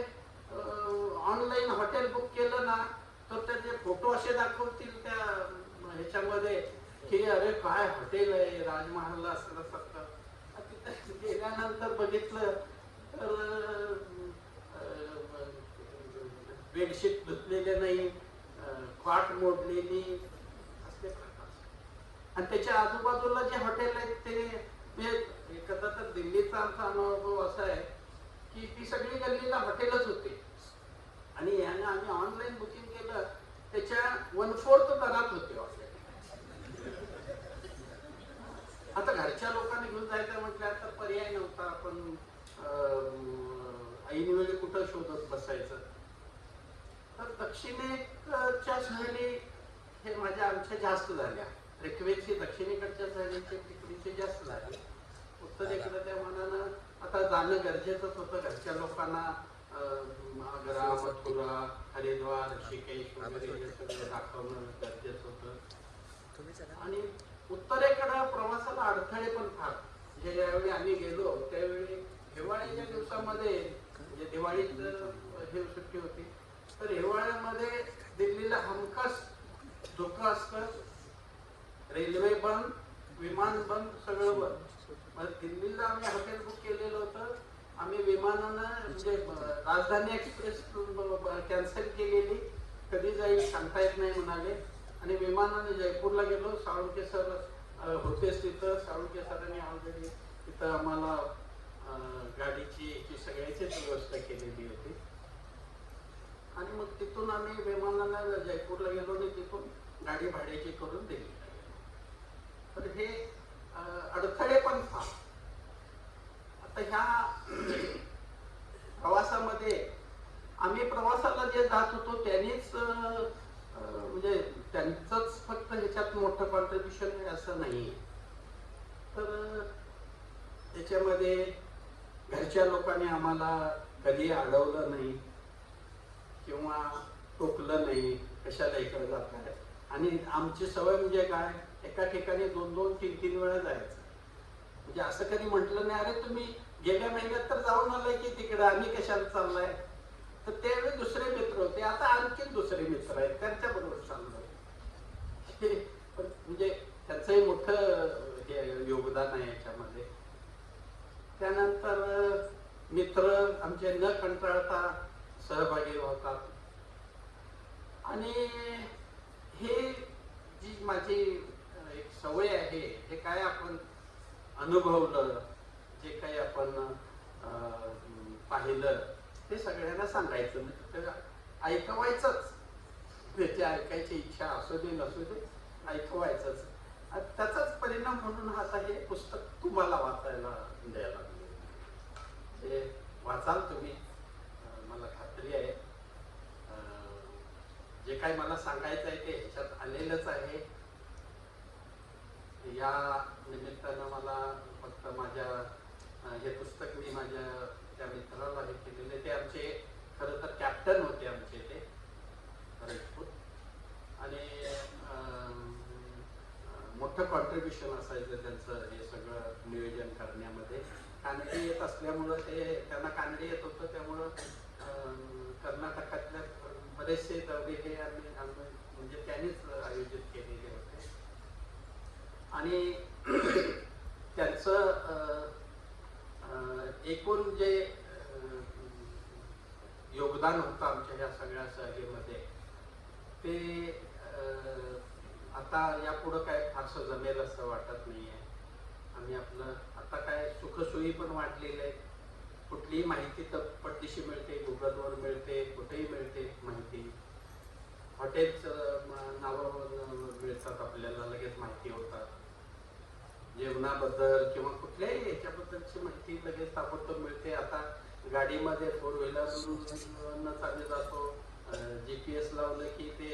ऑनलाईन हॉटेल बुक केलं ना तर त्याचे फोटो असे दाखवतील त्या ह्याच्यामध्ये की अरे काय हॉटेल आहे, राजमहालला असल्यासारखं. तिथे गेल्यानंतर बघितलं तर बेडशीट धुतलेले नाही, खाट मोडलेली असले प्रकार. आणि त्याच्या आजूबाजूला जे हॉटेल आहेत ते कदा तर दिल्लीचा आमचा अनुभव असा आहे की ती सगळी गल्लीला हॉटेलच होते. आणि याने आम्ही ऑनलाईन बुकिंग केलं त्याच्या 1/4 दरात होते हॉटेल. आता घरच्या लोकांनी घेऊन जायचं म्हटलं तर पर्याय नव्हता. आपण ऐन वेळी कुठं शोधत बसायचं. तर दक्षिणेच्या सहली हे आमच्या जास्त झाल्या. फ्रिक्वेन्सी दक्षिणेकडच्या सहलीचे फ्रिक्वेन्सी जास्त झाली. उत्तरेकडे त्या मनानं आता जाणं गरजेचंच होतं. घरच्या लोकांना आग्रा, मथुरा, हरिद्वार, ऋषिकेश वगैरे हे सगळं दाखवणं गरजेचं होतं. आणि उत्तरेकडे प्रवासाला अडथळे पण फार. ज्यावेळी आम्ही गेलो त्यावेळी हिवाळ्याच्या दिवसामध्ये म्हणजे दिवाळीत हे सुट्टी होती तर हिवाळ्यामध्ये दिल्लीला हमखास धोका असतं. रेल्वे बंद, विमान बंद, सगळं बंद. मग दिल्लीला आम्ही हॉटेल बुक केलेलं होतं. आम्ही विमानानं म्हणजे राजधानी एक्सप्रेस कॅन्सल केलेली, कधी जाईल सांगता येत नाही म्हणाले. आणि विमानाने जयपूरला गेलो. साळुंके सर होतेच तिथं. साळुंके सरांनी ऑलरेडी तिथं आम्हाला गाडीची सगळ्याचीच व्यवस्था केलेली होती. आणि मग तिथून आम्ही विमानाला जयपूरला गेलो आणि तिथून गाडी भाड्याची करून दिली. तर हे अडथळे पण फार. आता ह्या प्रवासामध्ये आम्ही प्रवासाला जे जात होतो त्यांनीच म्हणजे त्यांचंच फक्त ह्याच्यात मोठं कॉन्ट्रीब्युशन आहे असं नाही. तर त्याच्यामध्ये घरच्या लोकांनी आम्हाला कधी अडवलं नाही किंवा टोकलं नाही, कशाला इकडे जाताय. आणि आमची सवय म्हणजे काय, एका ठिकाणी 2-2, 3-3 वेळा जायचं. म्हणजे असं कधी म्हटलं नाही अरे तुम्ही गेल्या महिन्यात तर जाऊन आलाय की तिकडे, आम्ही कशाला चाललाय. तर त्यावेळी दुसरे मित्र होते, आता आणखी दुसरे मित्र आहेत त्यांच्या बरोबर चाललोय. म्हणजे त्याचंही मोठं योगदान आहे याच्यामध्ये. त्यानंतर मित्र आमचे न कंटाळता सहभागी होतात. आणि हे जी माझी एक सवय आहे, हे काय आपण अनुभवलं, जे काही आपण पाहिलं ते सगळ्यांना सांगायचं. ऐकवायचंच, त्याची ऐकायची इच्छा असू दे नसू दे, ऐकवायचंच. त्याचाच परिणाम म्हणून आता हे पुस्तक तुम्हाला वाचायला द्यायला लागले. ते वाचाल तुम्ही, मला खात्री आहे. जे काही मला सांगायचं आहे ते ह्याच्यात आलेलंच आहे. या निमित्तानं मला फक्त माझ्या हे पुस्तक मी माझ्या त्या मित्राला हे केलेले, ते आमचे खरं तर कॅप्टन होते आमचे ते राजपूत. आणि मोठं कॉन्ट्रीब्युशन असायचं त्यांचं हे सगळं नियोजन करण्यामध्ये. कानडी येत असल्यामुळं त्यांना कानडी येत होतं, त्यामुळं कर्नाटकातल्या बरेचसे दौरे हे आम्ही म्हणजे त्यांनीच आयोजित केलेले होते. आणि त्यांचं एकूण जे योगदान होतं आमच्या ह्या सगळ्या सहलीमध्ये ते आता यापुढं काय फारसं जमेल असं वाटत नाही आहे. आम्ही आपलं आता काय सुखसोयी पण वाढलेल्या आहेत. कुठलीही माहिती तर पटदिशी मिळते, गुगलवर मिळते, कुठेही मिळते माहिती. हॉटेलचं नावं मिळतात, आपल्याला लगेच माहिती होतात. जेवणाबद्दल किंवा कुठल्याही याच्याबद्दलची माहिती लगेच ताबडतोब मिळते. आता गाडीमध्ये 4 व्हीलर चालले जातो, GPS लावलं की ते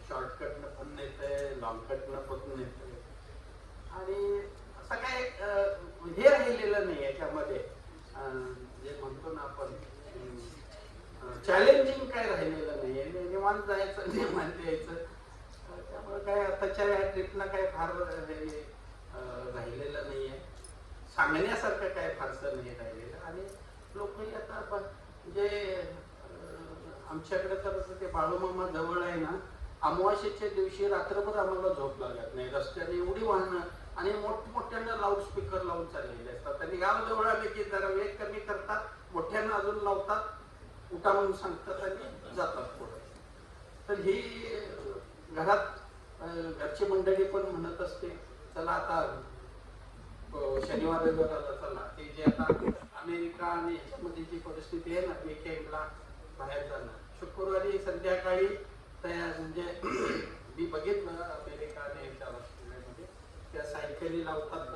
शॉर्टकटनं पण नेतंय, लॉंगकटनं पण नेतंय. आणि असं काय हे राहिलेलं नाही याच्यामध्ये, जे म्हणतो ना आपण चॅलेंजिंग काय राहिलेलं नाही आहे. निवांत जायचं, निवांत यायचं. त्यामुळे काय आताच्या या ट्रिपला काय फार राहिलेलं नाही आहे, सांगण्यासारखं काय फारसं नाही राहिलेलं. आणि लोकही आता म्हणजे आमच्याकडे तर ते बाळूमामा जवळ आहे ना, अमावास्येच्या दिवशी रात्रभर आम्हाला झोप लागत नाही. रस्त्याने एवढी वाहनं आणि मोठमोठ्यांना लाऊडस्पीकर लावून चाललेले असतात. त्यांनी गाव जवळ आले की जरा वेग कमी करतात, मोठ्यांना अजून लावतात, उठा म्हणून सांगतात आणि जातात पुढे. तर ही घरात घरची मंडळी पण म्हणत असते, चला आता शनिवार रविवाराला चला. ते जे आता अमेरिका आणि ह्याच्यामध्ये जी परिस्थिती आहे ना, वीकेंडला बाहेर जाणं. शुक्रवारी संध्याकाळी तयार म्हणजे मी बघितलं अमेरिका आणि ह्याच्या ऑस्ट्रेलियामध्ये त्या सायकली लावतात,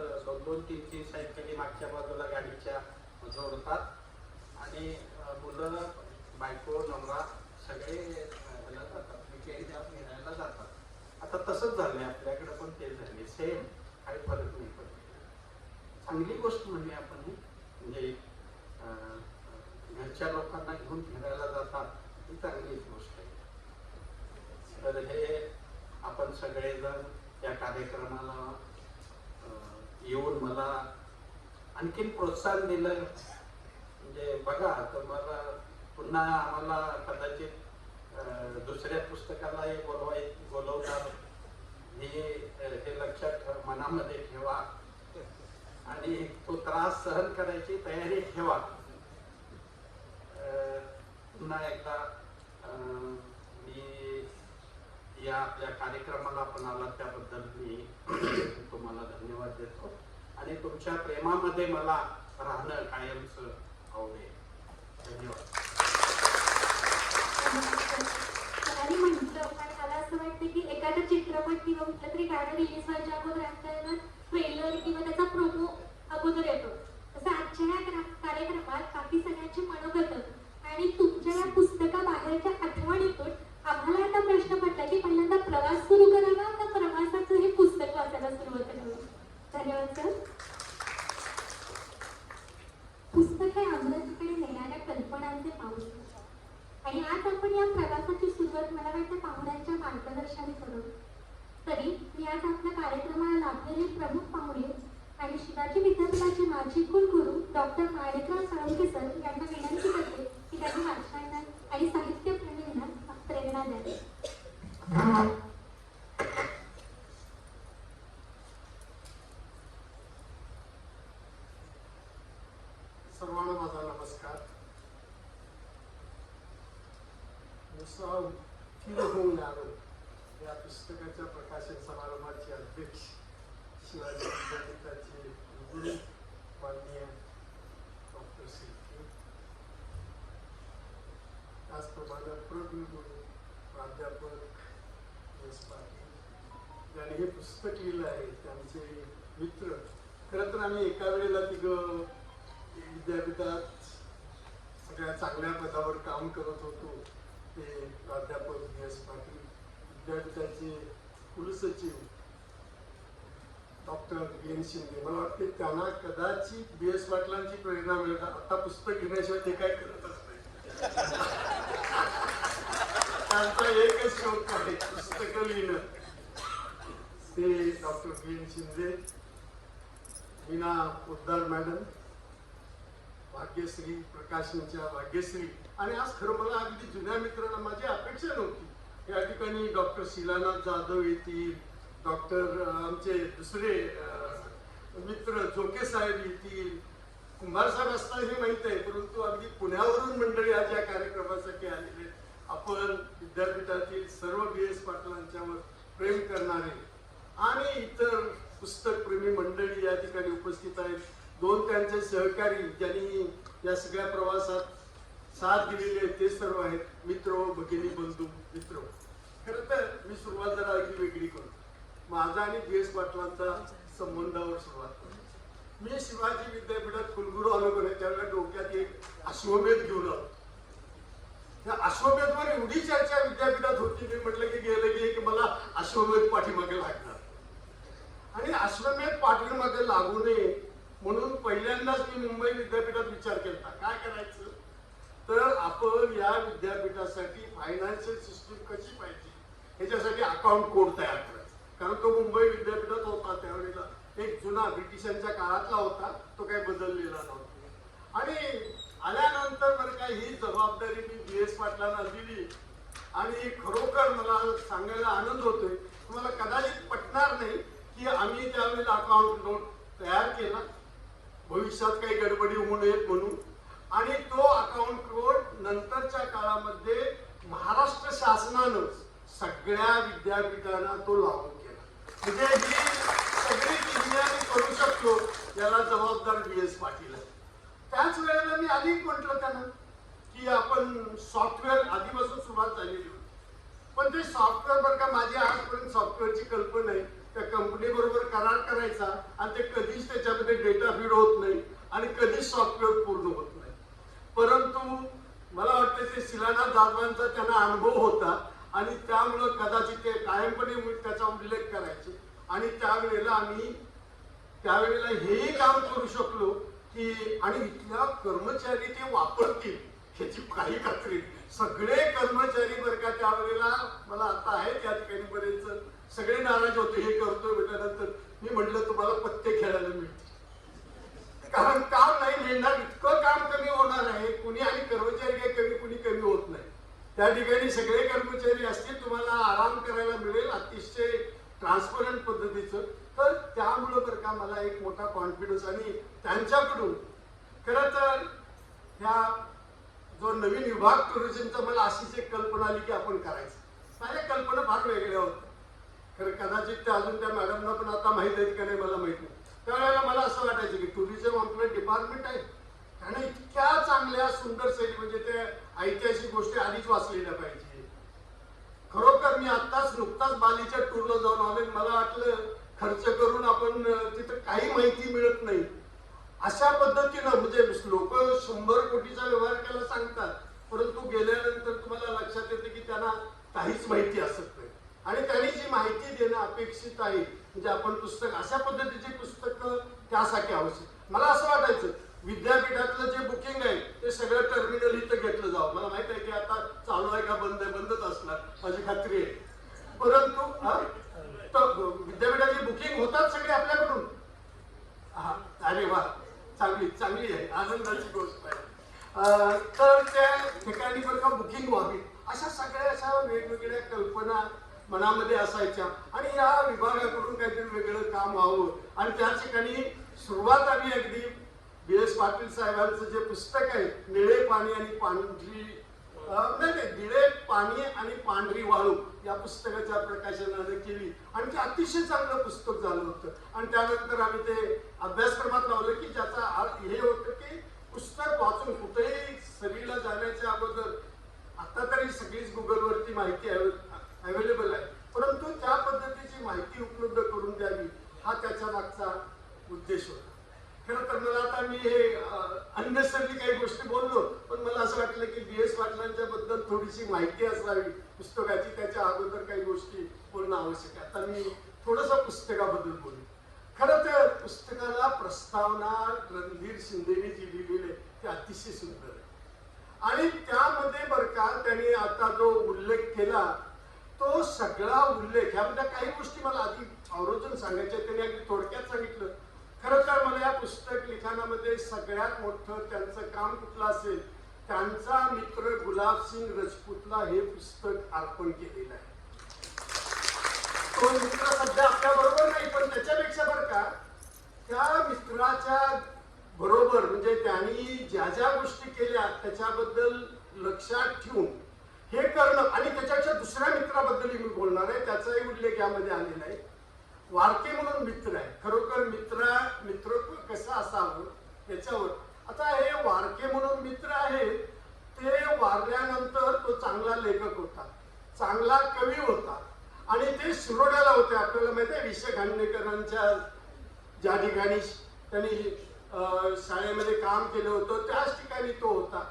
2-3 सायकली मागच्या बाजूला गाडीच्या जोडतात आणि मुलं, बायको, नवरा सगळे ह्याला जातात, वीकेंडला फिरायला जातात. आता तसंच झालंय आपल्याकडे पण, ते झाले सेम, काही फरक नाही पडत. चांगली गोष्ट म्हणजे आपण म्हणजे घरच्या लोकांना घेऊन फिरायला जातात, ही चांगलीच गोष्ट आहे. तर हे आपण सगळेजण या कार्यक्रमाला येऊन मला आणखीन प्रोत्साहन दिलं. म्हणजे बघा, तुम्हाला पुन्हा आम्हाला कदाचित दुसऱ्या पुस्तकालाही बोलवतात, हे लक्षात मनामध्ये ठेवा आणि तो त्रास सहन करायची तयारी ठेवा. पुन्हा एकदा मी या आपल्या कार्यक्रमाला आपण आला त्याबद्दल मी तुम्हाला धन्यवाद देतो आणि तुमच्या प्रेमामध्ये मला राहणं कायमचं आवडेल. धन्यवाद. आणि म्हटलं, पण मला असं वाटतं की एखादा चित्रपट किंवा कुठलं तरी गाणं रिलीज व्हायच्या अगोदर आपल्याला ट्रेलर किंवा त्याचा प्रोमो अगोदर येतो. तसं आजच्या या कार्यक्रमात बाकी सगळ्यांची मनोगत आणि तुमच्या या पुस्तकाबाहेरच्या आठवणीतून आम्हाला आता प्रश्न पडला की पहिल्यांदा प्रवास सुरू करावा का प्रवासाचं हे पुस्तक वाचायला सुरुवात करावी. धन्यवाद सर. पुस्तक हे आमच्याकडे नेणाऱ्या कल्पनांचे पाऊस आणि आज आपण या प्रवासाची सुरुवात मला वाटतं पाहुण्यांच्या मार्गदर्शनाने करू. तरी मी आज आपल्या कार्यक्रमाला लाभलेले प्रमुख पाहुणे आणि शिवाजी विद्यापीठाचे माजी कुलगुरू डॉक्टर माणिकराव साळुंखे सर यांना विनंती करते की त्यांनी वाचनांना आणि साहित्यप्रेमींना प्रेरणा द्यावी. सर्वांना माझा नमस्कार. नुसतं फील होऊन आलो या पुस्तकाच्या प्रकाशन समारंभाचे अध्यक्ष शिवाजी विद्यापीठाचे गुरु माननीय डॉक्टर सिल्के, त्याचप्रमाणे प्रगुरू प्राध्यापक एस पाटील ज्यांनी हे पुस्तक लिहिलं आहे, त्यांचे मित्र. खरं तर आम्ही एका वेळेला तिघं विद्यापीठात सगळ्या चांगल्या पदावर काम करत होतो. ते प्राध्यापक एस पाटील, विद्यापीठाचे कुलसचिव डॉक्टर BN शिंदे. मला वाटते त्यांना कदाचित BS पाटलांची प्रेरणा मिळत. आता पुस्तक घेण्याशिवाय ते काय करतच नाही. त्यांचा एकच शौक आहे, पुस्तकं लिहिणं. ते doctor BN Shinde, Meena Poddar madam, Bhagyashree, प्रकाशनच्या भाग्यश्री. आणि आज खरं मला अगदी जुन्या मित्रांना माझी अपेक्षा नव्हती. या ठिकाणी डॉक्टर शिलानाथ जाधव येतील, डॉक्टर आमचे दुसरे मित्र जोके साहेब येतील, कुंभार साहेब असतात हे माहीत आहे, परंतु अगदी पुण्यावरून मंडळी आज या कार्यक्रमासाठी आलेले. आपण विद्यापीठातील सर्व BS पाटलांच्यावर प्रेम करणारे आणि इतर पुस्तकप्रेमी मंडळी या ठिकाणी उपस्थित आहेत. दोन त्यांचे सहकारी ज्यांनी या सगळ्या प्रवासात साथ दिलेली आहे ते सर्व आहेत मित्र, भगिनी, बंधू, मित्र. खरं तर मी सुरुवात जरा अगदी वेगळी करतो. माझा आणि DS पाटलांचा संबंधावर सुरुवात करतो. मी शिवाजी विद्यापीठात कुलगुरू आलो की नाही त्यावेळेला डोक्यात एक अश्वमेध घेऊन आलो. त्या अश्वमेधवर एवढी चर्चा विद्यापीठात होती, मी म्हटलं की गेलं की मला अश्वमेध पाठीमागे लागणार. आणि अश्वमेध पाठीमागे लागू नये म्हणून पहिल्यांदाच मी मुंबई विद्यापीठात विचार केला काय करायचं, तर आपण या विद्यापीठासाठी फायनान्शियल सिस्टीम कशी पाहिजे ह्याच्यासाठी अकाउंट कोड तयार करायचा. कारण तो मुंबई विद्यापीठात होता त्यावेळेला, एक जुना ब्रिटिशांच्या काळातला होता, तो काही बदललेला नव्हता. आणि आल्यानंतर बरं काय ही जबाबदारी मी DS पाटलांना दिली. आणि खरोखर मला सांगायला आनंद होतोय, तुम्हाला कदाचित पटणार नाही की आम्ही त्यावेळेला अकाउंट नोट तयार केला भविष्यात काही गडबडी होऊ नयेत म्हणून. आणि तो अकाउंट कोड नंतरच्या काळामध्ये महाराष्ट्र शासनानं सगळ्या विद्यापीठांना तो लागू केला. म्हणजे ही सगळी किमया मी करू शकतो याला जबाबदार DS पाटील आहे. त्याच वेळेला मी आधी म्हटलं त्यांना की आपण सॉफ्टवेअर आधीपासून सुरुवात झालेली होती, पण ते सॉफ्टवेअर बरं का माझी आजपर्यंत सॉफ्टवेअरची कल्पना नाही. त्या कंपनी बरोबर करार करायचा आणि ते कधीच त्याच्यामध्ये डेटा फीड होत नाही आणि कधीच सॉफ्टवेअर पूर्ण होत नाही. परंतु मला वाटतं ते शिलानाथ जाधवांचा त्यांना अनुभव होता आणि त्यामुळं कदाचित ते कायमपणे त्याचा उल्लेख करायचे. आणि त्यावेळेला हेही काम करू शकलो की आणि इथल्या कर्मचारी ते वापरतील ह्याची काही खात्री. सगळे कर्मचारी बरं का त्यावेळेला मला आता आहे त्या ठिकाणी बरेच सगळे नाराज होते हे करतोय म्हटल्यानंतर. मी म्हटलं तुम्हाला पत्ते खेळायला मिळते, कारण काम नाही मिळणार, इतकं काम कमी होणार आहे. कुणी आणि कर्मचारी काही कुणी कमी होत नाही. त्या ठिकाणी सगळे कर्मचारी असतील, तुम्हाला आराम करायला मिळेल अतिशय ट्रान्सपरंट पद्धतीचं. तर त्यामुळं बरं का मला एक मोठा कॉन्फिडन्स. आणि त्यांच्याकडून खरं तर ह्या जो नवीन विभाग टुरिझमचा मला अशीच एक कल्पना आली की आपण करायचं. माझ्या कल्पना फार वेगळ्या होत्या खरं. कदाचित त्या अजून त्या मॅडमना पण आता माहीत आहेत का नाही मला माहित नाही. त्यावेळेला मला असं वाटायचं की टुरिझम आपलं डिपार्टमेंट आहे आणि इतक्या चांगल्या सुंदर शैली म्हणजे त्या ऐतिहासिक गोष्टी आधीच वाचलेल्या पाहिजे. खरोखर मी नुकताच बालीच्या टूरला जाऊन आलो. मला वाटलं खर्च करून आपण तिथं काही माहिती मिळत नाही अशा पद्धतीनं, म्हणजे लोक 100 कोटीचा व्यवहार केला सांगतात, परंतु गेल्यानंतर तुम्हाला लक्षात येते की त्यांना काहीच माहिती असत नाही. आणि त्यांनी जी माहिती देणं अपेक्षित आहे म्हणजे आपण पुस्तक अशा पद्धतीचे पुस्तक त्यासाठी आवश्यक. मला असं वाटायचं विद्यापीठातलं जे बुकिंग आहे ते सगळं टर्मिनल इथं घेतलं जावं. मला माहित आहे की आता चालू आहे का बंद आहे, बंदच असणार माझी खात्री आहे. परंतु विद्यापीठाची बुकिंग होतात सगळे आपल्याकडून. हा अरे वा, चांगली आहे, आनंदाची गोष्ट आहे. तर त्या ठिकाणी बरं का बुकिंग व्हावी अशा सगळ्या अशा वेगवेगळ्या कल्पना मनामध्ये असायच्या. आणि या विभागाकडून काहीतरी वेगळं काम व्हावं. आणि त्या ठिकाणी सुरुवात आम्ही अगदी DS पाटील साहेबांचं जे पुस्तक आहे निळे पाणी आणि पांढरी निळे पाणी आणि पांढरी वाळू या पुस्तकाच्या प्रकाशनाने केली. आणि ते अतिशय चांगलं पुस्तक झालं होतं. आणि त्यानंतर आम्ही ते अभ्यासक्रमात लावलं की ज्याचा हे होतं की पुस्तक वाचून कुठेही सहलीला जाण्याच्या अगोदर आता तरी सगळीच गुगलवरती माहिती अवेलेबल आहे, परंतु त्या पद्धतीची माहिती उपलब्ध करून द्यावी हा त्याच्या मागचा उद्देश होता. खरं तर मला आता मी हे अननेसरली काही गोष्टी बोललो, पण मला असं वाटलं की DS पाटलांच्या बद्दल थोडीशी माहिती असावी पुस्तकाची, त्याच्या अगोदर काही गोष्टी बोलणं आवश्यक आहे. आता मी थोडंसं पुस्तकाबद्दल बोलू. खरं तर पुस्तकाला प्रस्तावना रणधीर शिंदेने जी लिहिलेली आहे ती अतिशय सुंदर आहे. आणि त्यामध्ये बरं का त्यांनी आता जो उल्लेख केला तो सगळा उल्लेख ह्यामध्ये काही गोष्टी मला आधी आवर्जून सांगायच्या, त्यांनी अगदी थोडक्यात सांगितलं. खरं तर मला या पुस्तक लिखाणामध्ये सगळ्यात मोठं त्यांचं काम कुठलं असेल, त्यांचा मित्र गुलाबसिंग राजपूतला हे पुस्तक अर्पण केलेलं आहे. तो मित्र सध्या आपल्या बरोबर नाही, पण त्याच्यापेक्षा बरं का त्या मित्राच्या बरोबर म्हणजे त्यांनी ज्या ज्या गोष्टी केल्या त्याच्याबद्दल लक्षात ठेवून हे करणं. आणि त्याच्यापेक्षा दुसऱ्या मित्राबद्दल मी बोलणार आहे, त्याचाही उल्लेख यामध्ये आलेला आहे. वारके म्हणून मित्र आहे. खरोखर मित्रत्व कसं असावं याच्यावर. आता हे वारके म्हणून मित्र आहे, ते वारल्यानंतर तो चांगला लेखक होता, चांगला कवी होता आणि ते शिरोड्याला होते. आपल्याला माहिती आहे विश्व खांडेकरांच्या ज्या ठिकाणी त्यांनी शाळेमध्ये काम केलं होतं त्याच ठिकाणी तो होता.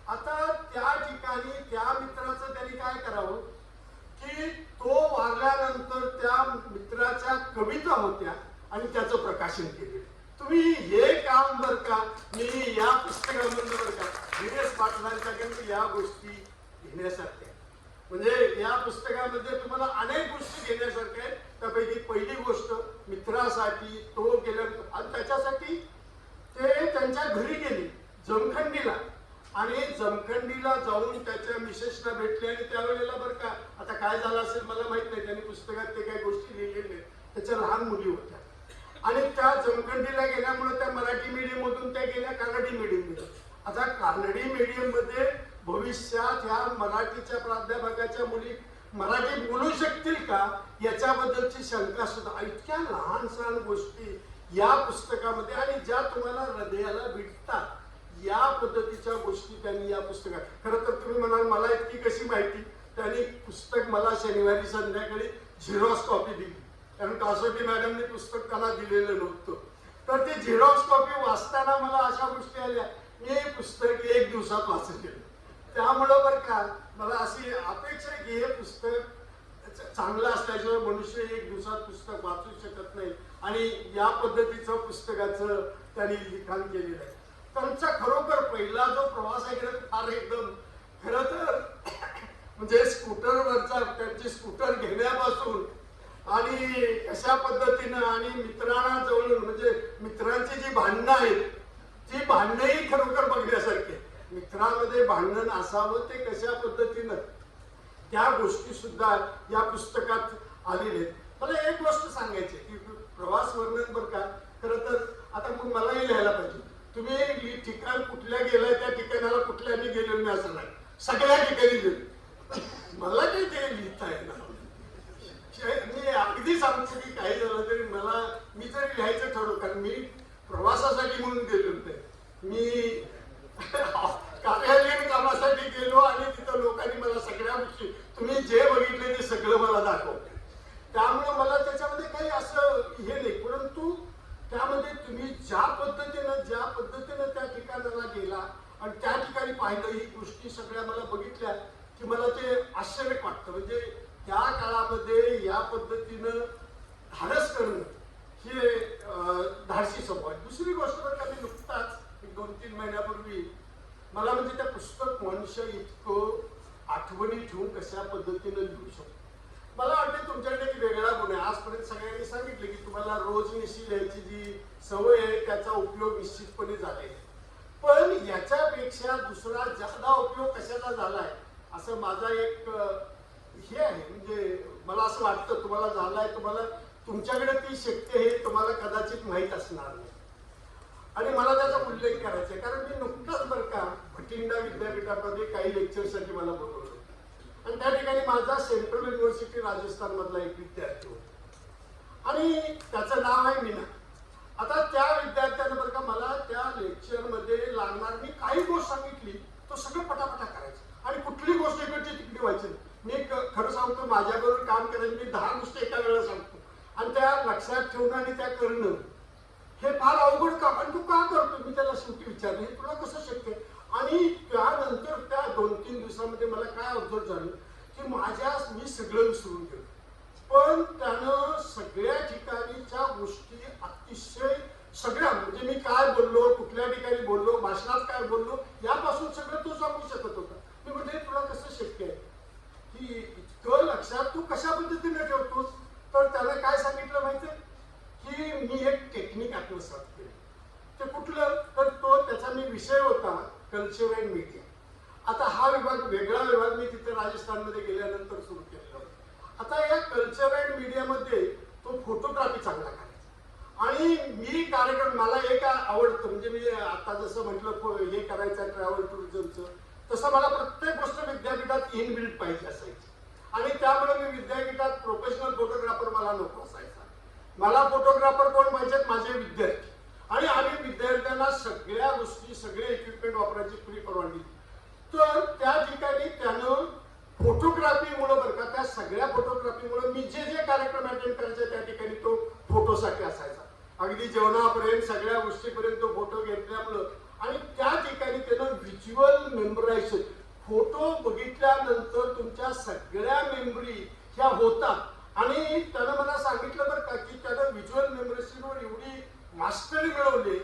आता त्या ठिकाणी त्या मित्राचं त्यांनी काय करावं की तो वारल्यानंतर त्या मित्राच्या कविता होत्या आणि त्याचं प्रकाशन केले. तुम्ही हे काम बर का मी या पुस्तकामधून बर का दिनेश पाटलांच्याकडे या गोष्टी घेण्यासारख्या. म्हणजे या पुस्तकामध्ये तुम्हाला अनेक गोष्टी घेण्यासारख्या आहेत. त्यापैकी पहिली गोष्ट मित्रासाठी तो गेला आणि त्याच्यासाठी ते त्यांच्या घरी गेले जमखंडीला आणि जमखंडीला जाऊन त्याच्या मिसेसला भेटले आणि त्यावेळेला बरं का आता काय झालं असेल मला माहित नाही, त्यांनी पुस्तकात ते काही गोष्टी लिहिलेल्या नाही, त्याच्या लहान मुली होत्या आणि त्या जमखंडीला गेल्यामुळे त्या मराठी मीडियम मधून त्या गेल्या कानडी मीडियम मध्ये. आता कानडी मीडियम मध्ये भविष्यात ह्या मराठीच्या प्राध्यापकाच्या मुली मराठी बोलू शकतील का याच्याबद्दलची शंका सुद्धा. इतक्या लहान सहान गोष्टी या पुस्तकामध्ये आणि ज्या तुम्हाला हृदयाला भिडतात या पद्धतीच्या गोष्टी त्यांनी या पुस्तकात. खरं तर तुम्ही म्हणाल मला इतकी कशी माहिती, त्यांनी पुस्तक मला शनिवारी संध्याकाळी झेरॉक्स कॉपी दिली कारण कासोटी मॅडमने पुस्तक त्यांना दिलेलं नव्हतं. तर ते झेरॉक्स कॉपी वाचताना मला अशा गोष्टी आल्या मी हे पुस्तक 1 दिवसात वाचन केलं. त्यामुळं बरं का मला अशी अपेक्षा आहे की हे पुस्तक चांगलं असल्याशिवाय मनुष्य 1 दिवसात पुस्तक वाचू शकत नाही आणि या पद्धतीचं पुस्तकाचं त्यांनी लिखाण केलेलं आहे. त्यांचा खरोखर पहिला जो प्रवास आहे फार एकदम खरं तर म्हणजे स्कूटरवरचा त्यांची स्कूटर घेण्यापासून आणि कशा पद्धतीनं आणि मित्रांना जवळून म्हणजे मित्रांची जी भांडणं आहेत ती भांडणंही खरोखर बघण्यासारखी. मित्रांमध्ये भांडण असावं ते कशा पद्धतीनं त्या गोष्टी सुद्धा या पुस्तकात आलेल्या आहेत. मला एक गोष्ट सांगायची की प्रवास वर्णन बरं का खरं तर आता मग मलाही लिहायला पाहिजे. तुम्ही ठिकाण कुठल्या गेलाय त्या ठिकाणाला कुठल्याही गेलेलं नाही असं नाही, सगळ्या ठिकाणी गेलो. मला काही ते लिहिता येणार मी अगदी सांगतो की काही झालं तरी मी जरी लिहायचं ठरवलं कारण मी प्रवासासाठी म्हणून गेलो नाही, मी कार्यालयीन कामासाठी गेलो आणि तिथं लोकांनी मला सगळ्या गोष्टी तुम्ही जे बघितले ते सगळं मला दाखवलं. त्यामुळे मला त्याच्यामध्ये काही असं हे नाही, परंतु त्यामध्ये तुम्ही ज्या पद्धतीनं त्या ठिकाणाला गेला आणि त्या ठिकाणी पाहिलं ही गोष्टी सगळ्या मला बघितल्या की मला ते आश्चर्य वाटतं. म्हणजे त्या काळामध्ये या पद्धतीनं धाडस करणं हे धाडसी स्वभाव आहे. दुसरी गोष्ट बरं का मी नुकताच 2-3 महिन्यापूर्वी मला म्हणजे त्या पुस्तक मनुष्य इतकं आठवणी ठेवून कशा पद्धतीनं लिहू शकतो. मला वाटतं तुमच्याकडे एक वेगळा गुण आहे. आजपर्यंत सगळ्यांनी सांगितले की तुम्हाला रोज निश्चित लिहायची जी सवय आहे त्याचा उपयोग निश्चितपणे झाले, पण याच्यापेक्षा दुसरा जादा उपयोग कशाचा झालाय असं माझा एक हे आहे. म्हणजे मला असं वाटतं तुम्हाला झालाय, तुम्हाला तुमच्याकडे ती शक्ती आहे तुम्हाला कदाचित माहीत असणार नाही आणि मला त्याचा उल्लेख करायचा आहे. कारण मी नुकतंच बरं का भटिंडा विद्यापीठामध्ये काही लेक्चरसाठी मला बोलवलं आणि त्या ठिकाणी माझा सेंट्रल युनिव्हर्सिटी राजस्थान मधला एक विद्यार्थी होता आणि त्याचं नाव आहे मीना. आता त्या विद्यार्थ्यानं बरं का मला त्या लेक्चरमध्ये लागणार मी काही गोष्ट सांगितली तो सगळं पटापटा करायचं आणि कुठली गोष्ट इकडची तिकडे व्हायची. मी खरं सांगतो माझ्याबरोबर काम करायचं मी 10 गोष्टी एका वेळेला सांगतो आणि त्या लक्षात ठेवणं आणि त्या करणं हे फार अवघड काम आणि तू का करतो मी त्याला शेवटी विचारलं हे तुला कसं शक्य आहे. आणि त्यानंतर त्या 2-3 दिवसामध्ये मला काय ऑब्झर्व झालं की मी सगळं विसरून गेलो, पण त्यानं सगळ्या ठिकाणीच्या गोष्टी अतिशय सगळ्या म्हणजे मी काय बोललो कुठल्या ठिकाणी बोललो भाषणात काय बोललो यापासून सगळं तो सांगू शकत होता. मी म्हणजे तुला कसं शक्य आहे की इतकं लक्षात तू कशा पद्धतीने ठेवतोस. तर त्यानं काय सांगितलं माहितीये की मी एक टेक्निक आत्मसात केलं. ते कुठलं तर तो त्याचा मी विषय होता कल्चर अँड मीडिया. आता हा विभाग वेगळा विभाग मी तिथे राजस्थानमध्ये गेल्यानंतर सुरू केलेला होता. आता या कल्चर अँड मीडियामध्ये तो फोटोग्राफी चांगला करायचा आणि मी कार्यक्रम मला एक आवडतं म्हणजे मी आता जसं म्हटलं हे करायचं ट्रॅव्हल टुरिझमचं तसं मला प्रत्येक गोष्ट विद्यापीठात इनबिल्ट पाहिजे असायची आणि त्यामुळे मी विद्यापीठात प्रोफेशनल फोटोग्राफर मला नको असायचा. मला फोटोग्राफर कोण पाहिजेत? माझे विद्यार्थी. आणि आम्ही विद्यार्थ्यांना सगळ्या गोष्टी, सगळे इक्विपमेंट वापरायची फ्री परवानगी दिली. तर त्या ठिकाणी त्यानं फोटोग्राफीमुळे बरं का, त्या सगळ्या फोटोग्राफीमुळे मी जे जे कार्यक्रम अटेंड करायचे त्या ठिकाणी तो फोटोसाठी असायचा. अगदी जेवणापर्यंत सगळ्या गोष्टीपर्यंत तो फोटो घेतल्यामुळं. आणि त्या ठिकाणी त्यानं व्हिज्युअल मेमरायझेशन, फोटो बघितल्यानंतर तुमच्या सगळ्या मेमरी ह्या होतात. आणि त्यानं मला सांगितलं बरं का की त्यानं व्हिज्युअल मेमरीवर एवढी मास्टरी मिळवली,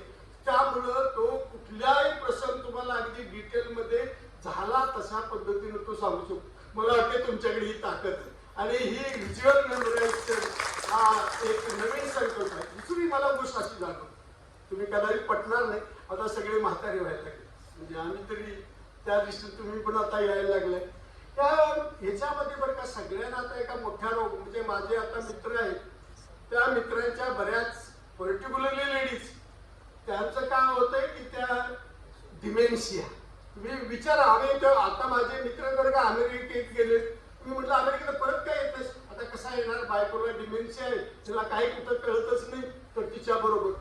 त्यामुळं तो कुठल्याही प्रसंग तुम्हाला अगदी डिटेलमध्ये झाला तशा पद्धतीने तो सांगू शकतो. मला वाटते तुमच्याकडे ही ताकद आहे. आणि ही व्हिज्युअल मेमरायझेशन हा एक नवीन संकल्प आहे. दुसरी मला गोष्ट अशी जाणवली, तुम्ही कदाचित पटणार नाही, आता सगळे म्हातारे व्हायला लागले. म्हणजे आम्ही तरी त्या दृष्टीने, तुम्ही पण आता यायला लागलाय. त्या ह्याच्यामध्ये बरं का सगळ्यांना आता एका मोठ्या रोग, म्हणजे माझे आता मित्र आहेत, त्या मित्रांच्या बऱ्याच पर्टिक्युलरली लेडीज, त्यांचं काय होतंय की त्या डिमेन्शिया. तुम्ही विचारा, आम्ही आता माझे मित्र जर का अमेरिकेत गेले, तुम्ही म्हटलं अमेरिकेला परत काय येत नाही, आता कसा येणार, बायकोला डिमेन्शिया आहे, तिला काही कुठं कळतच नाही, तर तिच्या बरोबर.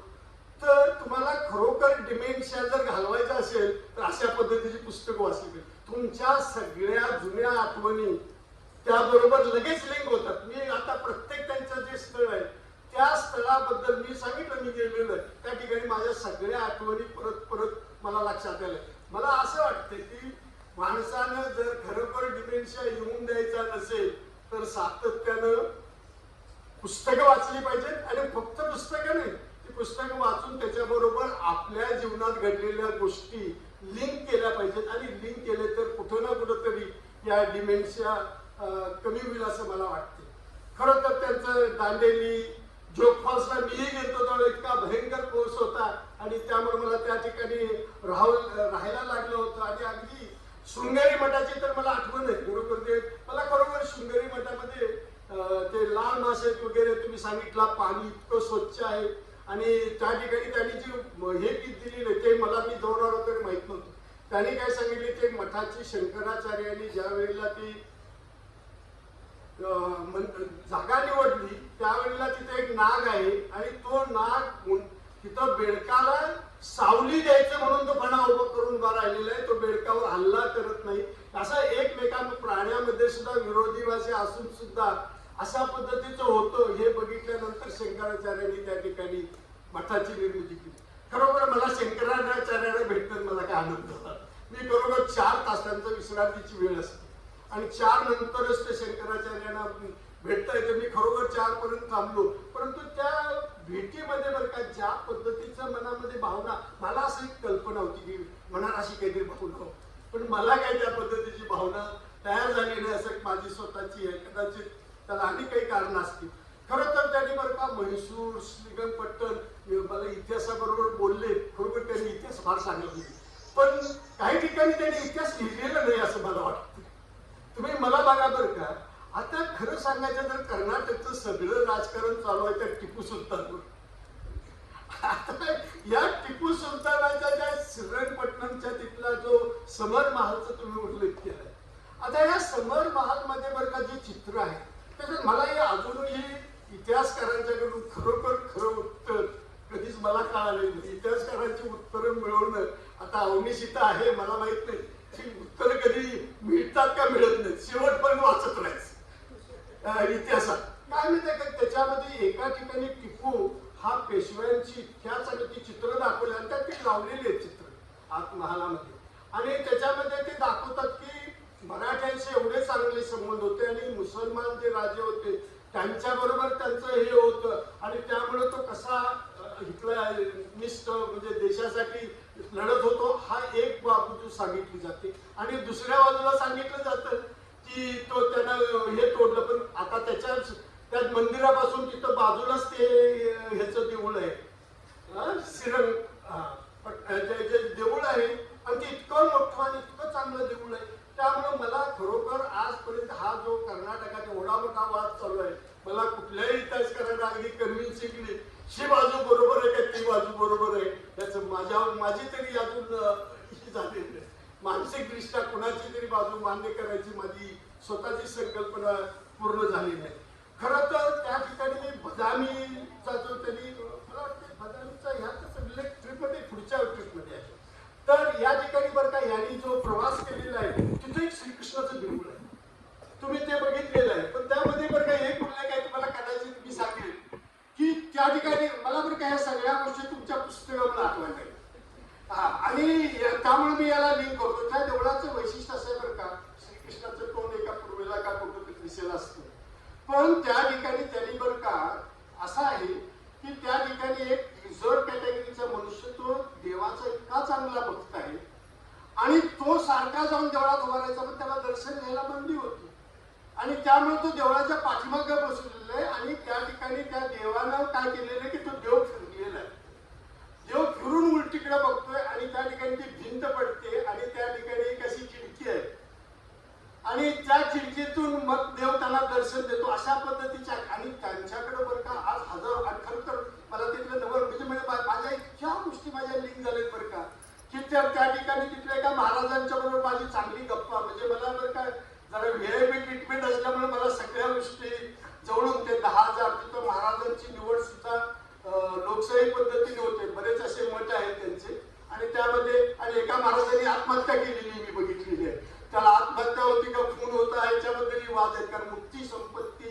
तर तुम्हाला खरोखर डिमेन्शिया जर घालवायचं असेल तर अशा पद्धतीची पुस्तकं वाचली पाहिजे. तुमच्या सगळ्या जुन्या आठवणी त्याबरोबर लगेच लिंक होतात. मी आता प्रत्येक त्यांचं जे स्थळ आहे त्या स्थळाबद्दल मी सांगितलं, मी गेलेलो आहे त्या ठिकाणी माझ्या सगळ्या आठवणी परत परत मला लक्षात आल्या. मला असं वाटतं की माणसानं जर खरोखर डिमेन्शिया येऊन द्यायचा नसेल तर सातत्यानं पुस्तकं वाचली पाहिजेत. आणि फक्त पुस्तकं नाही, ती पुस्तकं वाचून त्याच्याबरोबर आपल्या जीवनात घडलेल्या गोष्टी लिंक केल्या पाहिजेत. आणि लिंक केले तर कुठं ना कुठं तरी या डिमेन्शिया कमी होईल असं मला वाटते. खरं तर त्यांचं दांडेली, जोग फॉल्सला मीही गेलो तेव्हा इतका भयंकर पाऊस होता आणि त्यामुळे मला त्या ठिकाणी राहायला लागलं होतं. आणि अगदी शृंगेरी मठाची तर मला आठवण आहे बरोबर. ते मला खरोखर शृंगेरी मठामध्ये ते लाल मासे वगैरे तुम्ही सांगितला, पाणी इतकं स्वच्छ आहे. आणि त्या ठिकाणी त्यांनी जी हे दिलेली ते मला, मी जाऊन आलो तरी माहित नव्हतं. त्यांनी काय सांगितले, ते मठाची शंकराचार्यांनी ज्या वेळेला ती जागा निवडली त्यावेळेला तिथे एक नाग आहे आणि तो नाग तिथं बेडकाला सावली द्यायचं म्हणून तो फणा उभा करून उभा राहिलेला आहे. तो बेडकावर हल्ला करत नाही. असा एकमेकां प्राण्यामध्ये सुद्धा विरोधी भाषा असून सुद्धा अशा पद्धतीचं होतं हे बघितल्यानंतर शंकराचार्यांनी त्या ठिकाणी मठाची निर्मिती केली. खरोखर मला शंकराचार्यांना भेटण्यात मला काय आनंद झाला. मी बरोबर 4 तासांचं विश्रांतीची वेळ असते आणि 4 नंतरच ते शंकराचार्यांना भेटता येतं. मी खरोखर 4 पर्यंत थांबलो. परंतु त्या भेटीमध्ये बरं का ज्या पद्धतीचं मनामध्ये भावना, मला असं एक कल्पना होती की मनात अशी काहीतरी भावना होती, पण मला काही त्या पद्धतीची भावना तयार झाली नाही असं माझी स्वतःची आहे. कदाचित त्याला आणि काही कारण असतील. खरं तर त्यांनी बरं का म्हैसूर, श्रीरंगपट्टण, मला इतिहासाबरोबर बोलले. खरोखर त्यांनी इतिहास फार चांगला दिली, पण काही ठिकाणी त्यांनी इतिहास लिहिलेला नाही असं मला वाटतं. तुम्ही मला बघा बरं का, आता खरं सांगायचं तर कर्नाटकचं सगळं राजकारण चालू आहे त्या टिपू सुलतानवर. आता या टिपू सुलतानाच्या त्या श्रीरंगपट्टणमच्या तिथला जो समर महालचं तुम्ही उल्लेख केलाय, आता या समर महाल मध्ये बरं का जे चित्र आहे त्याच्यात मला हे अजूनही इतिहासकारांच्याकडून खरोखर खरं उत्तर कधीच मला कळालेलं नाही. इतिहासकारांची उत्तरं मिळवणं आता अवनिशिता आहे, मला माहित नाही की उत्तर कधी मिळतात का मिळत नाहीत. शेवटपर्यंत वाचत राहायचं इतिहासात. काय माहिती का, त्याच्यामध्ये एका ठिकाणी टिपू हा पेशव्यांची इतिहास आणि ती चित्र दाखवली आणि त्यात ती लावलेली आहेत चित्र आत महालामध्ये. आणि त्याच्यामध्ये ते दाखवतात की मराठ्यांशी एवढे चांगले संबंध होते आणि मुसलमान जे राजे होते त्यांच्या बरोबर त्यांचं हे होतं आणि त्यामुळे तो कसा इथला निष्ठ म्हणजे देशासाठी लढत होतो हा एक बाजू सांगितली जाते. आणि दुसऱ्या बाजूला सांगितलं जातं की तो त्यानं हे तोडलं, पण आता त्या मंदिरापासून तिथं बाजूलाच ते ह्याचं देऊळ आहे, श्रीरंग जे देऊळ आहे आणि ते इतकं मोठं आणि इतकं चांगलं देऊळ आहे. त्यामुळे मला खरोखर आजपर्यंत हा जो कर्नाटकात एवढा मोठा वाद चालू आहे, मला कुठल्याही इतिहासकारांना अगदी कन्व्हिन्सिंगली ही बाजू बरोबर आहे का ती बाजू बरोबर आहे त्याचं माझी तरी अजून झालेली नाही. मानसिकदृष्ट्या कुणाची तरी बाजू मान्य करायची माझी स्वतःची संकल्पना पूर्ण झाली नाही. खरं तर त्या ठिकाणी मी बदामीचा पण त्या ठिकाणी त्यांनी बरं का असं आहे की त्या ठिकाणी एक रिझर्व कॅटेगरीचा मनुष्य तो देवाचा इतका चांगला भक्त आहे आणि तो सारखा जाऊन देवळात उभा राहायचा, पण त्याला दर्शन घ्यायला बंदी होती आणि त्यामुळे तो देवळाच्या पाठीमागे बसलेला आहे आणि त्या ठिकाणी त्या देवानं काय केलेलं आहे की तो देव फिरलेला आहे. देव फिरून उलटीकडे बघतोय आणि त्या ठिकाणी ती भिंत पडते आणि त्या ठिकाणी एक अशी खिडकी आहे आणि त्या खिडकीतून मग देव त्याला दर्शन देतो. अशा पद्धतीच्या आणि त्यांच्याकडे बरं का आज हजार आणि खरं तर मला तिथलं नवर म्हणजे माझ्या इतक्या गोष्टी माझ्या लिंक झाल्यात बरं का की त्या ठिकाणी तिथल्या एका महाराजांच्या बरोबर माझी चांगली गप्पा म्हणजे मला बरं का जरा व्हीआयपी ट्रीटमेंट असल्यामुळे मला सगळ्या गोष्टी जवळून ते 10,000 तिथं महाराजांची निवड सुद्धा लोकशाही पद्धतीने होते. बरेच असे मठ आहेत त्यांचे आणि त्यामध्ये आणि एका महाराजांनी आत्महत्या केलेली मी बघितलेली आहे. त्याला आत्महत्या होती का खून होता याच्याबद्दलही वाद आहेत कारण मुक्ती संपत्ती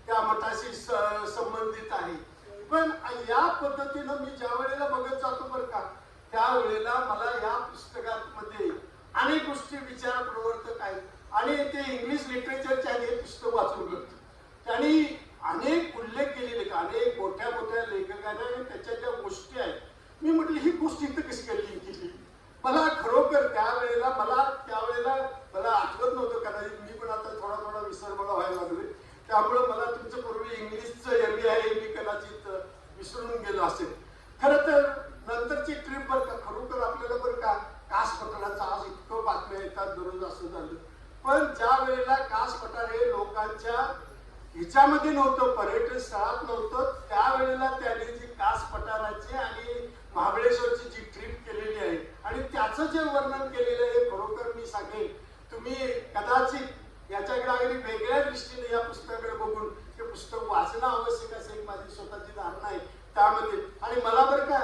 त्या मठाशी संबंधित आहे. पण या पद्धतीनं मी ज्या वेळेला बघत जातो बरं का त्यावेळेला मला या पुस्तकामध्ये अनेक गोष्टी विचार प्रवर्तक आहेत आणि ते इंग्लिश लिटरेचरचे हे पुस्तक वाचून बघतो. त्यांनी अनेक उल्लेख केलेले अनेक मोठ्या मोठ्या लेखकांना त्याच्या ज्या गोष्टी आहेत मी म्हटलं ही गोष्ट इथं कशी काय लिंक केली. मला खरोखर त्यावेळेला मला आठवत नव्हतं कदाचित मी पण आता थोडा थोडा विसरमळा व्हायला लागले त्यामुळे मला तुमचं पूर्वी इंग्लिशचं MA आहे मी कदाचित विसरून गेलो असेल. खरं तर नंतरची ट्रिप बरं का खरोखर आपल्याला बरं का कास पठाराचा आज इतकं बातम्या येतात दररोज असं झालं. पण ज्या वेळेला कास पठार हे लोकांच्या ह्याच्यामध्ये नव्हतं पर्यटन स्थळात नव्हतं त्यावेळेला त्यांनी जी कास पठाराची आणि महाबळेश्वरची जी ट्रिप केलेली आहे आणि त्याचं जे वर्णन केलेलं आहे खरोखर मी सांगेन तुम्ही कदाचित याच्याकडे अगदी वेगळ्या दृष्टीने या पुस्तकाकडे बघून ते पुस्तक वाचणं आवश्यक असेल माझी स्वतःची धारणा आहे त्यामध्ये. आणि मला बरं का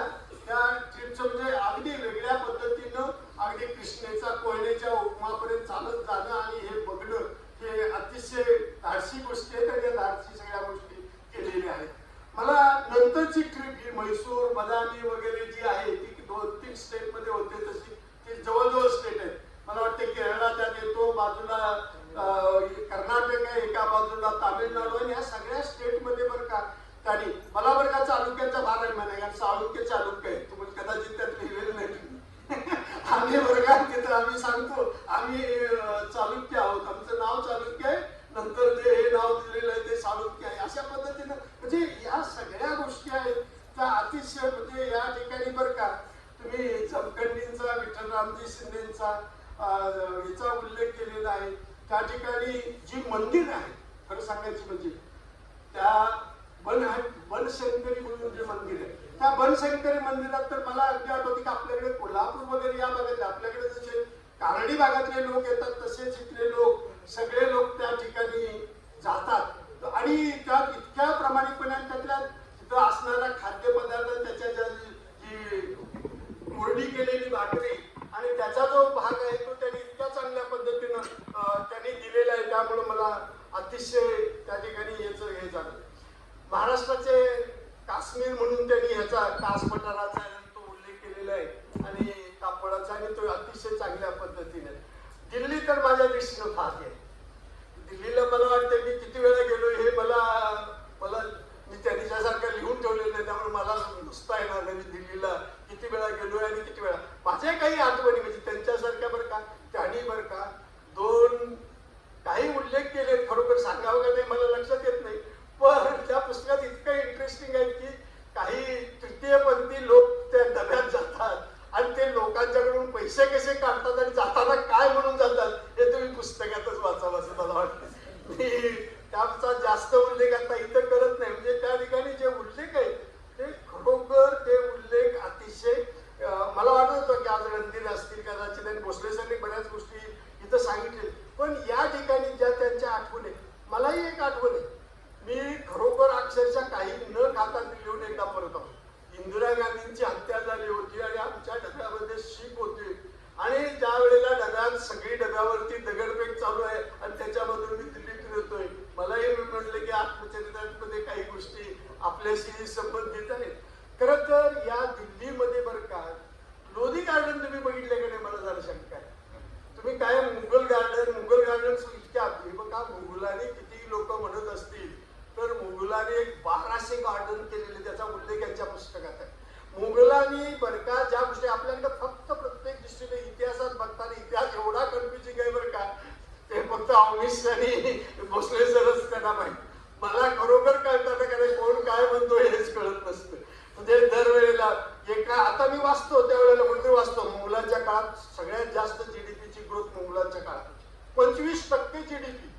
त्या ट्रिपचं म्हणजे अगदी वेगळ्या पद्धतीनं अगदी कृष्णेचा कोयनेच्या उपमापर्यंत चालत जाणं आणि हे बघणं हे अतिशय धाडसी गोष्टी आहेत आणि या धाडसी सगळ्या गोष्टी केलेल्या आहेत. मला नंतरची ट्रिप ही म्हैसूर बदामी वगैरे जी आहे ती 2-3 स्टेटमध्ये होते तशी ती जवळजवळ स्टेट आहेत. मला वाटतं केरळा त्यात येतो बाजूला कर्नाटक आहे एका बाजूला तामिळनाडू आणि ह्या सगळ्या स्टेटमध्ये बरं का त्यांनी मला बरं का चालुक्यांचा भार आहे म्हणा कारण चालुक्य आहे तुम्हाला कदाचित त्यात लिहिलेलं नाही आम्ही बरं का तिथं आम्ही सांगतो आम्ही चालुक्य आहोत आमचं नाव चालुक्य आहे नंतर जे हे नाव दिलेलं आहे ते चालुक्य आहे. अशा पद्धतीनं म्हणजे या सगळ्या गोष्टी आहेत त्या अतिशय म्हणजे या ठिकाणी बरं का तुम्ही जमखंडींचा विठ्ठलरामजी शिंदेचा याचा उल्लेख केलेला आहे. त्या ठिकाणी जी मंदिर आहे खरं सांगायची म्हणजे त्या बनशंकरी म्हणून जे मंदिर आहे त्या बनशंकरी मंदिरात तर मला अगदी आठवते की आपल्याकडे कोल्हापूर वगैरे या भागात आपल्याकडे जसे कानडी भागातले लोक येतात तसेच इथले लोक सगळे लोक त्या ठिकाणी जातात आणि त्यात इतक्या प्रामाणिकपणे त्यातल्या तिथं असणारा खाद्यपदार्थ त्याच्या ज्या जी कोरडी केलेली भाकरी आणि त्याचा जो भाग आहे तो त्यांनी इतक्या चांगल्या पद्धतीनं त्यांनी दिलेला आहे त्यामुळे मला अतिशय त्या ठिकाणी याचं हे झालं. महाराष्ट्राचे काश्मीर म्हणून त्यांनी ह्याचा कास पठाराचा तो उल्लेख केलेला आहे आणि कापडाचा आणि तो अतिशय चांगल्या पद्धतीने. दिल्ली तर माझ्या दृष्टीनं फार आहे. दिल्लीला मला वाटतं मी किती वेळा गेलो हे मला मी त्यांच्यासारखं लिहून ठेवलेलं आहे त्यामुळे मला नुसता येणार नाही. मी दिल्लीला किती वेळा गेलोय आणि किती वेळा माझ्या काही आठवणी म्हणजे त्यांच्यासारख्या बरं का त्यांनी बरं का 2 काही उल्लेख केले खरोखर सांगावं का नाही मला लक्षात येत नाही पण त्या पुस्तकात इतकं इंटरेस्टिंग आहे की काही तृतीयपंथी लोक त्या डब्यात जातात आणि ते लोकांच्याकडून पैसे कसे काढतात आणि जाताना काय म्हणून जातात हे तुम्ही पुस्तकातच वाचावं असं मला वाटतं. मी त्याचा जास्त उल्लेख आता इथं करत नाही म्हणजे त्या ठिकाणी जे उल्लेख आहेत ते खरोखर ते उल्लेख अतिशय मला वाटत होतं की आज रणधीर असतील कदाचित आणि भोसले सरांनी बऱ्याच गोष्टी इथं सांगितले पण या ठिकाणी ज्या त्यांच्या आठवणी मलाही एक आठवण आहे मी खरोखर अक्षरशः काही न खाता लिहून एकदा परत आलो. इंदिरा गांधींची हत्या झाली होती आणि आमच्या डब्यामध्ये शीख होते आणि ज्या वेळेला डब्यात सगळी डब्यावरती दगडफेक चालू आहे आणि त्याच्यामधून मी दिल्लीत येतोय मलाही म्हटलं की आत्मचरित्रामध्ये काही गोष्टी आपल्याशी संबंधित आहेत. खरं तर या दिल्लीमध्ये बरं का लोधी गार्डन तुम्ही बघितले का नाही मला जरा शंका आहे. तुम्ही काय मुघल गार्डन इतक्या बघा मुघलांनी किती लोक म्हणत असतील गार्डन केलेले त्याचा उल्लेख यांच्या पुस्तकात आहे. मुघलांनी बरं का ज्या गोष्टी आपल्याकडे फक्त प्रत्येक दृष्टीने इतिहासात बघताना इतिहास एवढा कन्फ्युजिंग आहे बरं का, ते फक्त अवनीश आणि भोसले सरच त्यांना माहिती. मला खरोखर कळताना कारण कोण काय म्हणतो हेच कळत नसतं. म्हणजे दरवेळेला एका आता मी वाचतो त्यावेळेला कुठे वाचतो मुघलांच्या काळात सगळ्यात जास्त जीडीपीची ग्रोथ मुघलांच्या काळात 25% जीडीपी,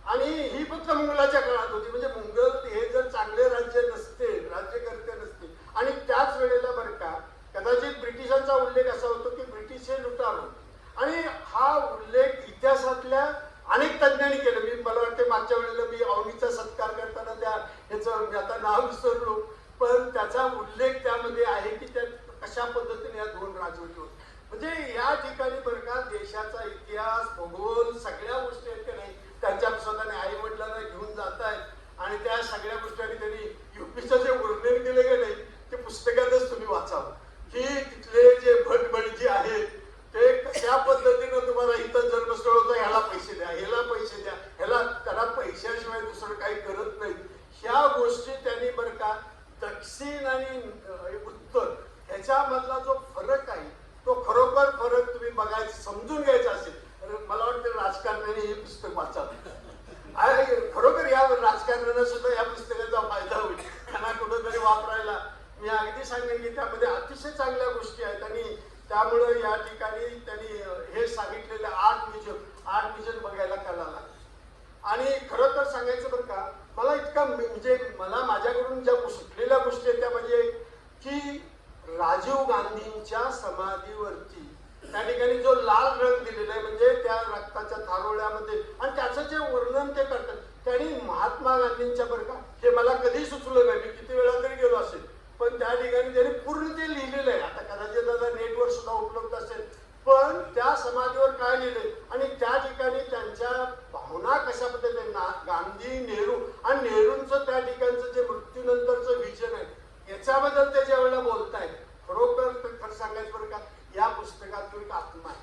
आणि ही फक्त मुघलाच्या काळात होती. म्हणजे मुघल हे जर चांगले राज्य नसते, राज्यकर्ते नसते, आणि त्याच वेळेला बरं का कदाचित ब्रिटिशांचा उल्लेख असा होतो की ब्रिटिश हे लुटार होते, आणि हा उल्लेख इतिहासातल्या अनेक तज्ञांनी केलं. मी मला वाटते मागच्या वेळेला मी अवनीचा सत्कार करताना त्या ह्याचं मी आता नाव विसरलो, पण त्याचा उल्लेख त्यामध्ये आहे की त्या कशा पद्धतीने या दोन राजवटी होत. म्हणजे या ठिकाणी बरं का देशाचा इतिहास, भूगोल सगळ्या गोष्टी आहेत का नाही त्यांच्या स्वतःने आई वडिलांना घेऊन जात आहेत, आणि त्या सगळ्या गोष्टी त्यांनी युपीचं जे वर्णन केलं की नाही ते पुस्तकातच तुम्ही वाचावं की तिथले जे भटबळी आहेत ते कशा पद्धतीनं तुम्हाला इथं जन्मस्थळ होतं, ह्याला पैसे द्या, ह्याला पैसे द्या, ह्याला त्याला पैशाशिवाय दुसरं काही करत नाही. ह्या गोष्टी त्यांनी बरं का दक्षिण आणि उत्तर ह्याच्यामधला जो फरक आहे तो खरोखर फरक तुम्ही बघायचं समजून घ्यायचा असेल तर मला वाटतं राजकारण्याने हे पुस्तक वाचावं. खरोखर या राजकारण्याला सुद्धा या पुस्तकाचा फायदा होईल, त्यांना कुठंतरी वापरायला. मी अगदी सांगेन की त्यामध्ये अतिशय चांगल्या गोष्टी आहेत, आणि त्यामुळं या ठिकाणी त्यांनी हे सांगितलेले 8 विजन बघायला कळायला लागले. आणि खरं तर सांगायचं बरं का मला इतका म्हणजे मला माझ्याकडून ज्या सुटलेल्या गोष्टी आहेत त्या म्हणजे की राजीव गांधींच्या समाधीवरती त्या ठिकाणी जो लाल रंग दिलेला आहे म्हणजे त्या रक्ताच्या थारोळ्यामध्ये, आणि त्याचं जे वर्णन ते करतात त्यांनी महात्मा गांधींच्या बरं का हे मला कधी सुचलं नाही, मी किती वेळा तरी गेलो असेल, पण त्या ठिकाणी त्यांनी पूर्ण ते लिहिलेलं आहे. आता कदाचित आता नेटवर सुद्धा उपलब्ध असेल, पण त्या समाधीवर काय लिहिले आणि त्या ठिकाणी त्यांच्या भावना कशा पद्धतीने गांधी, नेहरू आणि नेहरूंचं त्या ठिकाणचं जे मृत्यूनंतरचं विजन आहे याच्याबद्दल ते ज्या वेळेला बोलतायत खरोखर खरं सांगायचं बरं का या पुस्तकात एक आत्मा आहे.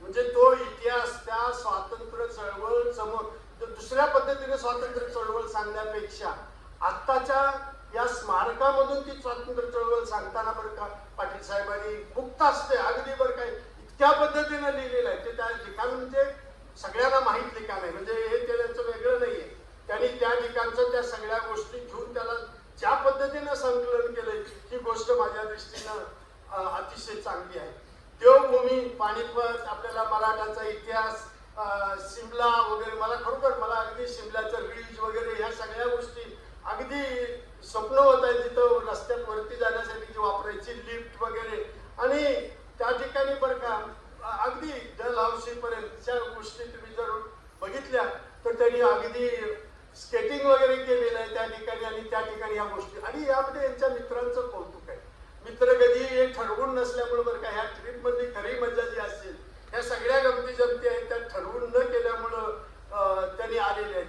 म्हणजे तो इतिहास त्या स्वातंत्र्य चळवळ समोर दुसऱ्या पद्धतीने स्वातंत्र्य चळवळ सांगण्यापेक्षा आत्ताच्या या स्मारकामधून ती स्वातंत्र्य चळवळ सांगताना बरं का पाटील साहेबांनी मुक्त असते अगदी बरं काय इतक्या पद्धतीनं लिहिलेलं आहे. ते त्या लिखाण म्हणजे सगळ्यांना माहीत लिखाण आहे, म्हणजे हे त्यांचं वेगळं नाहीये. त्यांनी त्या ठिकाणचं त्या सगळ्या गोष्टी घेऊन त्याला ज्या पद्धतीनं संकलन केलंय ही गोष्ट माझ्या दृष्टीनं अतिशय चांगली आहे. देवभूमी, पानिपत, आपल्याला मराठाचा इतिहास, शिमला वगैरे मला खरोखर मला अगदी शिमल्याचं रीज वगैरे ह्या सगळ्या गोष्टी अगदी स्वप्न होत आहे तिथं रस्त्यात वरती जाण्यासाठी जी वापरायची लिफ्ट वगैरे, आणि त्या ठिकाणी बरं का अगदी डलहौसी पर्यंतच्या गोष्टी तुम्ही जर बघितल्या तर त्यांनी अगदी स्केटिंग वगैरे केलेलं आहे त्या ठिकाणी, आणि त्या ठिकाणी या गोष्टी, आणि यामध्ये यांच्या मित्रांचं कौतुक आहे. मित्र कधी हे ठरवून नसल्यामुळे बरं का ह्या ट्रिप मधली खरी मजा जी असेल ह्या सगळ्या गमती जमती आहेत त्या ठरवून न केल्यामुळं त्यांनी आलेले आहेत.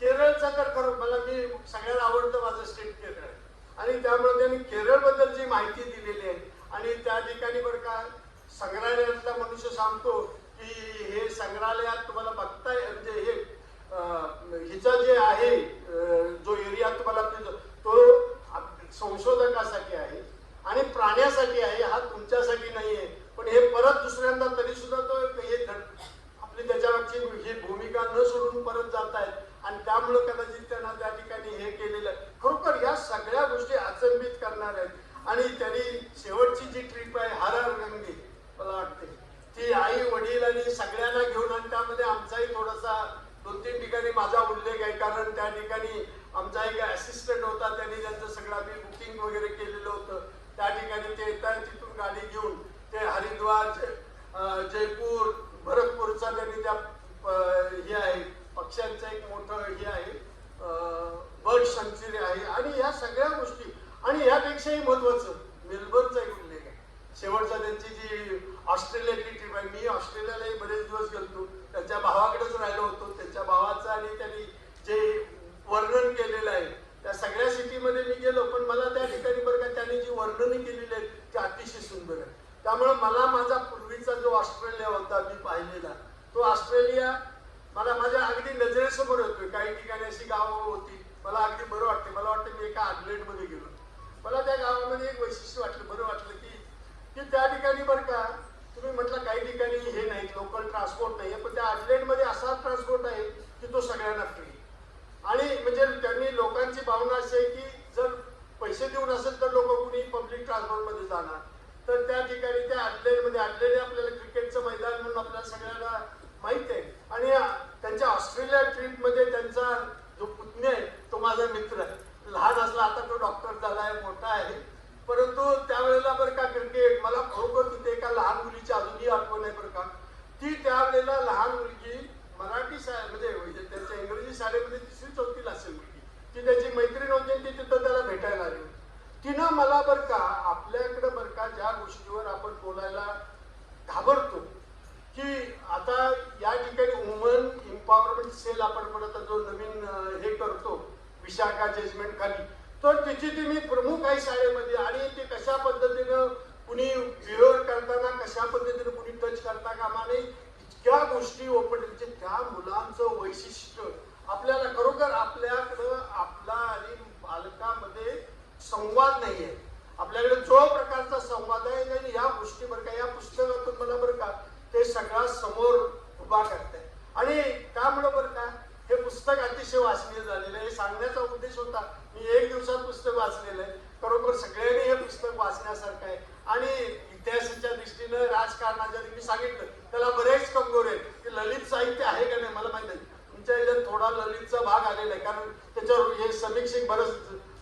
केरळचा तर खरं मला मी सगळ्यात आवडतं माझं स्टेट केरळ आहे, आणि त्यामुळे त्यांनी केरळबद्दलची माहिती दिलेली आहे. आणि त्या ठिकाणी बरं का संग्रहालयातला मनुष्य सांगतो की हे संग्रहालयात तुम्हाला बघताय म्हणजे हे हिचा जे आहे जो एरिया तुम्हाला तो संशोधकासाठी आहे आणि प्राण्यासाठी आहे, हा तुमच्यासाठी नाहीये. पण हे परत दुसऱ्यांदा तरी सुद्धा तो हे आपली त्याच्यावरची ही भूमिका न सोडून परत जात आहेत, आणि त्यामुळे कदाचित त्यांना त्या ठिकाणी हे केलेलं आहे. खरोखर या सगळ्या गोष्टी अचंबित करणार आहेत. आणि त्यांनी शेवटची जी ट्रिप आहे हर हर गंगे मला वाटते ती आई वडील आणि सगळ्यांना घेऊन, आणि त्यामध्ये आमचाही थोडासा 2-3 ठिकाणी माझा उल्लेख आहे, कारण त्या ठिकाणी आमचा एक असिस्टंट होता त्यांनी त्यांचं सगळं आम्ही बुकिंग वगैरे केलेलं होतं. त्या ठिकाणी ते येतात तिथून गाडी घेऊन ते हरिद्वार, जयपूर, भरतपूरचा त्यांनी त्या हे आहे पक्ष्यांचं एक मोठं हे आहे बर्ड सँक्च्युरी आहे, आणि या सगळ्या गोष्टी. आणि यापेक्षाही महत्वाचं मेलबर्नचा एक उल्लेख आहे. शेवटचा त्यांची जी ऑस्ट्रेलियातली ट्रिप आहे, मी ऑस्ट्रेलियालाही बरेच दिवस गेलो, त्यांच्या भावाकडेच राहिलो होतो. त्यांच्या भावाचं आणि त्यांनी जे वर्णन केलेलं आहे त्या सगळ्या सिटीमध्ये मी गेलो, पण मला त्या ठिकाणी बरं का त्यांनी जी वर्णनं केलेली आहेत ती अतिशय सुंदर आहे. त्यामुळे मला माझा पूर्वीचा जो ऑस्ट्रेलिया होता मी पाहिलेला तो ऑस्ट्रेलिया मला माझ्या अगदी नजरेसमोर होतोय. काही ठिकाणी अशी गावं होती मला अगदी बरं वाटते. मला वाटतं मी एका आडलेटमध्ये गेलो. मला त्या गावामध्ये एक वैशिष्ट्य वाटलं, बरं वाटलं की त्या ठिकाणी बरं का तुम्ही म्हटलं काही ठिकाणी हे नाही, लोकल ट्रान्सपोर्ट नाही आहे, पण त्या आडलेटमध्ये असा ट्रान्सपोर्ट आहे की तो सगळ्यांना फ्री. आणि म्हणजे त्यांनी लोकांची भावना अशी आहे की जर पैसे देऊन असेल तर लोक कुणी पब्लिक ट्रान्सपोर्टमध्ये जाणार. तर त्या ठिकाणी त्या आडलेटमध्ये, आडलेट आपल्याला क्रिकेटचं मैदान म्हणून आपल्याला सगळ्यांना माहित आहे. आणि त्यांच्या ऑस्ट्रेलिया ट्रिपमध्ये त्यांचा जो पुतण्या आहे तो माझा मित्र आहे. लहान असला, आता तो डॉक्टर झाला आहे, मोठा आहे. परंतु त्यावेळेला बरं का क्रिकेट मला खरोखर तिथे एका लहान मुलीची अजूनही आठवण आहे बरं का. ती त्यावेळेला लहान मुलगी मराठी म्हणजे त्यांच्या इंग्रजी शाळेमध्ये 3री-4थीला असेल मुलगी. ती त्याची मैत्रीण होती, ती तिथं त्याला भेटायला आली. तिनं मला बरं का आपल्याकडे बरं का ज्या गोष्टीवर आपण बोलायला घाबरतो की आता या ठिकाणी वुमन एम्पॉवरमेंट सेल आपण परत जो नवीन हे करतो विशाखा जजमेंट खाली, तर त्याची ती मी प्रमुख आहे शाळेमध्ये. आणि ते कशा पद्धतीनं कुणी बिहेव करताना, कशा पद्धतीनं कुणी टच करता कामा नये, इतक्या गोष्टी ओपन. म्हणजे त्या मुलांचं वैशिष्ट्य आपल्याला खरोखर आपल्याकडं आपला आणि बालकामध्ये संवाद नाही आहे. आपल्याकडे जो प्रकारचा संवाद आहे आणि या गोष्टी बरं का या पुस्तकातून मला बरं का ते सगळा समोर उभा करताय. आणि त्यामुळं बरं का हे पुस्तक अतिशय वाचनीय झालेलं आहे. सांगण्याचा उद्देश होता, मी 1 दिवसात पुस्तक वाचलेलं आहे. खरोखर सगळ्यांनी हे पुस्तक वाचण्यासारखं आहे. आणि इतिहासाच्या दृष्टीनं, राजकारणाच्या दृष्टीने सांगितलं त्याला बरेच कंगोरे आहेत की ललित साहित्य आहे का नाही मला माहित नाही. तुमच्या याच्यात थोडा ललितचा भाग आलेला आहे, कारण त्याच्यावर हे समीक्षक बरंच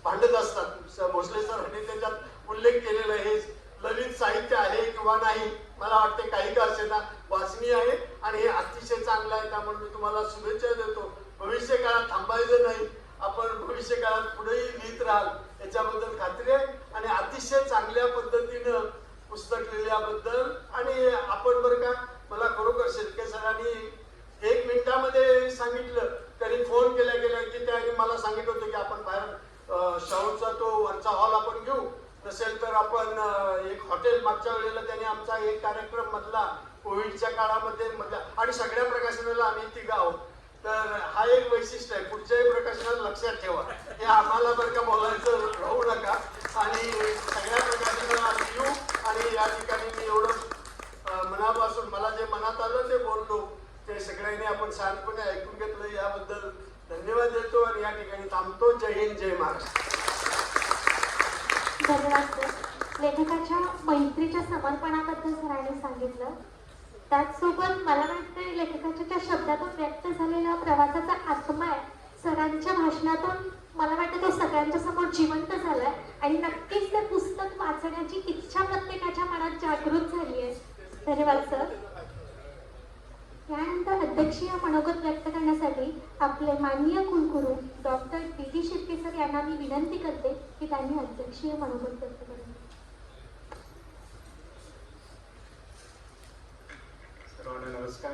भांडत असतात. भोसले सरांनी त्याच्यात उल्लेख केलेला आहे, हे ललित साहित्य आहे किंवा नाही. मला वाटते काही का असेना वाचनीय आहे आणि हे अतिशय चांगलं आहे. त्यामुळे मी तुम्हाला शुभेच्छा देतो. भविष्य काळात थांबायचं नाही, आपण भविष्य काळात पुढेही लिहित राहाल याच्याबद्दल खात्री आहे. आणि अतिशय चांगल्या पद्धतीनं पुस्तक लिहिल्याबद्दल. आणि आपण बरं का मला खरोखर शेळके सरांनी 1 मिनिटामध्ये सांगितलं. त्यांनी फोन केल्या की त्यांनी मला सांगितलं होतं की आपण बाहेर शाहूचा तो वरचा हॉल आपण घेऊ, नसेल तर आपण एक हॉटेल. मागच्या वेळेला त्यांनी आमचा एक कार्यक्रम मधला कोविडच्या काळामध्ये मधला आणि सगळ्या प्रकाशनाला आम्ही 3 आहोत. तर हा एक वैशिष्ट्य आहे. पुढच्याही प्रकाशनात लक्षात ठेवा, हे आम्हाला बरं का बोलायचं राहू नका. आणि सगळ्या प्रकाशनाला आम्ही येऊ. आणि या ठिकाणी मी एवढं मनापासून मला जे मनात आलं ते बोललो, ते सगळ्यांनी आपण शांतपणे ऐकून घेतलं, याबद्दल धन्यवाद देतो. आणि या ठिकाणी थांबतो. जय हिंद, जय महाराष्ट्र. धन्यवाद सर. लेखकाच्या मैत्रीच्या समर्पणाबद्दल सरांनी सांगितलं. त्याचसोबत मला वाटतं लेखकाच्या त्या शब्दातून व्यक्त झालेला प्रवासाचा आत्मा आहे सरांच्या भाषणातून मला वाटतं तो सगळ्यांच्या समोर जिवंत झालाय. आणि नक्कीच ते पुस्तक वाचण्याची इच्छा प्रत्येकाच्या मनात जागृत झाली आहे. धन्यवाद सर. यानंतर अध्यक्षीय मनोगत व्यक्त करण्यासाठी आपले माननीय कुलगुरू डॉक्टर डी शेट्टी सर यांना मी विनंती करते की त्यांनी अध्यक्षीय मनोगत व्यक्त करावे. सर्वांना नमस्कार.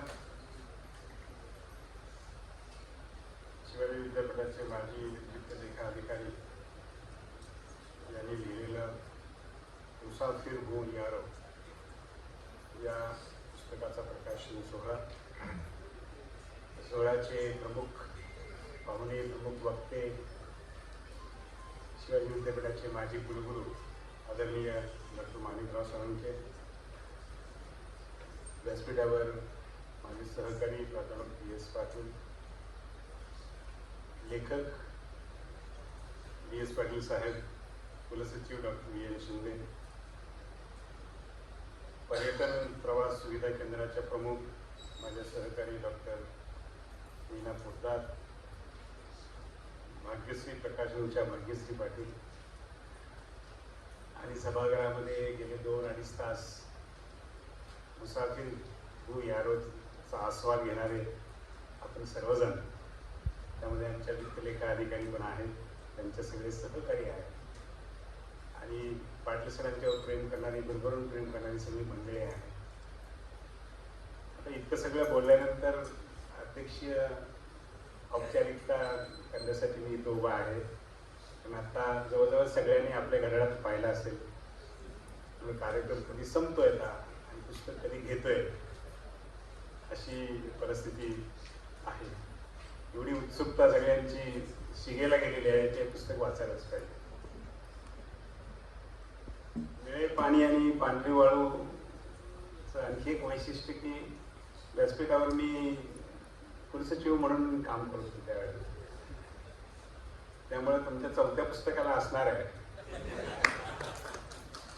शिवाजी विद्यापीठाचे माजी वित्त लेखा अधिकारी यांनी लिहिलेलं मुसाफिर गुण यारो या पुस्तकाचा प्रकाशन सोहळ्याचे प्रमुख पाहुणे, प्रमुख वक्ते, शिवाजी विद्यापीठाचे माजी कुलगुरू आदरणीय डॉक्टर माणिकराव साळुंखे, व्यासपीठावर माझे सहकारी प्राध्यापक DS पाटील, लेखक DS पाटील साहेब, कुलसचिव डॉक्टर VN शिंदे, पर्यटन प्रवास सुविधा केंद्राच्या प्रमुख माझे सहकारी डॉक्टर मीना पोद्दार, भाग्यश्री प्रकाशनच्या भाग्यश्री पाटील आणि सभागृहामध्ये गेले 2-2.5 तास मुसाफिर गु यारोचा आस्वाद घेणारे आपण सर्वजण, त्यामध्ये आमच्या वित्तलेखा अधिकारी पण आहेत, त्यांचे सगळे सहकारी आहेत आणि पाटील सरांच्यावर प्रेम करणारी, भरभरून प्रेम करणारी सगळी मंडळी आहे. आता इतकं सगळं बोलल्यानंतर अध्यक्षीय औपचारिकता करण्यासाठी मी इथं उभा आहे. पण आता जवळजवळ सगळ्यांनी आपल्या घड्याळात पाहिलं असेल कार्यक्रम कधी संपतोय का आणि पुस्तक कधी घेतोय अशी परिस्थिती आहे. एवढी उत्सुकता सगळ्यांची शिगेला गेलेली आहे, ते पुस्तक वाचायलाच पाहिजे. पाणी आणि पांढरी वाळू आणखी एक वैशिष्ट्य की व्यासपीठावर मी कुलसचिव म्हणून काम करत होतो त्यावेळेला. त्यामुळे तुमच्या 4थ्या पुस्तकाला असणार आहे,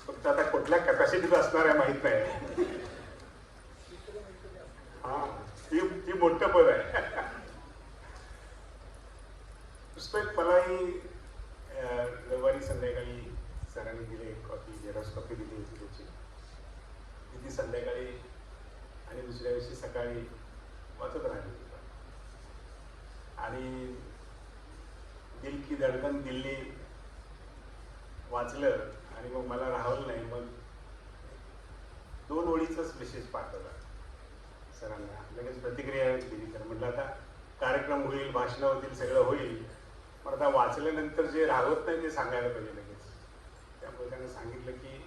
फक्त आता कुठल्या कॅपॅसिटीचं असणार आहे माहित नाही. हा, ती मोठं पद आहे. पुस्तक मलाही रविवारी संध्याकाळी सरांनी दिले, एक कॉपी, झेरॉक्स कॉपी दिली होती त्याची. ती संध्याकाळी आणि दुसऱ्या दिवशी सकाळी वाचत राहिली होती. आणि दिल की धडकन दिल्ली वाचलं आणि मग मला राहवलं नाही. मग 2 ओळीचाच विशेष पाठवला सरांना, लगेच प्रतिक्रिया दिली. तर म्हटलं आता कार्यक्रम होईल, भाषणं होतील, सगळं होईल, पण आता वाचल्यानंतर जे राहत नाही ते सांगायला पाहिजे लगेच. त्यामुळे त्यांना सांगितलं की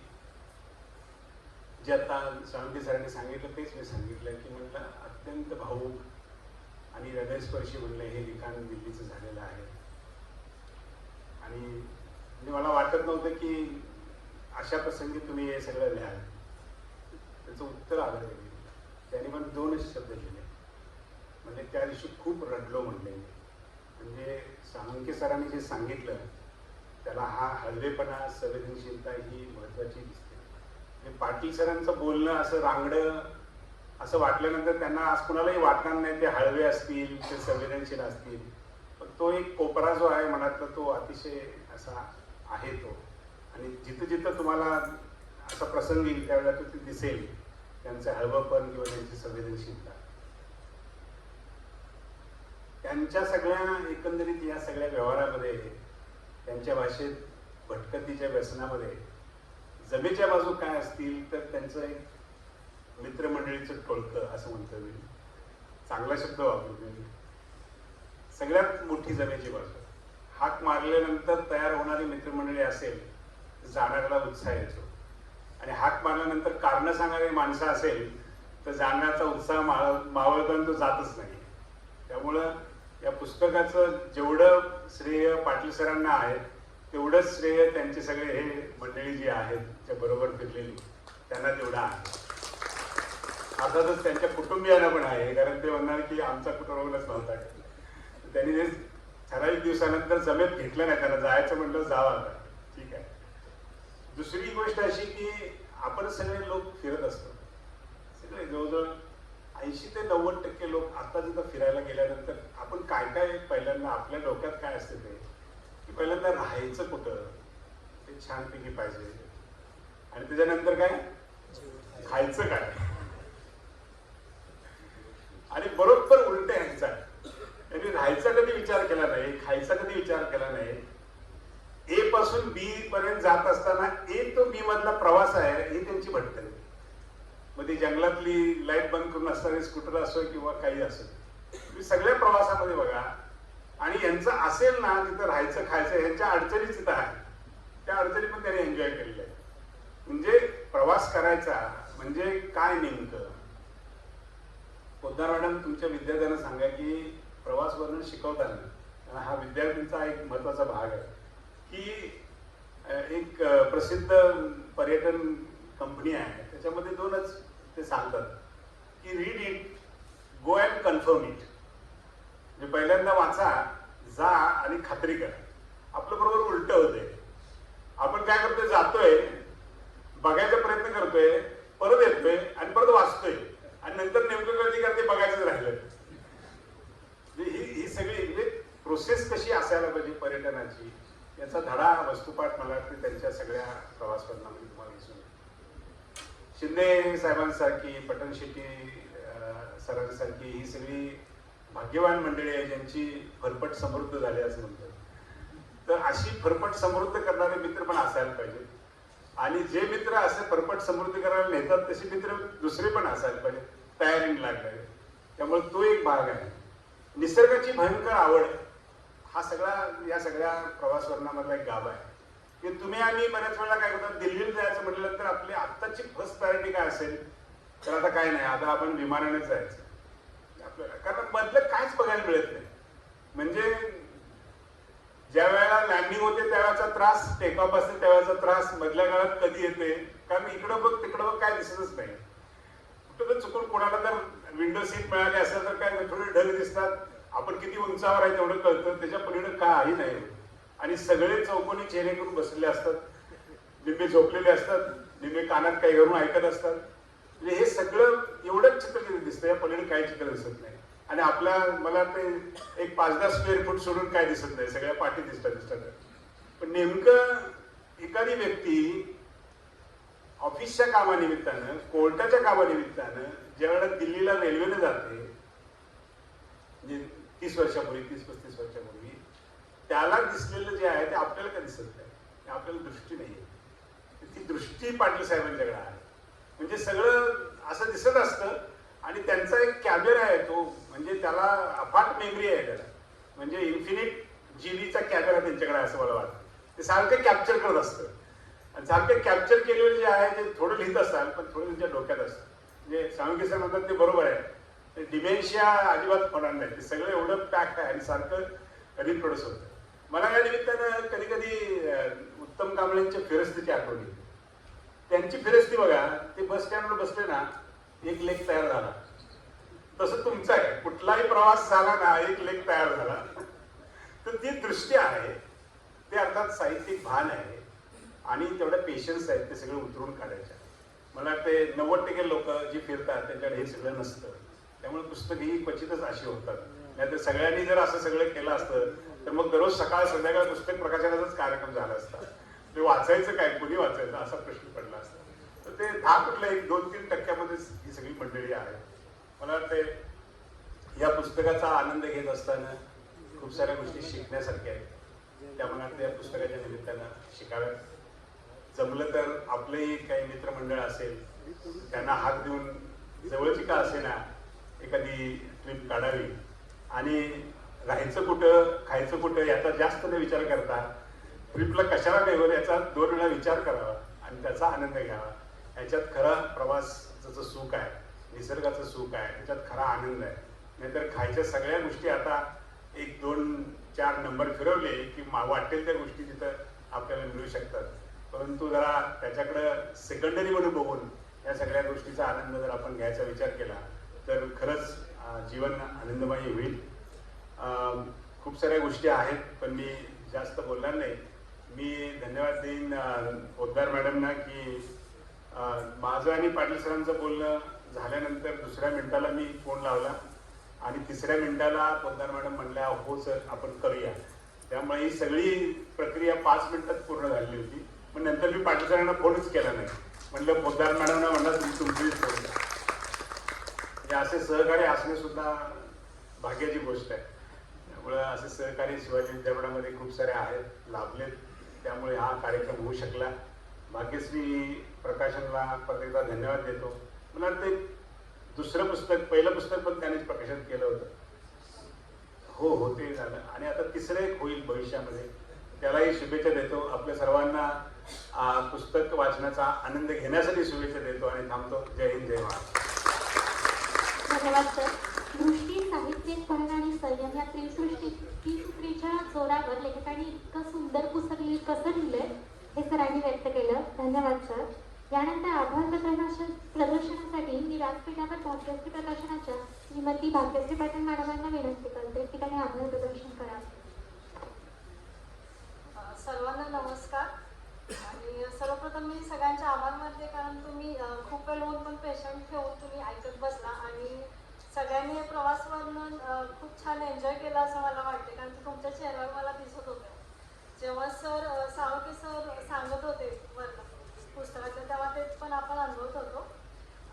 जे आता सावंती सरांनी सांगितलं तेच मी सांगितलं की म्हटलं अत्यंत भावूक आणि हृदयस्पर्शी म्हणलं हे लिखाण दिल्लीचं झालेलं आहे. आणि म्हणजे मला वाटत नव्हतं की अशा प्रसंगी तुम्ही हे सगळं लिहाल. त्याचं उत्तर आलं त्यांनी. त्यांनी पण 2च शब्द लिहिले. म्हणजे त्या दिवशी खूप रडलो म्हणले. म्हणजे साळुंखे सरांनी जे सांगितलं त्याला हा हळवेपणा, संवेदनशीलता ही महत्वाची दिसते. पाटील सरांचं बोलणं असं रांगडं असं वाटल्यानंतर त्यांना आज कुणालाही वाटणार नाही ते हळवे असतील, ते संवेदनशील असतील. पण तो एक कोपरा जो आहे मनातला तो अतिशय असा आहे तो. आणि जिथं जिथं तुम्हाला असा प्रसंग येईल त्यावेळेला तो ते दिसेल त्यांचं हळवंपण किंवा त्यांची संवेदनशीलता. त्यांच्या सगळ्या एकंदरीत या सगळ्या व्यवहारामध्ये त्यांच्या भाषेत भटकंतीच्या व्यसनामध्ये जमेच्या बाजू काय असतील तर त्यांचं एक मित्रमंडळीचं टोळकं असं म्हणतो मी. चांगला शब्द वापरतो मी. सगळ्यात मोठी जमेची बाजू. हाक मारल्यानंतर तयार होणारी मित्रमंडळी असेल तर जाणाऱ्याला उत्साह येतो. आणि हाक मारल्यानंतर कारणं सांगणारी माणसं असेल तर जाण्याचा उत्साह मावळताना तो जातच नाही. त्यामुळं या पुस्तकाचं जेवढं श्रेय पाटील सरांना आहे तेवढंच श्रेय त्यांचे सगळे हे मंडळी जी आहेत त्या बरोबर फिरलेली त्यांना तेवढं आहे. अर्थातच त्यांच्या कुटुंबियांना पण आहे, कारण ते म्हणणार की आमचा कुटुंबच नव्हता. त्यांनी जे ठराविक दिवसानंतर जमेत घेतलं नाही, त्यांना जायचं म्हटलं जावं आता ठीक आहे. दुसरी गोष्ट अशी की आपण सगळे लोक फिरत असतो. सगळे जवळजवळ 80 ते 90% लोक आता जिथं फिरायला गेल्यानंतर आपण काय काय पहिल्यांदा आपल्या डोक्यात काय असते ते की पहिल्यांदा राहायचं कुठं ते छानपैकी पाहिजे. आणि त्याच्यानंतर काय खायचं काय. आणि बरोबर उलट ह्यांचा त्यांनी राहायचा कधी विचार केला नाही, खायचा कधी विचार केला नाही. ए पासून बी पर्यंत जात असताना ए तो बी मधला प्रवास आहे ही त्यांची भटकंती. मग ती जंगलातली लाईट बंद करून असणारी स्कूटर असो किंवा काही असो, तुम्ही सगळ्या प्रवासामध्ये बघा. आणि यांचं असेल ना तिथं राहायचं खायचं ह्यांच्या अडचणीच तिथं आहे. त्या अडचणी पण त्यांनी एन्जॉय केलेल्या आहेत. म्हणजे प्रवास करायचा म्हणजे काय नेमकं. पोद्दार मॅडम तुमच्या विद्यार्थ्यांना सांगा की प्रवास वर्णन शिकवताना हा विद्यार्थ्यांचा एक महत्वाचा भाग आहे की एक प्रसिद्ध पर्यटन कंपनी आहे त्याच्यामध्ये 2च ते सांगतात की read it, go and confirm it. म्हणजे पहिल्यांदा वाचा, जा आणि खात्री करा. आपलं बरोबर उलट होतंय. आपण काय करतोय, जातोय, बघायचा प्रयत्न करतोय, परत येतोय आणि परत वाचतोय आणि नंतर नेमकं कधी करते बघायचंच राहिलं. ही सगळी म्हणजे प्रोसेस कशी असायला पाहिजे पर्यटनाची याचा धडा वस्तुपाठ मला वाटतं त्यांच्या सगळ्या प्रवास वर्णनामध्ये तुम्हाला दिसून येतो. शिंदे साहेबांसारखी, पटन शेट्टी सरांसारखी ही सगळी भाग्यवान मंडळी आहे ज्यांची फरफट समृद्ध झाली असं म्हणतात. तर अशी फरफट समृद्ध करणारे मित्र पण असायला पाहिजे. आणि जे मित्र असे फरफट समृद्धी करायला नेतात तसे मित्र दुसरे पण असायला पाहिजे तयारीने लागणारे. त्यामुळे तो एक भाग आहे. निसर्गाची भयंकर आवड हा सगळा या सगळ्या प्रवास वर्णनामधला एक गाभा आहे की तुम्ही आम्ही बऱ्याच वेळा काय करतात दिल्लीला जायचं म्हटल्यानंतर आपली आत्ताची फर्स्ट प्रायोरिटी काय असेल तर आता काय नाही, आता आपण विमानानेच जायचं आपल्याला, कारण मधलं काहीच बघायला मिळत नाही. म्हणजे ज्या वेळेला लँडिंग होते त्यावेळेचा त्रास, टेक ऑफ असते त्यावेळेचा त्रास, मधल्या काळात कधी येते कारण इकडं बघ तिकडं बघ काय दिसतच नाही. कुठं तर चुकून कोणाला जर विंडो सीट मिळाली असेल तर काय थोडे ढग दिसतात, आपण किती उंचावर आहे तेवढं कळतं, त्याच्या पलीकडे काही नाही. आणि सगळे चौकोनी चेहरे करून बसलेले असतात, निम्मे झोपलेले असतात, निम्मे कानात काही घरून ऐकत असतात. म्हणजे हे सगळं एवढंच चित्र तिथे दिसतं, या पलीकडे काही चित्र दिसत नाही. आणि आपल्या मला ते एक 5-10 स्क्वेअर फूट सोडून काय दिसत नाही, सगळ्या पाठी दिसतात. पण नेमकं एखादी व्यक्ती ऑफिसच्या कामानिमित्तानं, कोर्टाच्या कामानिमित्तानं ज्यावेळेला दिल्लीला रेल्वेने जाते, म्हणजे 30 वर्षापूर्वी, 30-35 वर्षापूर्वी, त्याला दिसलेलं जे आहे ते आपल्याला काय दिसत नाही, आपल्याला दृष्टी नाही आहे. ती दृष्टी पाटील साहेबांच्याकडे आहे. म्हणजे सगळं असं दिसत असतं. आणि त्यांचा एक कॅमेरा आहे, तो म्हणजे त्याला अफाट मेमरी आहे त्याला, म्हणजे इन्फिनिट जीबीचा कॅमेरा त्यांच्याकडे आहे असं मला वाटतं. ते सारखं कॅप्चर करत असतं. आणि सारखं कॅप्चर केलेलं जे आहे ते थोडं लिहित असतात, पण थोडं त्यांच्या डोक्यात असतं. म्हणजे साळुंखे सर म्हणतात ते बरोबर आहे, डिमेन्शिया अजिबात होणार नाही, ते सगळं एवढं पॅक आहे आणि सारखं रिप्रोड्यूस होतं. मला या निमित्तानं कधी कधी उत्तम कांबळेंच्या फिरस्तीची आठवण येते. त्यांची फिरस्ती बघा, ते बस स्टँडवर बसले ना, एक लेख तयार झाला. तसं तुमचं आहे, कुठलाही प्रवास झाला ना, एक लेख तयार झाला. तर ती दृष्टी आहे, ते अर्थात साहित्यिक भान आहे आणि तेवढ्या पेशन्स आहेत ते सगळं उतरून काढायच्या. मला वाटते 90% लोक जी फिरतात त्यांच्याकडे हे सगळं नसतं. त्यामुळे पुस्तकही क्वचितच अशी होतात. नाहीतर सगळ्यांनी जर असं सगळं केलं असतं तर मग दररोज सकाळ संध्याकाळ पुस्तक प्रकाशनाचाच कार्यक्रम झाला असता. ते वाचायचं काय, कुणी वाचायचं असा प्रश्न पडला असता. तर ते 10 कुठल्या 1-2-3% ही सगळी मंडळी आहे. मला वाटते या पुस्तकाचा आनंद घेत असताना खूप साऱ्या गोष्टी शिकण्यासारख्या आहेत. त्या मला वाटतं या पुस्तकाच्या निमित्तानं शिकाव्यात. जमलं तर आपलेही काही मित्रमंडळ असेल त्यांना हात देऊन जवळची का असेना एखादी ट्रिप काढावी आणि राहायचं कुठं, खायचं कुठं याचा जास्त न विचार करता ट्रिपला कशाला नेवर याचा 2 वेळा विचार करावा आणि त्याचा आनंद घ्यावा. याच्यात खरा प्रवासाचं सुख आहे, निसर्गाचं सुख आहे, त्याच्यात खरा आनंद आहे. नाहीतर खायच्या सगळ्या गोष्टी आता 1-2-4 नंबर फिरवले की वाटेल त्या गोष्टी तिथं आपल्याला मिळू शकतात. परंतु जरा त्याच्याकडं सेकंडरी म्हणून बघून या सगळ्या गोष्टीचा आनंद जर आपण घ्यायचा विचार केला तर खरंच जीवन आनंदमय होईल. खूप साऱ्या गोष्टी आहेत पण मी जास्त बोलणार नाही. मी धन्यवाद देईन पोद्दार मॅडमना की माझं आणि पाटील सरांचं बोलणं झाल्यानंतर 2ऱ्या मिनिटाला मी फोन लावला आणि 3ऱ्या मिनिटाला पोद्दार मॅडम म्हणल्या हो सर आपण करूया. त्यामुळे ही सगळी प्रक्रिया 5 मिनिटात पूर्ण झाली होती. पण नंतर मी पाटील सरांना फोनच केला नाही. म्हणलं पोद्दार मॅडमना म्हणलं तुम्ही तुमचीच फोन द्या. म्हणजे असे सहकार्य असणे सुद्धा भाग्याची गोष्ट आहे. त्यामुळं असे सहकारी शिवाजी विद्यापीठामध्ये खूप सारे आहेत, लाभलेत. त्यामुळे हा कार्यक्रम होऊ शकला. भाग्यश्री प्रकाशनला परत एकदा धन्यवाद देतो. मला वाटतं 2रं पुस्तक, पहिलं पुस्तक पण त्यानेच प्रकाशित केलं होतं. हो ते झालं आणि आता 3रं एक होईल भविष्यामध्ये. त्यालाही शुभेच्छा देतो. आपल्या सर्वांना पुस्तक वाचण्याचा आनंद घेण्यासाठी शुभेच्छा देतो आणि थांबतो. जय हिंद, जय महाराष्ट्र. धन्यवाद सर. दृष्टी, साहित्य, भान आणि संयम या त्रिसूत्रीच्या जोरावर लेखकांनी इतकं सुंदर पुस्तक कसं लिहिलंय हे सरांनी व्यक्त केलं. धन्यवाद सर. यानंतर आभार प्रदर्शनासाठी मी व्यासपीठावर भाग्यश्री प्रकाशनाच्या श्रीमती भाग्यश्री पाटील मॅडमांना विनंती करते की त्यांनी आभार प्रदर्शन करावे. सर्वांना नमस्कार. आणि सर्वप्रथम मी सगळ्यांचे आभार मानते कारण तुम्ही खूप वेळ होऊन पण पेशंट ठेवून तुम्ही ऐकत बसला आणि सगळ्यांनी प्रवास वर्णन खूप छान एन्जॉय केला असं मला वाटते कारण ते तुमच्या चेहऱ्यावर मला दिसत होतं. जेव्हा सर साळुंखे सर सांगत होते वर्णन पुस्तकाचं तेव्हा ते पण आपण अनुभवत होतो.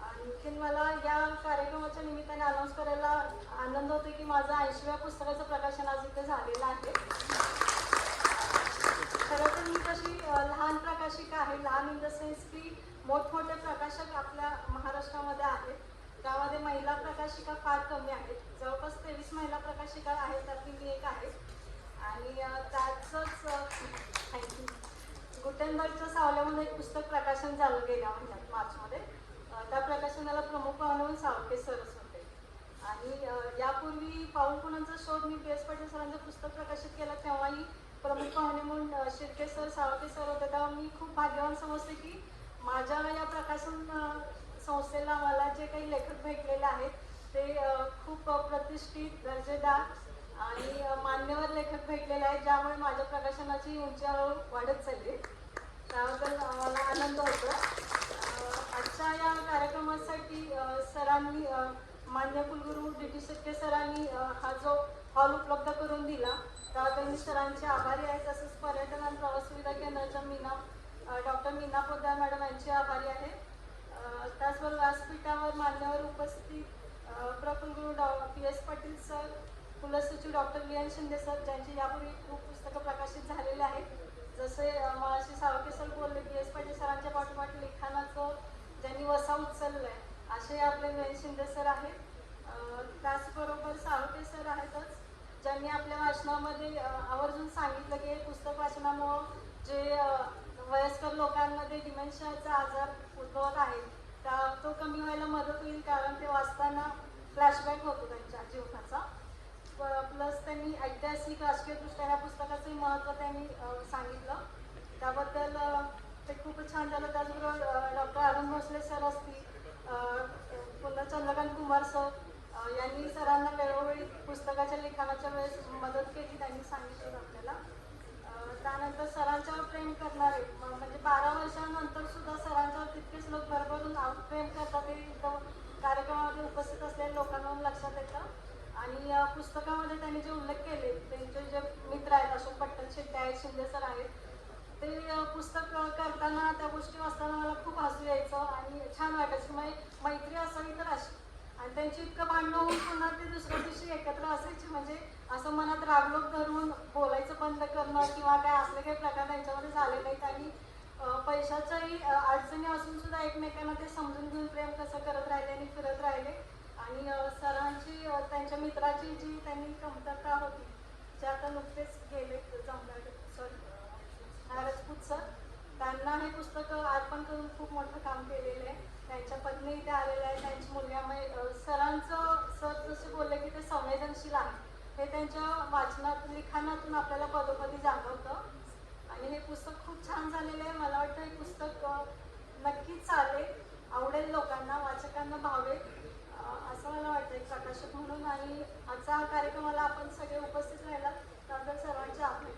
आणखीन मला या कार्यक्रमाच्या निमित्ताने अनाऊन्स करायला आनंद होतो की माझं 80व्या पुस्तकाचं प्रकाशन आज इथे झालेलं आहे. खरं तर मी तशी लहान प्रकाशिका आहे, लहान इन द सेन्स की मोठमोठे प्रकाशक आपल्या महाराष्ट्रामध्ये आहेत. त्यामध्ये महिला प्रकाशिका फार कमी आहेत. जवळपास 23 महिला प्रकाशिका आहेत, त्यातली मी एक आहे. आणि त्याचंच थँक्यू गुटेनबर्गच्या सावल्यामध्ये एक पुस्तक प्रकाशन झालं गेल्या महिन्यात मार्चमध्ये. त्या प्रकाशनाला प्रमुख पाहुणे म्हणून साळुंखे सरच होते. आणि यापूर्वी पाऊल पुणंचा शोध मी PS पाटील सरांचं पुस्तक प्रकाशित केलं तेव्हाही प्रमुख पाहुणे म्हणून शिर्के सर, साळुंखे सर होते. तेव्हा मी खूप भाग्यवान समजते की माझ्या या प्रकाशन संस्थेला मला जे काही लेखक भेटलेले आहेत ते खूप प्रतिष्ठित, दर्जेदार आणि मान्यवर लेखक भेटलेले आहेत, ज्यामुळे माझ्या प्रकाशनाची उंची वाढत चालली. त्याबद्दल मला आनंद होतो. आजच्या या कार्यक्रमासाठी सरांनी, मान्य कुलगुरू डी शेट्टे सरांनी हा जो हॉल उपलब्ध करून दिला त्याबद्दल मी सरांचे आभारी आहे. तसंच पर्यटन आणि प्रवास सुविधा केंद्राच्या डॉक्टर मीना पोद्दार मॅडम यांचे आभारी आहे. त्याचबरोबर व्यासपीठावर मान्यवर उपस्थित प्रकुलगुरू PS पाटील सर, कुलसचिव डॉक्टर VN शिंदे सर, ज्यांची यापूर्वी खूप पुस्तकं प्रकाशित झालेली आहेत. जसे महाशी साळके सर बोलले, PS पाटील सरांच्या पाठोपाठ लिखाणाचं ज्यांनी वसा उचललं आहे असे आपले VN शिंदे सर आहेत. त्याचबरोबर साळके सर आहेतच, ज्यांनी आपल्या वाचनामध्ये आवर्जून सांगितलं की हे पुस्तक वाचनामुळं जे वयस्कर लोकांमध्ये डिमेन्शियाचा आजार उद्भवत आहे तो कमी व्हायला मदत होईल, कारण ते वाचताना फ्लॅशबॅक होतो त्यांच्या जीवनाचा. प्लस त्यांनी ऐतिहासिक राजकीयदृष्ट्या ह्या पुस्तकाचंही महत्त्व त्यांनी सांगितलं. त्याबद्दल ते खूपच छान झालं. त्याचबरोबर डॉक्टर अरुण भोसले सर असतील, पुन्हा चंद्रकांत कुमार सर यांनी सरांना वेळोवेळी पुस्तकाच्या लिखाणाच्या वेळेस मदत केली, त्यांनी सांगितलं आपल्याला. त्यानंतर सरांच्यावर प्रेम करणारे, म्हणजे 12 वर्षांनंतर सुद्धा सरांच्यावर तितकेच लोक भरभरून प्रेम करतात, हे इथं कार्यक्रमामध्ये उपस्थित असलेल्या लोकांना लक्षात येतं. आणि पुस्तकामध्ये त्यांनी जे उल्लेख केले, त्यांचे जे मित्र आहेत, अशोक पट्टल शेट्टे आहेत, शिंदे सर आहेत, ते पुस्तक करताना त्या गोष्टी वाचताना मला खूप हसू यायचं आणि छान वाटायचं. मैत्री असावी तर अशी. आणि त्यांची इतकं भांडणं होऊन पुन्हा ते दुसऱ्या दिवशी एकत्र असायचे, म्हणजे असं मनात रागलोक धरून बोलायचं बंद करणं किंवा काय असले काही प्रकार त्यांच्यामध्ये झाले नाहीत. आणि पैशाच्याही अडचणी असून सुद्धा एकमेकांना ते समजून घेऊन प्रेम कसं करत राहिले आणि फिरत राहिले. आणि सरांची, त्यांच्या मित्राची जी त्यांनी कमतरता होती, जे आता नुकतेच गेले राजपूत सर, त्यांना हे पुस्तक अर्पण करून खूप मोठं काम केलेलं आहे. त्यांच्या पत्नी इथे आलेल्या आहेत, त्यांची मुलगामय. सरांचं सर जसे बोलले की ते संवेदनशील आहे, हे त्यांच्या वाचनात, लिखाणातून आपल्याला पदोपदी जाणवतं. आणि हे पुस्तक खूप छान झालेलं आहे. मला वाटतं हे पुस्तक नक्कीच चालेल, आवडेल लोकांना, वाचकांना भावेल असं मला वाटतं एक प्रकाशक म्हणून. आणि आजचा हा कार्यक्रमाला आपण सगळे उपस्थित राहिला त्याबद्दल सर्वांचे आभार.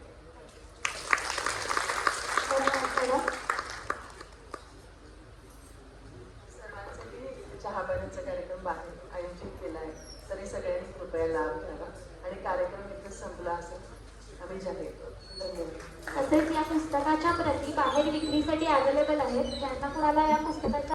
सर्वांसाठी चहापाण्याचा कार्यक्रम बाहेर आयोजित केला आहे, तरी सगळ्यांनी कृपया लाभ घ्यावा. आणि कार्यक्रम इथं संपला असेल आम्ही जाहीर करतो. धन्यवाद. तसेच या पुस्तकाच्या प्रती बाहेर विक्रीसाठी अवेलेबल आहेत. ज्यांना कोणाला या पुस्तकाची